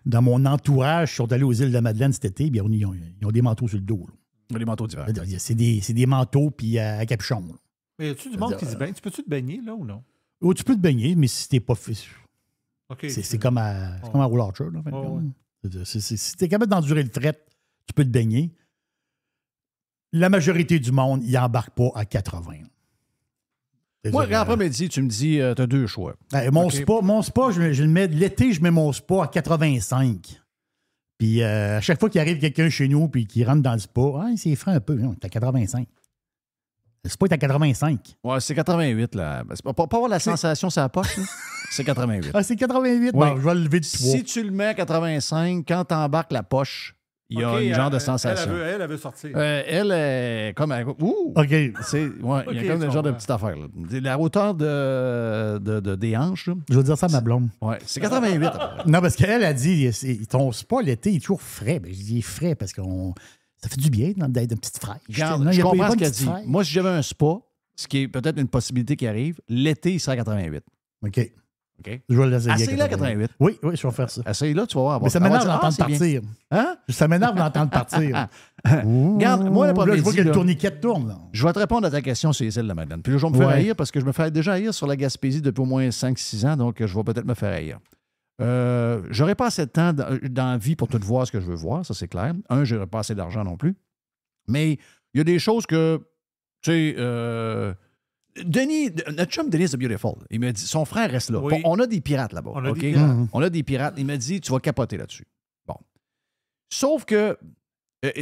dans mon entourage, sont allés aux îles de la Madeleine cet été, puis ils ont des manteaux sur le dos. Des manteaux d'hiver. C'est des manteaux, puis à capuchon. Là. Mais y a-tu du monde qui se baigne? Tu peux-tu te baigner, là, ou non? Oh, tu peux te baigner, mais si t'es pas fait... Okay, c'est comme à Roller Orchard. Là, si t'es capable d'endurer le fret, tu peux te baigner. La majorité du monde, il n'embarque pas à 80. Moi, après-midi, tu me dis, tu as deux choix. Mon spa, je le mets l'été, je mets mon spa à 85. Puis à chaque fois qu'il arrive quelqu'un chez nous puis qu'il rentre dans le spa, c'est frais un peu, hein, t'es à 85. Le spa est à 85. Ouais, c'est 88, là. Pour pas avoir la sensation sur la poche, là, c'est 88. Ah, c'est 88? Oui. Bon, je vais le lever de 3. Si tu le mets à 85, quand tu embarques la poche, il y a une genre de sensation. Elle veut sortir. Elle est comme... Ouh! OK. Il y a comme un genre de petite affaire. Là. La hauteur des hanches. Là. Je vais dire ça à ma blonde. Ouais, c'est 88. Non, parce qu'elle a dit, ton spa l'été, il est toujours frais. Ben, je dis, il est frais parce que ça fait du bien d'être une petite fraîche. Je comprends ce qu'elle dit. Moi, si j'avais un spa, ce qui est peut-être une possibilité qui arrive, l'été, il serait à 88. OK. OK. Je vais l'essayer. Essaye-le à 88. Oui, je vais faire ça. Essaye-là, tu vas voir. Mais ça m'énerve d'entendre partir. Hein? Ça m'énerve d'entendre partir. Regarde, moi, là, je vois que le tourniquet tourne. Là. Je vais te répondre à ta question sur les îles de la Madeleine. Puis là, je vais me faire haïr parce que je me fais déjà haïr sur la Gaspésie depuis au moins 5-6 ans, donc je vais peut-être me faire haïr. J'aurais pas assez de temps dans la vie pour tout voir ce que je veux voir, ça c'est clair. J'aurais pas assez d'argent non plus. Mais il y a des choses que, tu sais... Denis, notre chum Denis the Beautiful, il m'a dit, son frère reste là. Oui. On a des pirates là-bas. On a des pirates. Il m'a dit, tu vas capoter là-dessus. Bon. Sauf que,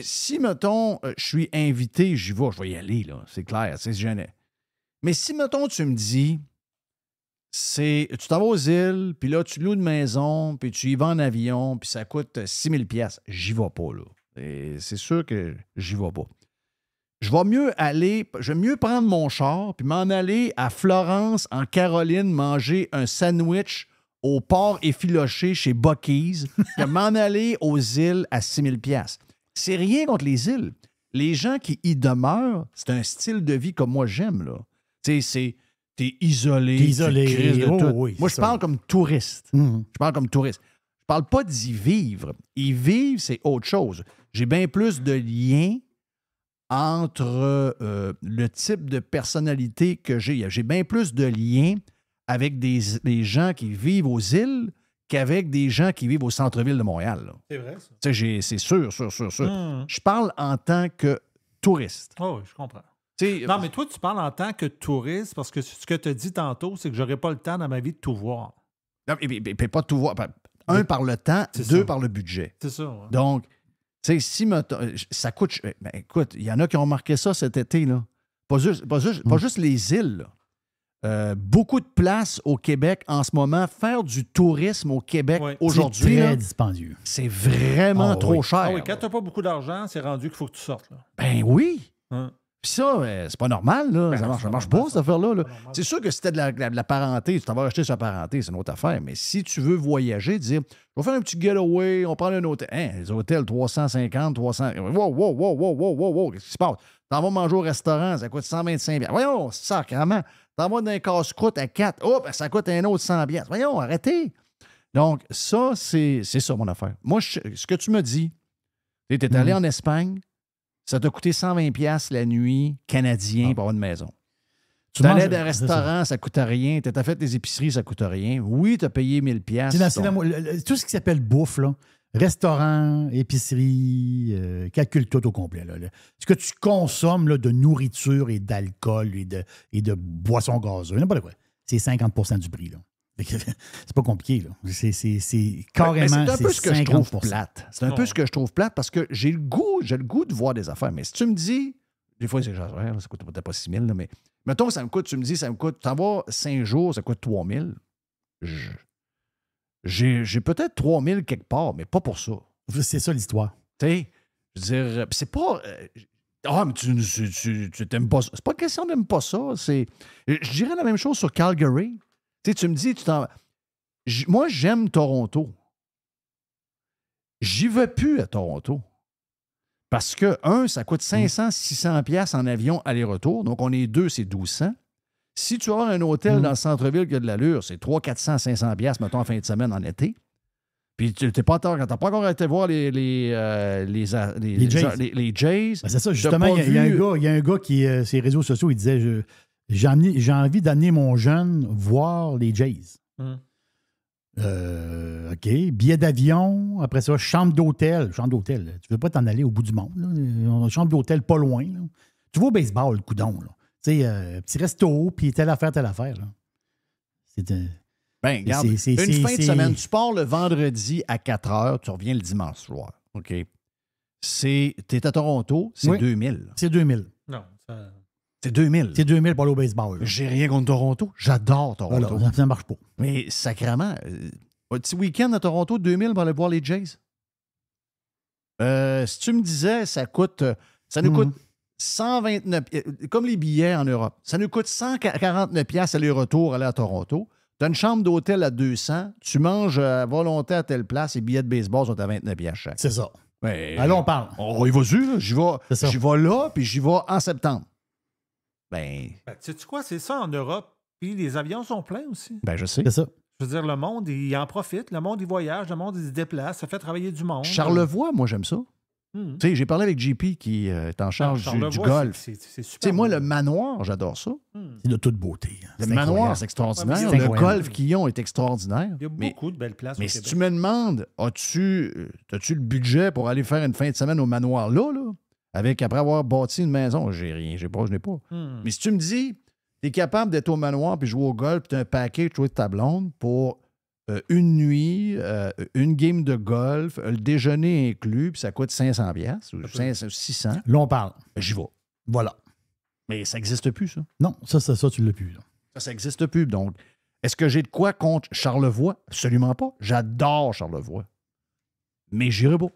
si, mettons, je suis invité, je vais y aller, là. C'est clair, c'est gênant. Mais si, mettons, tu me dis, tu t'en vas aux îles, puis là, tu loues une maison, puis tu y vas en avion, puis ça coûte 6 000 $, j'y vais pas, là. Et c'est sûr que j'y vais pas. Je vais mieux prendre mon char puis m'en aller à Florence, en Caroline, manger un sandwich au porc effiloché chez Buc-ee's que m'en aller aux îles à 6 000 $. C'est rien contre les îles. Les gens qui y demeurent, c'est un style de vie comme moi j'aime, là. Tu sais, t'es isolé. Tu crises de tout. Oui, moi, je parle comme touriste. Je parle pas d'y vivre. Y vivre, c'est autre chose. J'ai bien plus de liens entre le type de personnalité que j'ai. J'ai bien plus de liens avec des gens qui vivent aux îles qu'avec des gens qui vivent au centre-ville de Montréal. Là. C'est vrai, ça. C'est sûr. Je parle en tant que touriste. Oh, je comprends. Non, mais toi, tu parles en tant que touriste parce que ce que tu as dit tantôt, c'est que j'aurais pas le temps dans ma vie de tout voir. Non, mais pas tout voir. Un, par le temps. Deux, par le budget. C'est ça. Ouais. Donc, tu sais, si ça coûte... Ben, écoute, il y en a qui ont remarqué ça cet été, là. Pas juste les îles, là. Beaucoup de places au Québec en ce moment. Faire du tourisme au Québec aujourd'hui, c'est très dispendieux. C'est vraiment trop cher. Ah oui, quand tu n'as pas beaucoup d'argent, c'est rendu qu'il faut que tu sortes. Là. Ben oui. Puis ça, c'est pas normal, là. Ben, ça marche pas pas, cette affaire-là. Là. pas normal. C'est sûr que si c'était de la parenté, tu t'en vas acheter sa parenté, c'est une autre affaire. Mais si tu veux voyager, dire, je vais faire un petit getaway, on prend un hôtel. Hein, les hôtels, 350, 300. Wow, qu'est-ce qui se passe? T'en vas manger au restaurant, ça coûte 125 $. Voyons, sacrément. T'en vas dans un casse-croûte à 4. Oh, ça coûte un autre 100 $. Voyons, arrêtez. Donc, ça, c'est ça, mon affaire. Moi, ce que tu me dis, tu es allé en Espagne, ça t'a coûté 120 $ la nuit canadien pour avoir une maison. Tu allais dans un restaurant, ça ne coûte rien. Tu as fait des épiceries, ça ne coûte rien. Oui, tu as payé 1000 $. Tout ce qui s'appelle bouffe, là, restaurant, épicerie, calcule tout au complet. Là. Ce que tu consommes là, de nourriture et d'alcool et de boissons gazeuses, n'importe quoi, c'est 50 % du prix. Là. C'est pas compliqué. Là. C'est carrément. C'est un peu ce que je trouve 50%. plate. C'est un peu ce que je trouve plate parce que j'ai le goût de voir des affaires. Mais si tu me dis, des fois, c'est genre, ça coûte peut-être pas 6 000, là, mais mettons, ça me coûte, tu me dis, ça me coûte, t'en vas 5 jours, ça coûte 3 000. J'ai peut-être 3 000 quelque part, mais pas pour ça. C'est ça l'histoire. Tu sais, je veux dire, c'est pas. Mais tu t'aimes pas ça. C'est pas une question d'aimer pas ça. Je dirais la même chose sur Calgary. Tu me dis, moi, j'aime Toronto. J'y vais plus à Toronto. Parce que, ça coûte 500, 600 $ en avion aller-retour. Donc, on est deux, c'est 1200. Si tu as un hôtel dans le centre-ville qui a de l'allure, c'est 300, 400, 500 $, mettons, en fin de semaine, en été. Puis, tu n'as pas encore été voir les Jays. Les Jays. Ben, c'est ça, justement, il y a un gars qui, sur les réseaux sociaux, il disait j'ai envie d'amener mon jeune voir les Jays. OK. Billet d'avion, après ça, chambre d'hôtel. Chambre d'hôtel. Tu veux pas t'en aller au bout du monde. Là. Chambre d'hôtel pas loin. Là. Tu vas au baseball, le coudon. Tu sais, petit resto, puis telle affaire. Là. Regarde, une fin de semaine. Tu pars le vendredi à 4 h, tu reviens le dimanche soir. OK. T'es à Toronto, c'est 2000. C'est 2000. Non, ça... C'est 2000. C'est 2000 pour aller au baseball. Là. J'ai rien contre Toronto. J'adore Toronto. Voilà, ça ne marche pas. Mais sacrément, un petit week-end à Toronto, 2000 pour aller voir les Jays. Si tu me disais, ça nous coûte 129, comme les billets en Europe, ça nous coûte 149 $ aller-retour aller à Toronto. Tu as une chambre d'hôtel à 200, tu manges à volonté à telle place, les billets de baseball sont à 29 $ chaque. C'est ça. Ouais, allons, on parle. Il va dessus, j'y vais là, puis j'y vais en septembre. Sais-tu quoi? C'est ça en Europe. Puis les avions sont pleins aussi. Je sais. C'est ça. Je veux dire, le monde, il en profite. Le monde, il voyage. Le monde, il se déplace. Ça fait travailler du monde. Charlevoix, moi, j'aime ça. Tu sais, j'ai parlé avec JP qui est en charge du golf. C'est super. Tu sais, moi, le manoir, j'adore ça. C'est de toute beauté. Le manoir, c'est extraordinaire. Ouais, le golf qu'ils ont est extraordinaire. Il y a beaucoup de belles places. Mais si tu me demandes, as-tu le budget pour aller faire une fin de semaine au manoir là? Après avoir bâti une maison, j'ai rien, je n'ai pas. Mais si tu me dis, tu es capable d'être au manoir puis jouer au golf, puis tu as un package de ta blonde pour une nuit, une game de golf, le déjeuner inclus, puis ça coûte 500 $ ou 600. Là, on parle. J'y vais. Voilà. Mais ça n'existe plus, ça. Non, ça tu l'as plus. Là. Ça n'existe plus. Donc, est-ce que j'ai de quoi contre Charlevoix? Absolument pas. J'adore Charlevoix. Mais j'irai pas.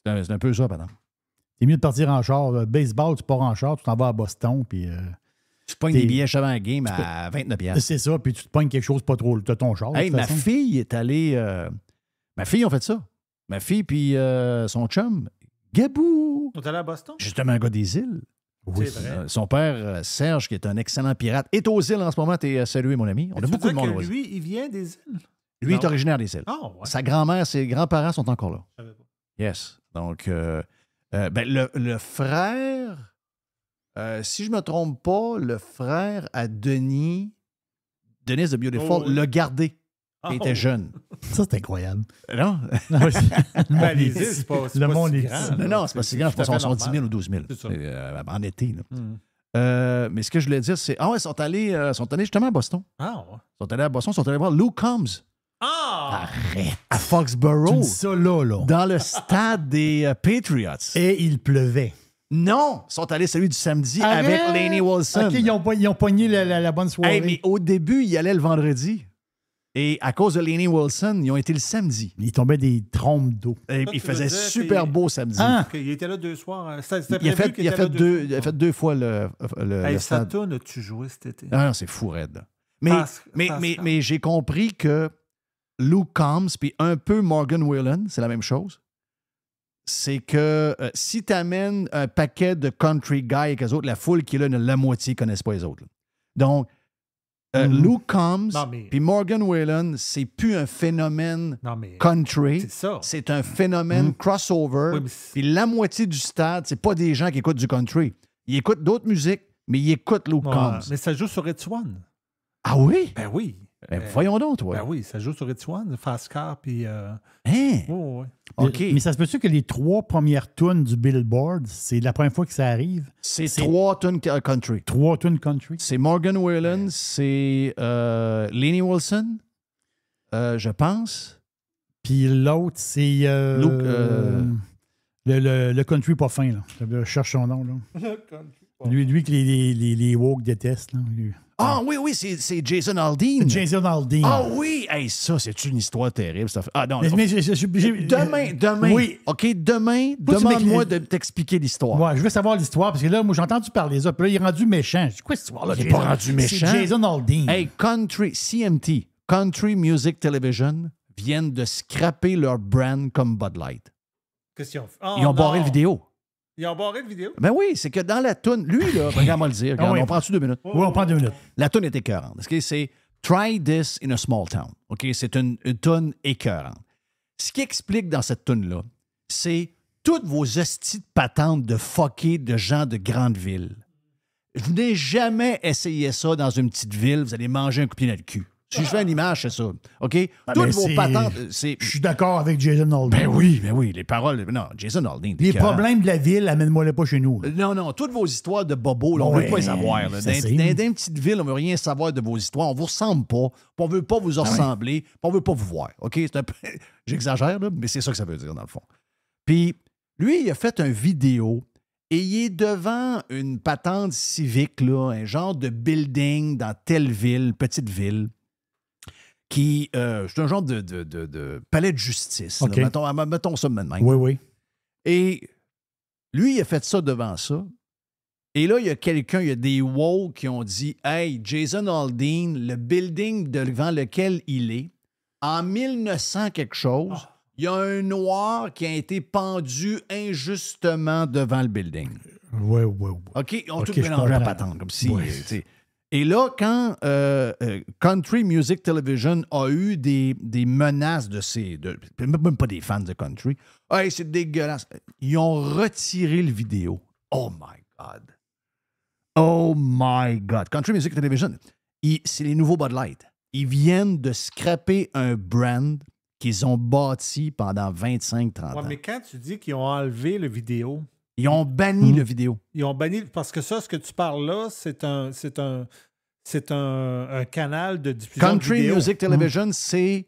C'est un peu ça, pardon. C'est mieux de partir en char. Baseball, tu pars en char, tu t'en vas à Boston, puis... tu pognes des billets avant la game à 29 $. C'est ça, puis tu te pognes quelque chose pas trop de ton char. Hey, ma fille est allée... Ma fille, on fait ça. Ma fille puis son chum, Gabou. On est allé à Boston? Justement, un gars des îles. Oui. C'est vrai. Son père, Serge, qui est un excellent pirate, est aux îles en ce moment. T'es salué, mon ami. On a beaucoup de monde aux îles. Lui, il vient des îles? Lui est originaire des îles. Oh, ouais. Sa grand-mère, ses grands-parents sont encore là. Je savais pas. Yes. Donc, le frère, si je ne me trompe pas, le frère à Denis the Beautiful, l'a gardé quand il était jeune. Ça, c'est incroyable. Non? Les îles, c'est pas le monde si est grand. Non, c'est pas si grand. Je pense qu'ils sont 10 000 ou 12 000 en été. Mais ce que je voulais dire, c'est... ils sont allés justement à Boston. Ah, ouais. Ils sont allés à Boston, ils sont allés voir Luke Combs. Ah! Arrête! À Foxborough. Tu dis ça là. Dans le stade des Patriots. Et il pleuvait. Non! Ils sont allés celui du samedi avec Lainey Wilson. OK, ils ont pogné la bonne soirée. Hey, mais au début, ils allaient le vendredi. Et à cause de Lainey Wilson, ils ont été le samedi. Il tombait des trompes d'eau. Et Toi, il tu veux faisait dire super qu'il- beau samedi. Ah! Il était là 2 soirs. C'était Il a prévu fait, qu'il il a était fait là deux, deux il a fois. fait 2 fois le Hey, stade. Saturn, as-tu joué cet été? Ah non, c'est fou raide. Là. Mais, Fast- mais, fast mais, car. mais j'ai compris que Luke Combs puis un peu Morgan Wallen, c'est la même chose. C'est que si tu amènes un paquet de country guys avec eux autres, la foule qui est là, la moitié ne connaissent pas les autres. Là. Donc, Luke Combs Non, mais- puis Morgan Wallen, c'est plus un phénomène Non, mais country, c'est ça. c'est un phénomène crossover. Oui, mais Puis la moitié du stade, c'est pas des gens qui écoutent du country. Ils écoutent d'autres musiques, mais ils écoutent Luke Ouais, Combs. mais ça joue sur It's One. Ah oui? Ben oui. Ben, voyons donc, toi. Ben oui, ça joue sur It's One, Fast Car, puis... Hein? ouais. OK. Mais ça se peut-tu que les 3 premières tunes du Billboard, c'est la première fois que ça arrive? C'est 3 tunes country. 3 tunes country? C'est Morgan Wallen, c'est Lainey Wilson, je pense. Puis l'autre, c'est le country pas fin. Là. Je cherche son nom. Là. Lui que les woke détestent. Là. Ah oui, c'est Jason Aldean. Jason Aldean. Ah oui! Hey, ça, c'est une histoire terrible. Ça fait... Ah non, Mais demain. Oui. OK, demain, Faut que tu demande-moi m'écrives. de t'expliquer l'histoire. Ouais, je veux savoir l'histoire, parce que là, moi, j'ai entendu parler de ça. Puis là, il est rendu méchant. Je dis, quoi cette histoire-là? Il est pas rendu méchant. C'est Jason Aldean. Hey, CMT, Country Music Television, viennent de scraper leur brand comme Bud Light. Qu'est-ce qu'ils ont fait? Oh, Ils ont barré non. le vidéo. Ils ont barré le vidéo? Ben oui, c'est que dans la toune, lui, là, regarde-moi le dire, regarde, Ah oui. on prend-tu 2 minutes? Oui, on prend 2 minutes. La toune est écœurante. OK? C'est Try This in a Small Town. OK? C'est une toune écœurante. Ce qui explique dans cette toune-là, c'est toutes vos hosties de patentes de fuckés de gens de grandes villes. Je n'ai jamais essayé ça dans une petite ville. Vous allez manger un coup de pied dans le cul. Si je fais une image, c'est ça. OK? Toutes mais vos c'est- patentes, c'est... Je suis d'accord avec Jason Aldean. Ben oui, les paroles... Non, Jason Aldean. Les écœurant. problèmes de la ville, amène-moi-les pas chez nous. là. Non, toutes vos histoires de bobos, là, on ne Ouais, veut pas les savoir. Là. ça Dans c'est. une petite ville, on ne veut rien savoir de vos histoires. On ne vous ressemble pas. On ne veut pas vous ressembler. Puis on ne veut pas vous voir. OK? C'est un peu... J'exagère, là, mais c'est ça que ça veut dire, dans le fond. Puis, lui, il a fait une vidéo et il est devant une patente civique, là, un genre de building dans telle ville, petite ville, qui... c'est un genre de palais de justice. là. OK. Mettons ça de même. Oui, oui. Et lui, il a fait ça devant ça. Et là, il y a quelqu'un, il y a des woke qui ont dit « Hey, Jason Aldean, le building devant lequel il est, en 1900 quelque chose, il y a un noir qui a été pendu injustement devant le building. » Oui, oui, oui. OK? Ils ont OK, tout je mélangé à comprends. patente, comme si... Ouais. tu sais. Et là, quand Country Music Television a eu des menaces même pas des fans de country, « Hey, c'est dégueulasse. » Ils ont retiré le vidéo. Oh my God. Oh my God. Country Music Television, c'est les nouveaux Bud Light. Ils viennent de scraper un brand qu'ils ont bâti pendant 25-30 Ouais, ans. mais quand tu dis qu'ils ont enlevé le vidéo, Ils ont banni le vidéo. ils ont banni... Parce que ça, ce que tu parles là, c'est un canal de diffusion Country de vidéo. Music Television, c'est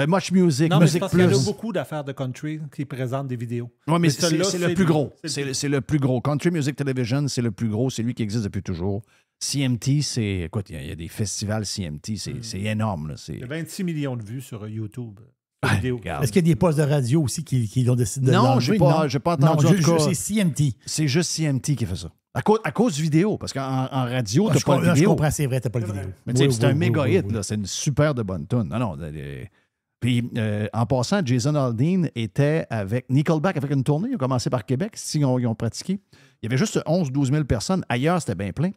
Much Music, Non, mais c'est Music parce qu'il y en a Plus. beaucoup d'affaires de country qui présentent des vidéos. Oui, mais Mais c'est celui-là, c'est le c'est plus lui. gros. C'est le C'est le plus gros. Country Music Television, c'est le plus gros. C'est lui qui existe depuis toujours. CMT, c'est... Écoute, il y a des festivals CMT. C'est énorme. Là. Il y a 26 millions de vues sur YouTube. Ah, vidéo. regarde. Est-ce qu'il y a des postes de radio aussi qui ont décidé de Non, l'enlever? j'ai pas entendu, Non, en tout cas. c'est CMT. C'est juste CMT qui fait ça. À cause du vidéo. Parce qu'en radio, Ah, t'as pas de je vidéo. comprends, c'est vrai, t'as pas le vidéo. Mais tu sais, Oui, c'est oui, un oui, méga oui, hit, oui. là. C'est une super de bonne tune. Non. Puis, en passant, Jason Aldean était avec Nickelback, avec une tournée. Ils ont commencé par Québec. Ils ont pratiqué. Il y avait juste 11-12 000 personnes. Ailleurs, c'était bien plein.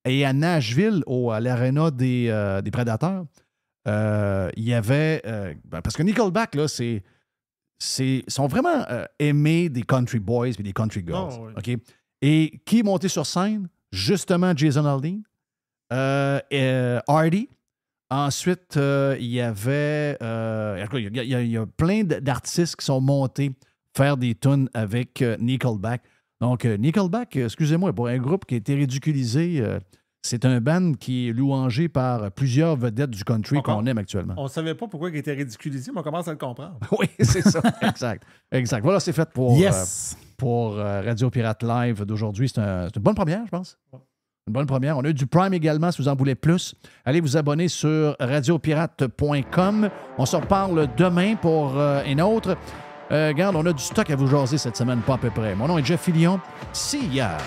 Et à Nashville, à l'aréna des Prédateurs, il y avait... parce que Nickelback, là, sont vraiment aimés des country boys et des country girls. Oh, oui. OK? Et qui est monté sur scène? Justement, Jason Aldean. Hardy. Ensuite, il y avait... il y a plein d'artistes qui sont montés faire des tunes avec Nickelback. Donc, Nickelback, excusez-moi, pour un groupe qui a été ridiculisé, c'est un band qui est louangé par plusieurs vedettes du country Encore. qu'on aime actuellement. On ne savait pas pourquoi il était ridiculisé, mais on commence à le comprendre. Oui, c'est ça. Exact. Voilà, c'est fait pour, Yes! pour Radio Pirate Live d'aujourd'hui. C'est une bonne première, je pense. Une Une bonne première. On a eu du Prime également, si vous en voulez plus. Allez vous abonner sur radiopirate.com. On se reparle demain pour une autre. Regarde, on a du stock à vous jaser cette semaine, pas à peu près. Mon nom est Jeff Fillion. See ya!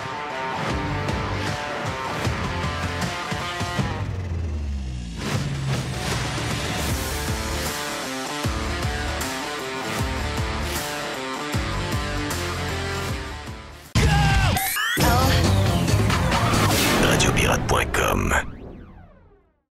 Radiopirate.com